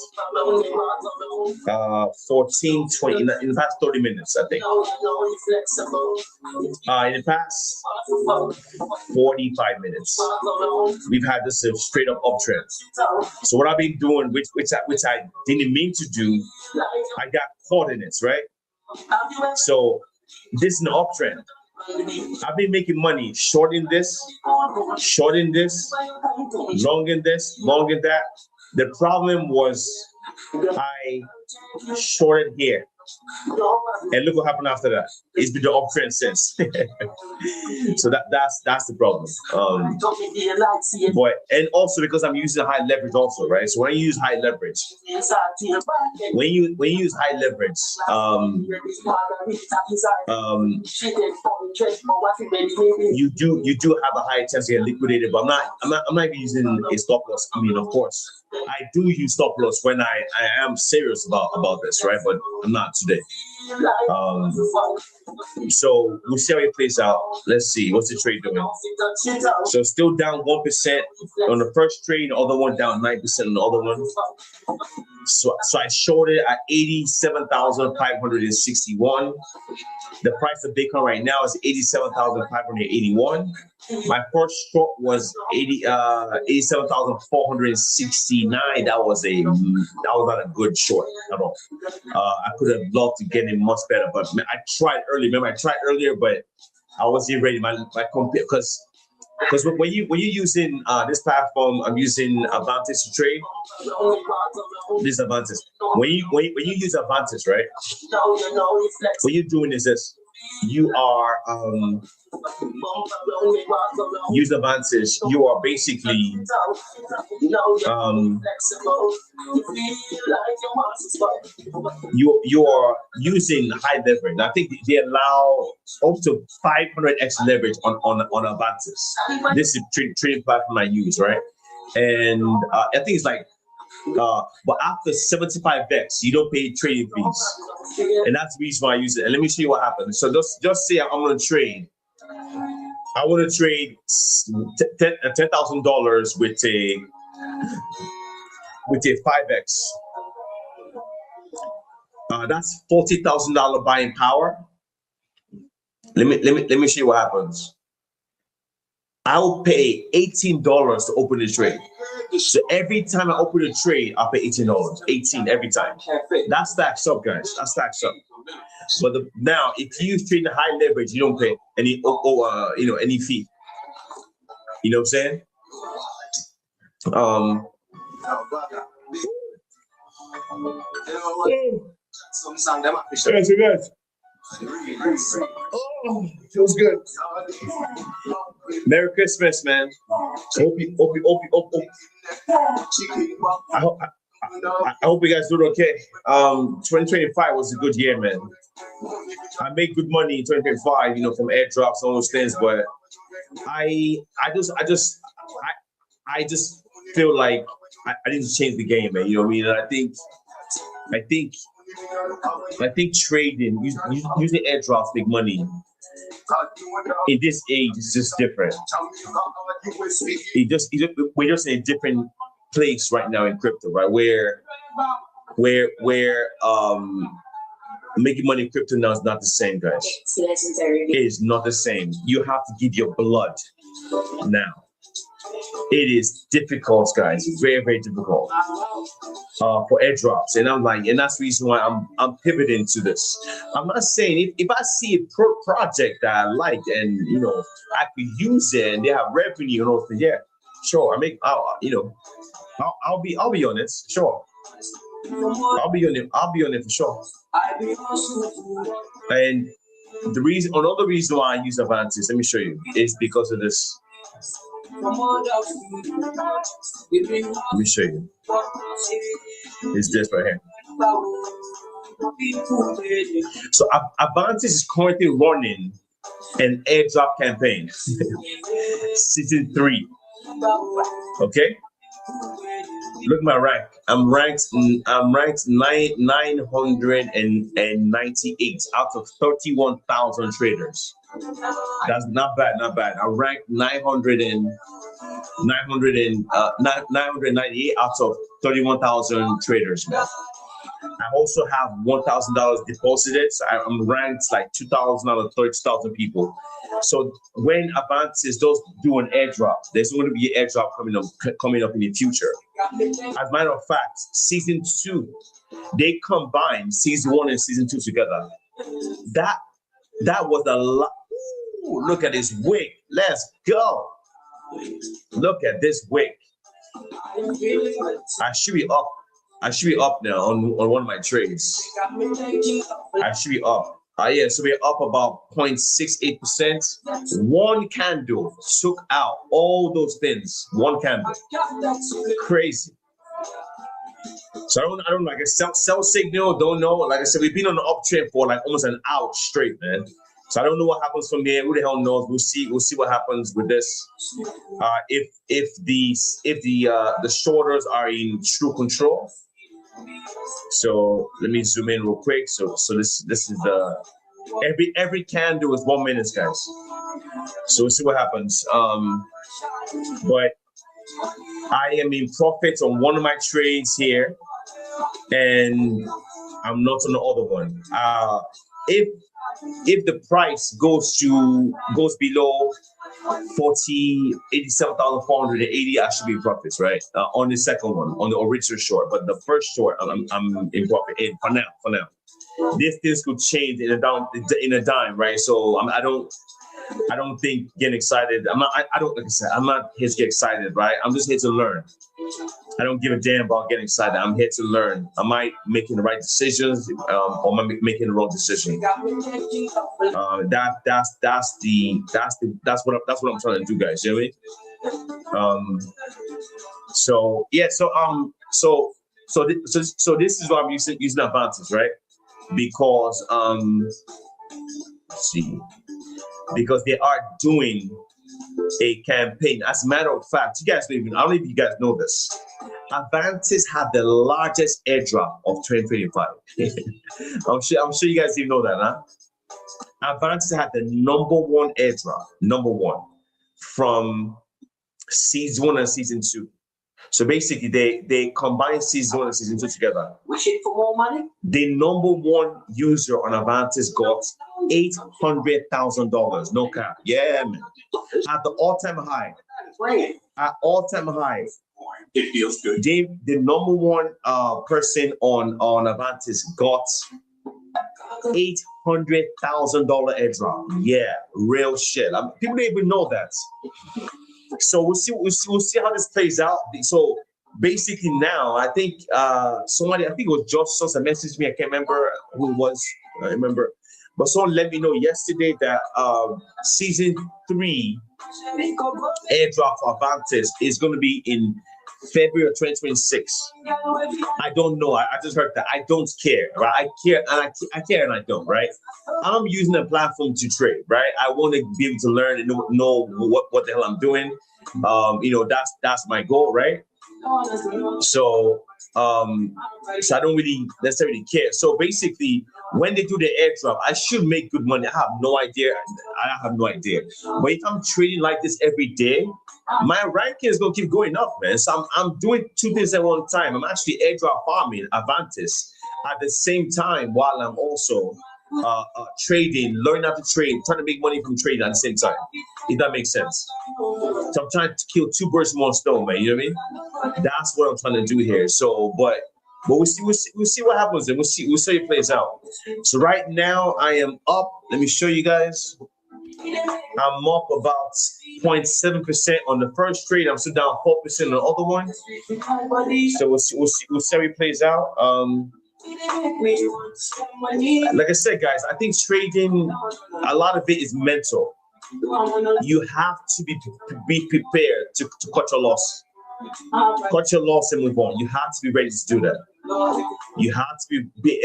14, 20, in the past 30 minutes, I think. In the past 45 minutes, we've had this straight up uptrend. So what I've been doing, which I didn't mean to do, I got caught in it, right? So this is an uptrend. I've been making money short in this, long in this, long in that. The problem was I shorted here. And look what happened after that. It's been the uptrend since. So that's the problem. But and also because I'm using high leverage also, right? So when I use high leverage, when you use high leverage, you do have a high chance to get liquidated. But I'm not even using a stop loss. I mean, of course, I do use stop loss when I am serious about this, right? But I'm not today. So we'll see how it plays out. Let's see what's the trade doing. So still down 1% on the first trade, the other one down 9% on the other one. So I shorted at 87,561. The price of Bitcoin right now is 87,581. My first short was 87,469. That was not a good short at all. I could have loved to get it much better, but I tried earlier. Remember, I tried earlier, but I wasn't ready. My compare because when you're using this platform, I'm using Advantage to trade. This Advantage. When you use Advantage, right? What you're doing is this. You are use Advantage. You are basically you are using high leverage. I think they allow up to 500x leverage on Advantage. This is trading platform I use, right? And I think it's like. But after 75x, you don't pay trading fees, and that's the reason why I use it. And let me show you what happens. So just say I'm going to trade. I want to trade $10,000 with a 5x. That's $40,000 buying power. Let me show you what happens. I'll pay $18 to open the trade. So every time I open a trade, I'll pay $18. 18 every time. That stacks up, guys. That stacks up. But now, if you trade the high leverage, you don't pay any any fee. You know what I'm saying? Yes, it is. Oh, feels good. Merry Christmas, man. Hope you. I hope you guys doing okay. 2025 was a good year, man. I made good money in 2025, from airdrops and all those things, but I just feel like I need to change the game, man. You know what I mean? And I think trading, using airdrops to make money in this age is just different. We're just in a different place right now in crypto, right? Where making money in crypto now is not the same, guys. It is not the same. You have to give your blood now. It is difficult, guys. Very, very difficult for airdrops. And and that's the reason why I'm pivoting to this. I'm not saying if I see a project that I like and I could use it and they have revenue and all that, yeah, sure. I'll be on it, sure. I'll be on it for sure. And another reason why I use Avantis, let me show you, is because of this. Let me show you. It's this right here. So Avantis is currently running an airdrop campaign, season 3. Okay. Look at my rank. I'm ranked 998 out of 31,000 traders. That's not bad. I ranked 998 out of 31,000 traders, man. I also have $1,000 deposited. So I'm ranked like 2,000 out of 30,000 people. So when Avantis does do an airdrop, there's going to be an airdrop coming up in the future. As a matter of fact, season 2, they combined season 1 and season 2 together. That was a lot. Look at this wig. Let's go. Look at this wig. I should be up. Now on one of my trades. I should be up. Yeah, so we're up about 0.68%. One candle took out all those things. One candle. Crazy. So I don't like a sell signal, don't know. Like I said, we've been on the uptrend for like almost an hour straight, man. So I don't know what happens from there. Who the hell knows? We'll see what happens with this. If the shorters are in true control. So let me zoom in real quick. So this is the every candle is 1 minute, guys. So we'll see what happens. But I am in profit on one of my trades here, and I'm not on the other one. If the price goes below 87,480, I should be in profits, right? On the second one, on the original short, but the first short, I'm in profit for now. This could change in a dime, right? So I don't think getting excited. I'm not here to get excited, right? I'm just here to learn. I don't give a damn about getting excited. I'm here to learn. Am I making the right decisions, or am I making the wrong decision? That's what I'm trying to do, guys. You know what I mean? So this is why I'm using Avantis, right? Because let's see. Because they are doing a campaign. As a matter of fact, I don't know if you guys know this. Avantis had the largest airdrop of 2025. I'm sure you guys didn't know that, huh? Avantis had the #1 airdrop, from season 1 and season 2. So basically, they combined season 1 and season 2 together. Wishing for more money? The #1 user on Avantis got $800,000. No cap. Yeah, man. At the all-time high. At all-time high. It feels good. Dave, the number one person on Avantis got $800,000 airdrop. Yeah, real shit. People don't even know that. So we'll see how this plays out. So basically now, I think somebody, I think it was Josh Sosa messaged me. I can't remember who it was. I remember, but someone let me know yesterday that season 3 airdrop for Avantis is going to be in February of 2026. I don't know. I just heard that. I don't care, right? I care and I care and I don't, right? I'm using the platform to trade, right? I want to be able to learn and know what the hell I'm doing. That's my goal, right? So I don't really necessarily care. So basically, when they do the airdrop, I should make good money. I have no idea. But if I'm trading like this every day, my ranking is gonna keep going up, man. So I'm doing 2 things at one time. I'm actually airdrop farming Avantis at the same time while I'm also trading, learning how to trade, trying to make money from trading at the same time. If that makes sense. So I'm trying to kill 2 birds with 1 stone, man. You know what I mean? That's what I'm trying to do here. So, but we'll see what happens, and we'll see how it plays out. So right now I am up. Let me show you guys. I'm up about 0.7% on the first trade. I'm still down 4% on the other one. So we'll see how it plays out. Like I said, guys, I think trading, a lot of it is mental. You have to be prepared to cut your loss. Cut your loss and move on. You have to be ready to do that. You have to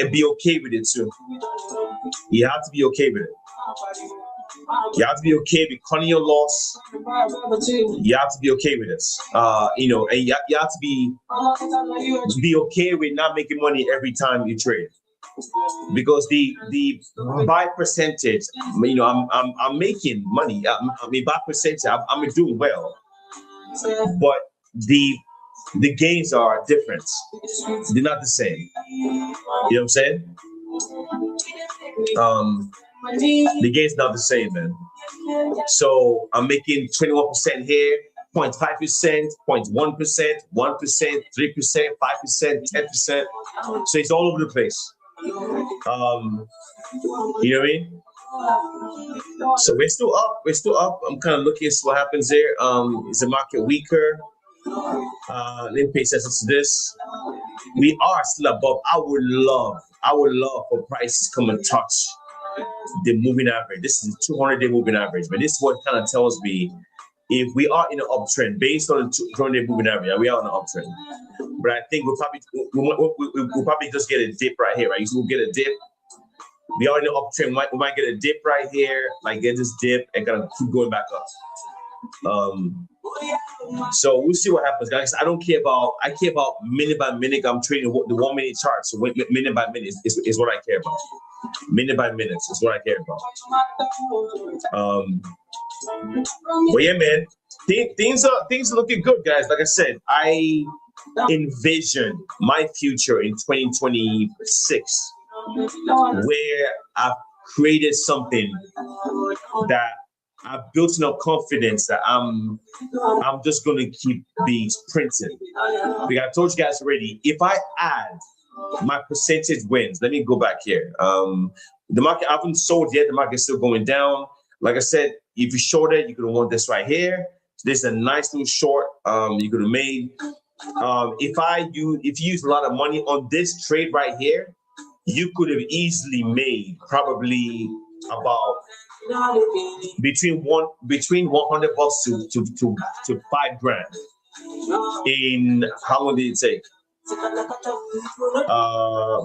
be okay with it too. You have to be okay with it. You have to be okay with cutting your loss. You have to be okay with it. And you have to be okay with not making money every time you trade. Because the by percentage, I'm making money. By percentage, I'm doing well. But the gains are different. They're not the same. You know what I'm saying? The game's not the same, man. So I'm making 21% here, 0.5%, 0.1%, 1%, 3%, 5%, 10%. So it's all over the place. You know what I mean? So we're still up. I'm kind of looking at what happens there. Is the market weaker? Let me pay attention to this. We are still above. I would love for prices come and touch the moving average. This is the 200-day moving average, but this is what kind of tells me if we are in an uptrend based on the 200-day moving average. We are on an uptrend, but I think we'll probably just get a dip right here, right? So we'll get a dip. We are in an uptrend. We might get a dip right here, like get this dip and kind of keep going back up. So we'll see what happens, guys. I care about minute by minute. I'm trading the 1 minute chart. So minute by minute is what I care about. Minute by minute is what I care about. But yeah, man, things are looking good, guys. Like I said, I envision my future in 2026, where I've created something that I've built enough confidence that I'm just gonna keep being sprinting. Like I told you guys already, if I add my percentage wins, let me go back here. The market, I haven't sold yet. The market's still going down. Like I said, if you short it, you're gonna want this right here. So this is a nice little short you could have made. If you use a lot of money on this trade right here, you could have easily made probably about between $100 to $5,000 in how long did it take?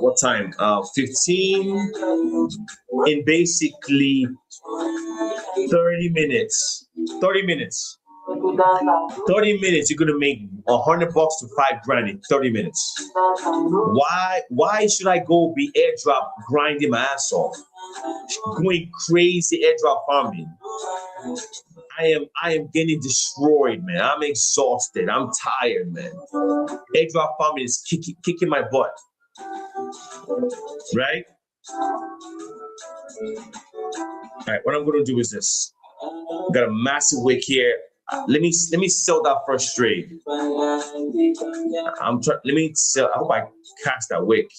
What time? 15 in basically 30 minutes. 30 minutes. 30 minutes, you're gonna make $100 to $5,000 in 30 minutes. Why should I go be airdrop grinding my ass off? Going crazy airdrop farming. I am getting destroyed, man. I'm exhausted. I'm tired, man. Airdrop farming is kicking my butt. Right? right, what I'm gonna do is this. Got a massive wick here. Let me sell that first trade. Let me sell. I hope I catch that wick.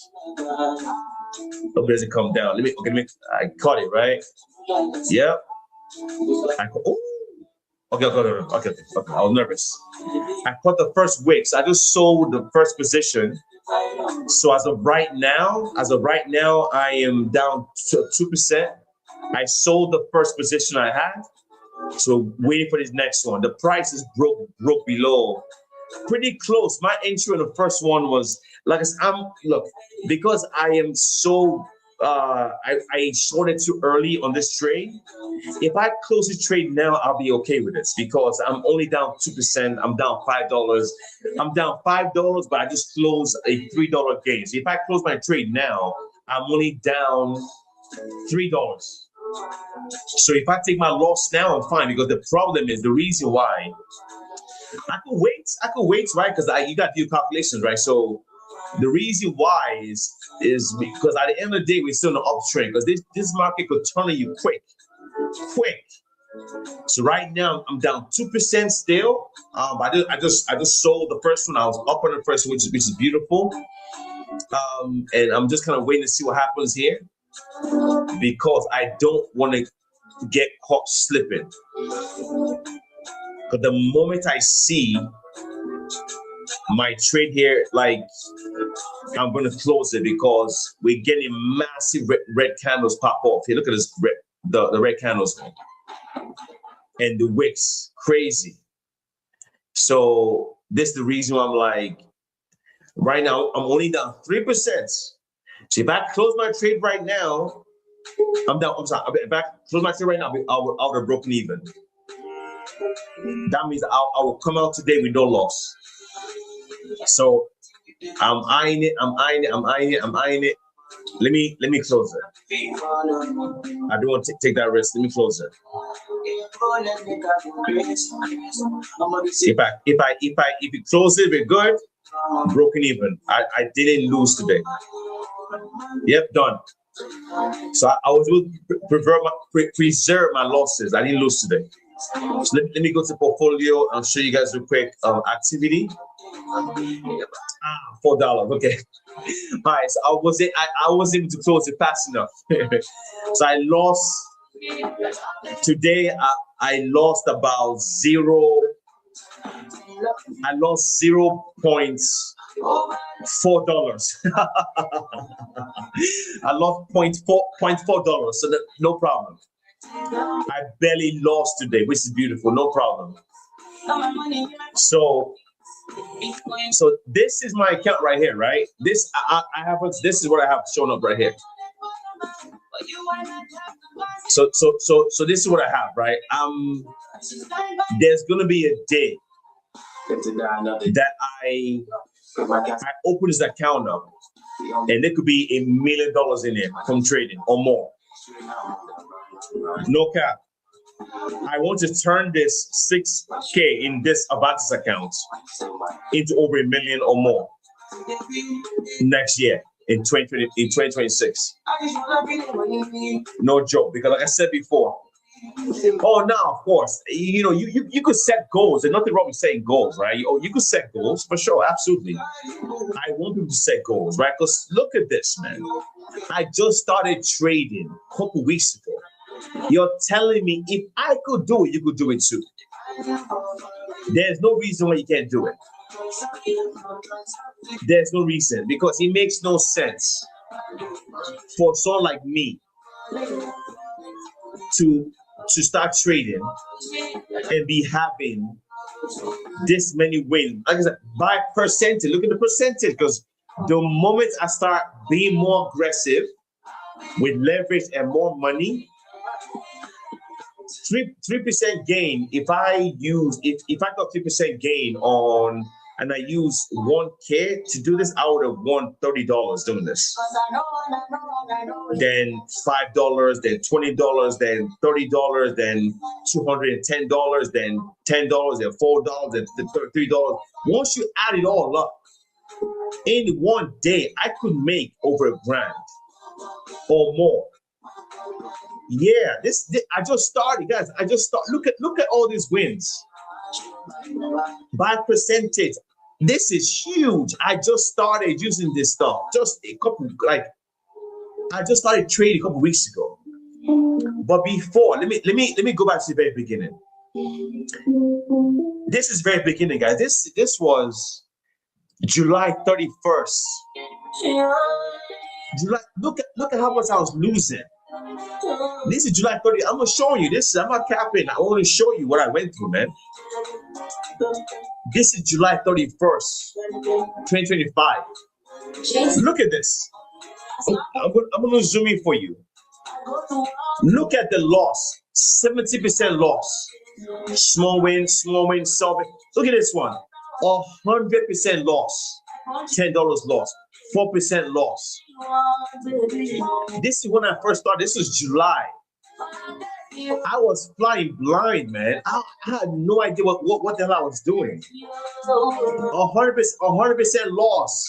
Hope it doesn't come down. I caught it, right? Yep. Okay. I was nervous. I caught the first wick, so I just sold the first position. So as of right now, I am down to 2%. I sold the first position I had. So waiting for this next one. The price is broke below. Pretty close. My entry on the first one was like because I am so I shorted too early on this trade. If I close this trade now, I'll be okay with this because I'm only down 2%. I'm down $5. I'm down $5, but I just closed a $3 gain. So if I close my trade now, I'm only down $3. So if I take my loss now, I'm fine because the problem is the reason why I could wait, right? Because you got to do calculations, right? So the reason why is because at the end of the day, we're still in the uptrend because this market could turn on you quick. So right now I'm down 2% still. I just sold the first one. I was up on the first one, which is beautiful. And I'm just kind of waiting to see what happens here because I don't want to get caught slipping. But the moment I see my trade here, like I'm going to close it because we're getting massive red candles pop off. Here, look at this the red candles and the wicks, crazy. So this is the reason why I'm like, right now I'm only down 3%. So if I close my trade right now, I'm down. I'm sorry. If I close my trade right now, I would have broken even. That means I will come out today with no loss. So I'm eyeing it. Let me close it. I don't want to take that risk. Let me close it. If you close it, we're good. Broken even. I didn't lose today. Yep, done. So I was able to preserve my losses. I didn't lose today. So let me go to portfolio and show you guys real quick activity. $4. Okay. All right. So I was able to close it fast enough. So I lost today. I lost about I lost $0.4. I lost $0.4. So no problem. I barely lost today, which is beautiful. No problem. So this is my account right here, right? This this is what I have shown up right here. So this is what I have, right? There's gonna be a day that I open this account up, and there could be $1 million in there from trading or more. No cap. I want to turn this 6K in this Avantis account into over $1 million or more next year in 2026. No joke, because like I said before. Oh, now of course, you could set goals. There's nothing wrong with setting goals, right? You could set goals for sure, absolutely. I want people to set goals, right? Because look at this, man. I just started trading a couple weeks ago. You're telling me if I could do it, you could do it too. There's no reason why you can't do it. There's no reason, because it makes no sense for someone like me to start trading and be having this many wins. Like I said, by percentage, look at the percentage, because the moment I start being more aggressive with leverage and more money, 3% gain. If I got 3% gain on, and I use 1K to do this, I would have won $30 doing this. Then $5, then $20, then $30, then $210, then $10, then $4, then $3. Once you add it all up, in one day, I could make over $1,000 or more Yeah, this I just started, guys. I just start. Look at all these wins by percentage. This is huge. I just started using this stuff. Just a couple, like I just started trading a couple weeks ago. But before, let me go back to the very beginning. This is very beginning, guys. This was July 31st. July. Look at how much I was losing. This is July 30th. I'm gonna show you this. I'm not capping. I want to show you what I went through, man. This is July 31st, 2025. Look at this. I'm gonna zoom in for you. Look at the loss. 70% loss. Small win, small win. Look at this one. 100% loss. $10 loss. 4% loss. This is when I first started. This was July. I was flying blind, man. I had no idea what the hell I was doing. 100% loss.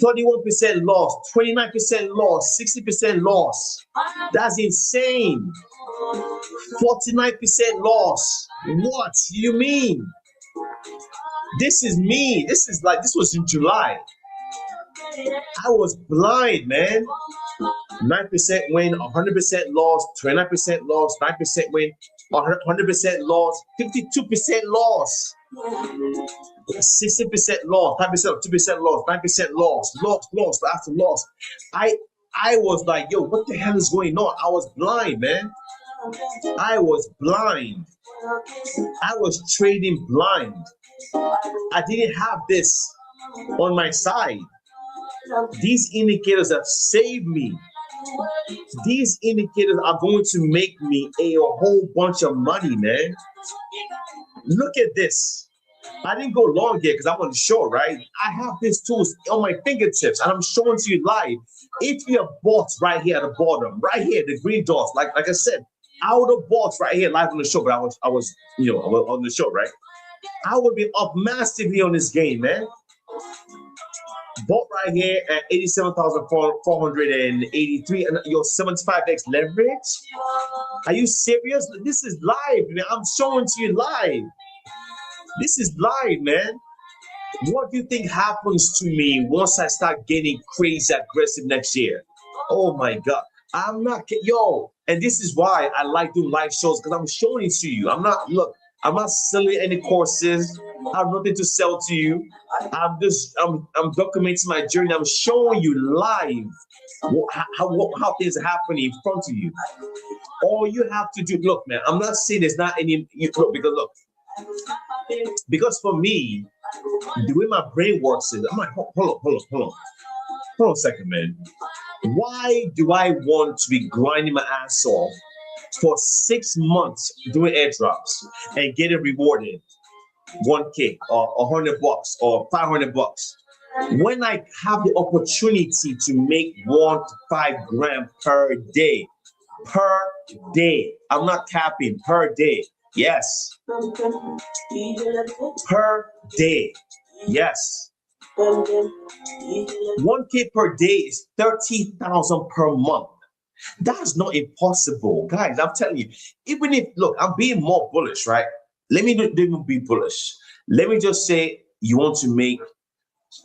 31% loss. 29% loss. 60% loss. That's insane. 49% loss. What do you mean? This is me. This was in July. I was blind, man. 9% win, 100% loss, 29% loss, 9% win, 100% loss, 52% loss, 60% loss, 5%, 2% loss, 9% loss after loss. I was like, yo, what the hell is going on? I was blind, man. I was blind. I was trading blind. I didn't have this on my side. These indicators have saved me. These indicators are going to make me a whole bunch of money, man. Look at this. I didn't go long here because I'm on the show, right? I have these tools on my fingertips and I'm showing to you live. If you have bots right here at the bottom, right here, the green dots, like I said, I would have bots right here live on the show, but I was on the show, right? I would be up massively on this game, man. Bought right here at 87,483 and your 75x leverage. Are you serious? This is live, man. I'm showing to you live. This is live, man. What do you think happens to me once I start getting crazy aggressive next year? Oh my God. I'm not, yo. And this is why I like doing live shows, because I'm showing it to you. I'm not selling any courses. I have nothing to sell to you. I'm documenting my journey. I'm showing you live how things are happening in front of you. All you have to do, look, man, I'm not saying there's not any, because for me, the way my brain works is, I'm like, hold on a second, man. Why do I want to be grinding my ass off for 6 months doing airdrops and getting rewarded $1K or $100 or $500 when I have the opportunity to make 1 to 5 grand per day? I'm not capping, per day. Yes. Per day. Yes. 1K per day is 30,000 per month. That's not impossible, guys. I'm telling you. Even if, look, I'm being more bullish, right? Let me even be bullish. Let me just say you want to make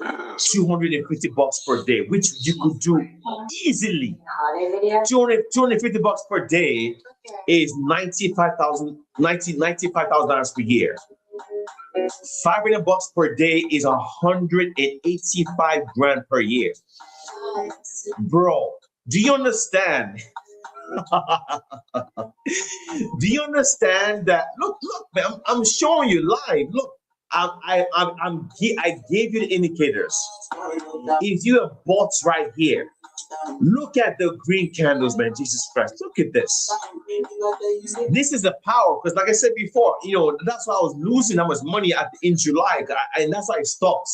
$250 per day, which you could do easily. $250 per day is $95,000 per year. $500 per day is 185 grand per year. Bro, do you understand? Do you understand that? Look, man, I'm showing you live. Look, I gave you the indicators. If you have bots right here, look at the green candles, man. Jesus Christ, look at this. This is the power, because like I said before, that's why I was losing that much money in July, and that's why I stopped.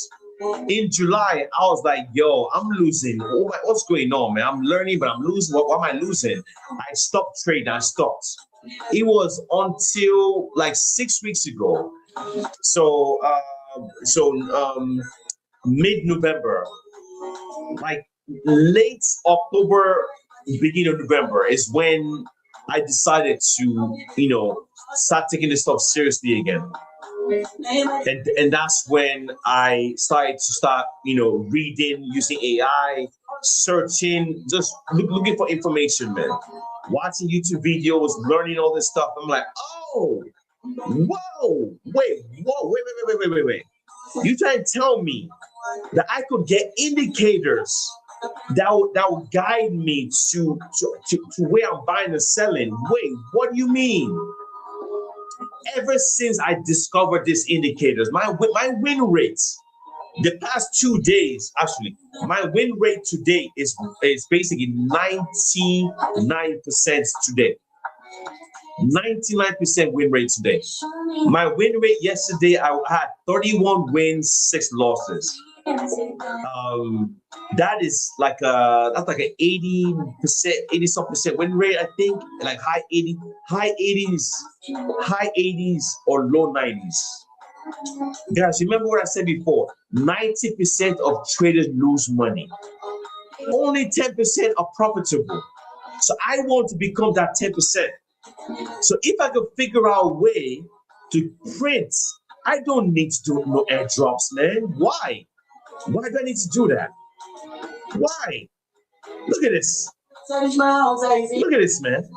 In July, I was like, yo, I'm losing. What's going on, man? I'm learning, but I'm losing. What am I losing? I stopped trading. I stopped. It was until like 6 weeks ago. So mid-November, like late October, beginning of November is when I decided to, start taking this stuff seriously again. And that's when I started reading, using AI, searching, just looking for information, man. Watching YouTube videos, learning all this stuff. I'm like, oh, whoa, wait. You trying to tell me that I could get indicators that would guide me to where I'm buying and selling? Wait, what do you mean? Ever since I discovered these indicators, my win rates, the past 2 days, actually, my win rate today is basically 99% today. 99% win rate today. My win rate yesterday, I had 31 wins, 6 losses. That is like that's like an 80%, 80-some% win rate, I think, like high 80s or low 90s. Guys, remember what I said before? 90% of traders lose money. Only 10% are profitable. So I want to become that 10%. So if I could figure out a way to print, I don't need to do no airdrops, man. Why? Why do I need to do that? Why? Look at this. Look at this, man.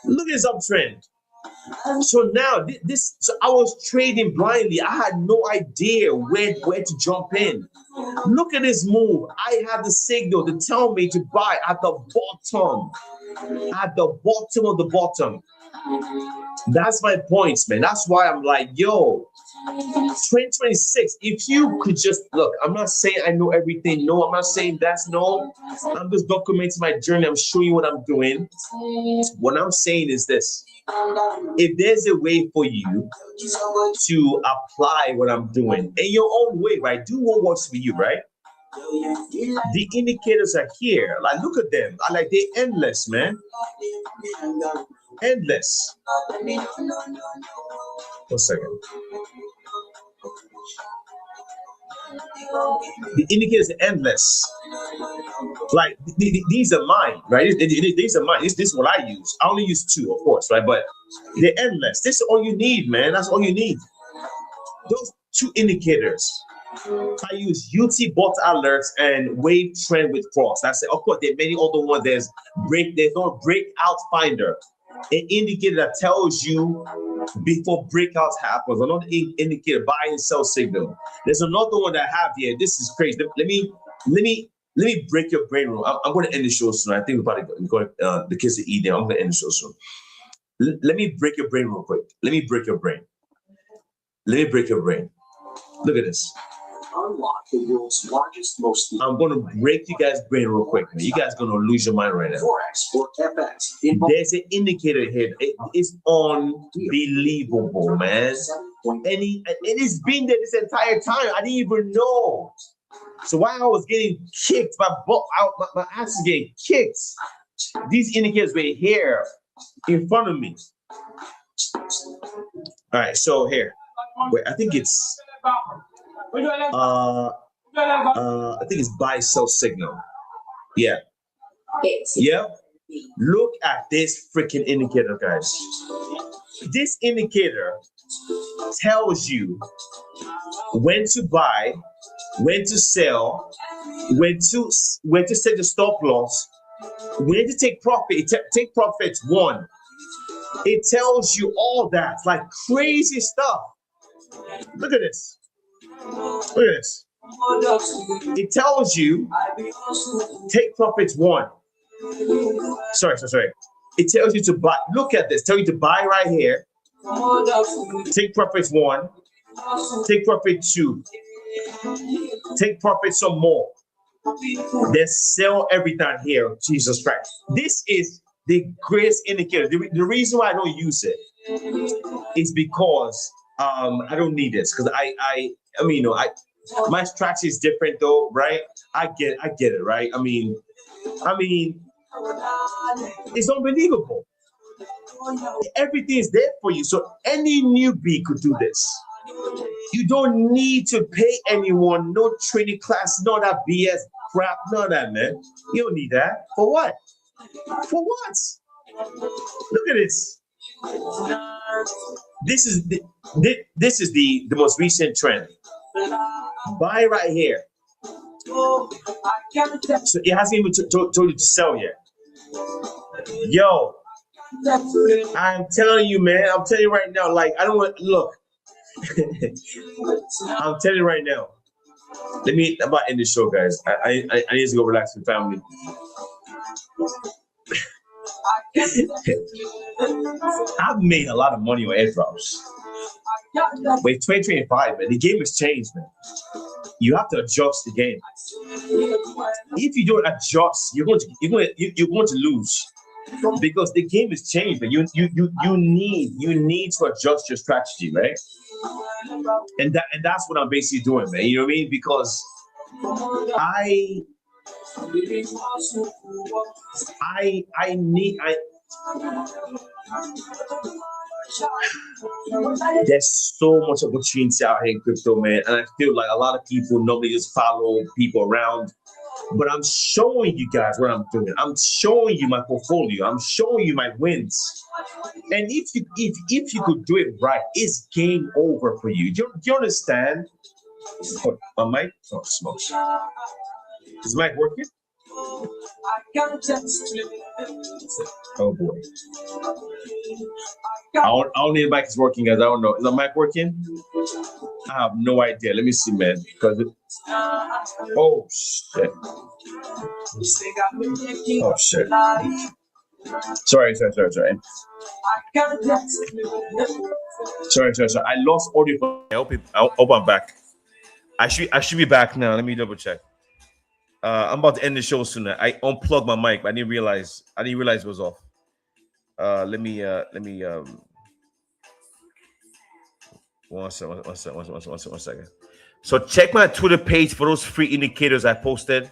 Look at this uptrend. So now so I was trading blindly. I had no idea where to jump in. Look at this move. I had the signal to tell me to buy at the bottom. At the bottom of the bottom. That's my points, man. That's why I'm like, yo, 2026, if you could just look, I'm not saying I know everything. No, I'm not saying that's no. I'm just documenting my journey. I'm showing you what I'm doing. What I'm saying is this. If there's a way for you to apply what I'm doing in your own way, right? Do what works for you, right? The indicators are here. Like, look at them. They're endless, man. Endless. 1 second. The indicators are endless. Like these are mine, right? These are mine. This is what I use. I only use 2, of course, right? But they're endless. This is all you need, man. That's all you need. Those 2 indicators. I use UT bot alerts and wave trend with cross. That's it. Of course, there are many other ones. There's no breakout finder, an indicator that tells you before breakout happens. Another indicator, buy and sell signal. There's another one that I have here. This is crazy. Let me break your brain room. I'm going to end the show soon. I think we're probably going the kids are eating. I'm going to end the show soon. Let me break your brain real quick. Let me break your brain. Look at this. Unlock the world's largest, most. I'm going to break you guys' brain real quick. You guys are going to lose your mind right now. Forex or FX. There's an indicator here. It's unbelievable, man. And it's been there this entire time. I didn't even know. So while I was getting kicked, my ass is getting kicked. These indicators were here in front of me. All right, so here. Wait, I think it's I think it's buy sell signal. Yeah. Yeah. Look at this freaking indicator, guys. This indicator tells you when to buy, when to sell, when to set the stop loss, when to take profit. Take profits 1. It tells you all that. It's like crazy stuff. Look at this. Look at this. It tells you take profits 1. Sorry. It tells you to buy. Look at this. Tell you to buy right here. Take profits 1. Take profit 2. Take profit some more. Then sell everything here. Jesus Christ. This is the greatest indicator. The reason why I don't use it is because I don't need this, because my strategy is different though, right? I get it, right? I mean, it's unbelievable. Everything is there for you. So any newbie could do this. You don't need to pay anyone, no training class, no that BS crap, none of that, man. You don't need that. For what? For what? Look at this. This is the most recent trend. Buy right here. So it hasn't even told you to sell yet. Yo, I'm telling you, man. I'm telling you right now. Like, I don't want look. I'm telling you right now. I'm about to end the show, guys. I need to go relax with family. I've made a lot of money on airdrops. But it's 2025, man. The game has changed, man. You have to adjust the game. If you don't adjust, you're going to lose. Because the game has changed, man. You need to adjust your strategy, right? And that's what I'm basically doing, man. You know what I mean? Because there's so much opportunity out here in crypto, man. And I feel like a lot of people normally just follow people around. But I'm showing you guys what I'm doing. I'm showing you my portfolio. I'm showing you my wins. And if you could do it right, it's game over for you. Do you understand? Oh, my mic? Oh, smokes. Is mic working? Oh boy. I don't need the mic is working, guys. I don't know. Is the mic working? I have no idea. Let me see, man. Because oh shit. Oh shit. Sorry. Sorry. I lost audio. I hope I'm back. I should be back now. Let me double check. I'm about to end the show soon. I unplugged my mic, but I didn't realize it was off. Let me one second. So check my Twitter page for those free indicators I posted.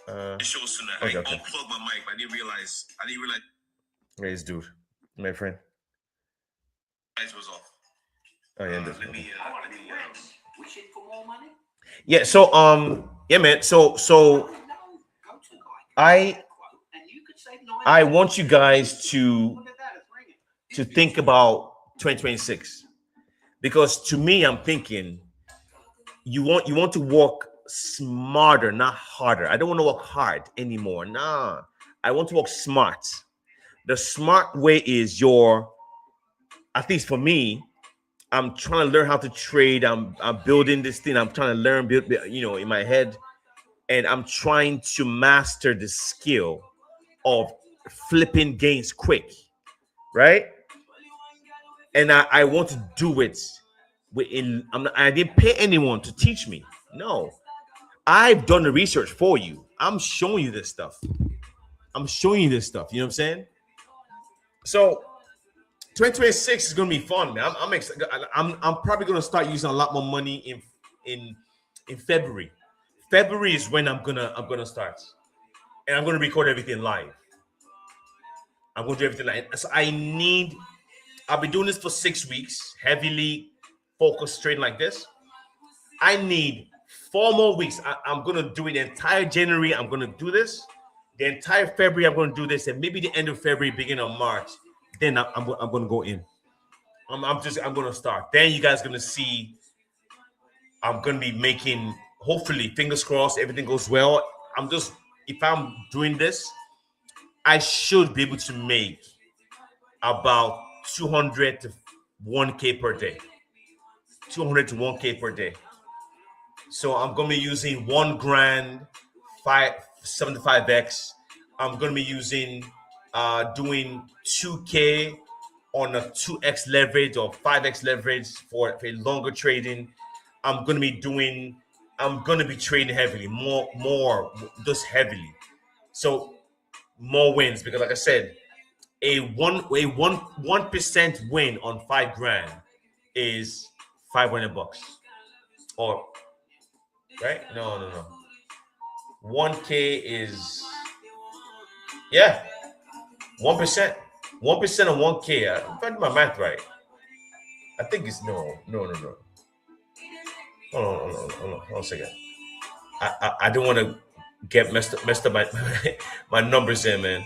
Okay. I unplugged my mic, but I didn't realize. Hey, this dude, my friend. It was off. Oh yeah, let me wishing for more money. Yeah. So yeah, man. So I want you guys to think about 2026, because to me, I'm thinking you want to work smarter, not harder. I don't want to work hard anymore. Nah, I want to work smart. The smart way is at least for me, I'm trying to learn how to trade. I'm building this thing. I'm trying to learn, build, in my head, and I'm trying to master the skill of flipping gains quick, right? And I want to do it I didn't pay anyone to teach me. No, I've done the research for you. I'm showing you this stuff. You know what I'm saying? So 2026 is gonna be fun, man. I'm excited. I'm probably gonna start using a lot more money in February. February is when I'm gonna start, and I'm gonna record everything live. I'm gonna do everything live. So I'll be doing this for 6 weeks, heavily focused trading like this. I need 4 more weeks. I'm gonna do it the entire January. I'm gonna do this. The entire February, I'm gonna do this, and maybe the end of February, beginning of March. Then I'm gonna go in. I'm gonna start. Then you guys are gonna see. I'm gonna be making. Hopefully, fingers crossed, everything goes well. If I'm doing this, I should be able to make about 200 to 1K per day. 200 to 1K per day. So I'm gonna be using 1 grand, 75x. I'm gonna be using doing 2K on a 2x leverage or 5x leverage for longer trading. I'm gonna be trading heavily, more just heavily. So more wins, because like I said, a 1% win on 5 grand is $500. Or right? No. 1K is 1%. 1% of 1K. If I do my math right, I think it's no. Hold on a second. I don't want to get messed up my my numbers in, man.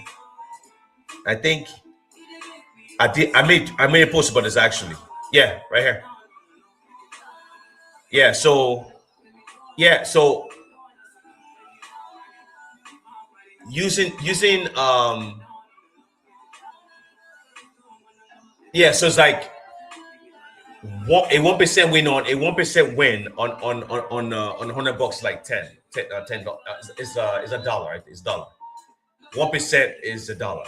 I think I made a post about this actually. Yeah, right here. Yeah, so using yeah, so it's like a 1% win on a 1% win on $100 like 10 is a dollar, right? It's dollar. 1% is a dollar.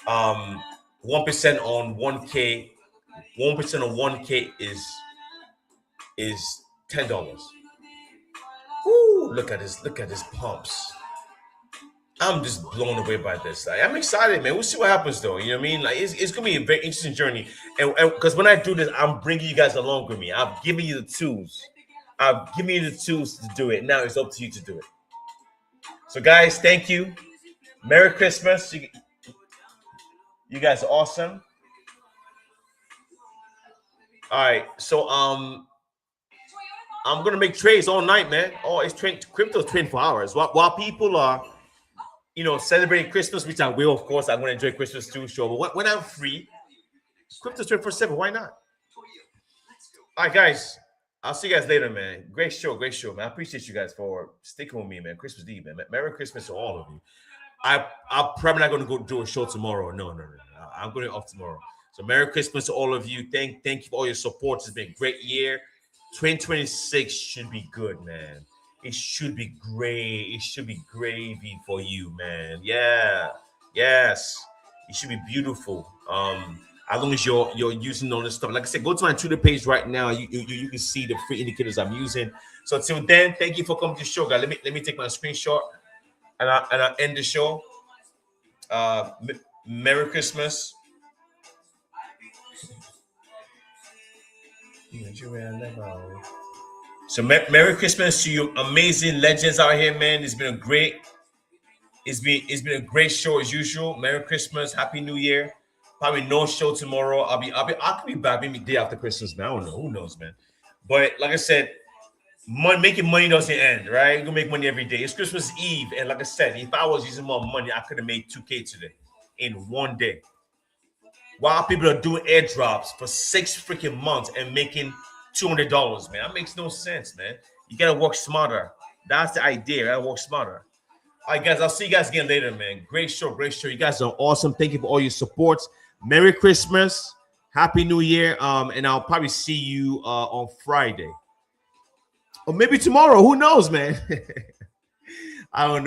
1% on 1K, 1% on 1K is $10. Woo! Look at this pumps. I'm just blown away by this. Like, I'm excited, man. We'll see what happens, though. You know what I mean? Like, it's gonna be a very interesting journey, and because when I do this, I'm bringing you guys along with me. I've given you the tools. I've given you the tools to do it. Now it's up to you to do it. So, guys, thank you. Merry Christmas. You guys are awesome. All right, so I'm gonna make trades all night, man. Oh, it's crypto 24 hours. While people are celebrating Christmas, which I will, of course. I'm going to enjoy Christmas too, sure. But when I'm free, crypto's 24/7. Why not? All right, guys. I'll see you guys later, man. Great show, man. I appreciate you guys for sticking with me, man. Christmas Eve, man. Merry Christmas to all of you. I'm probably not going to go do a show tomorrow. No. I'm going off tomorrow. So Merry Christmas to all of you. Thank you for all your support. It's been a great year. 2026 should be good, man. It should be great. It should be gravy for you, man. Yeah. Yes. It should be beautiful. As long as you're using all this stuff. Like I said, go to my Twitter page right now. You can see the free indicators I'm using. So until then, thank you for coming to the show, guys. Let me take my screenshot and I end the show. Merry Christmas. So Merry Christmas to you amazing legends out here, man. It's been a great show as usual. Merry Christmas, Happy New Year. Probably no show tomorrow. I could be back maybe day after Christmas, man. I don't know. Who knows, man? But like I said, making money doesn't end, right? You're gonna make money every day. It's Christmas Eve, and like I said, if I was using more money, I could have made 2K today in one day. While people are doing airdrops for 6 freaking months and making $200, man, that makes no sense, man. You gotta work smarter. That's the idea. You gotta work smarter. All right, guys, I'll see you guys again later, man. Great show. You guys are awesome. Thank you for all your support. Merry Christmas, Happy New Year, and I'll probably see you on Friday or maybe tomorrow. Who knows, man? I don't know.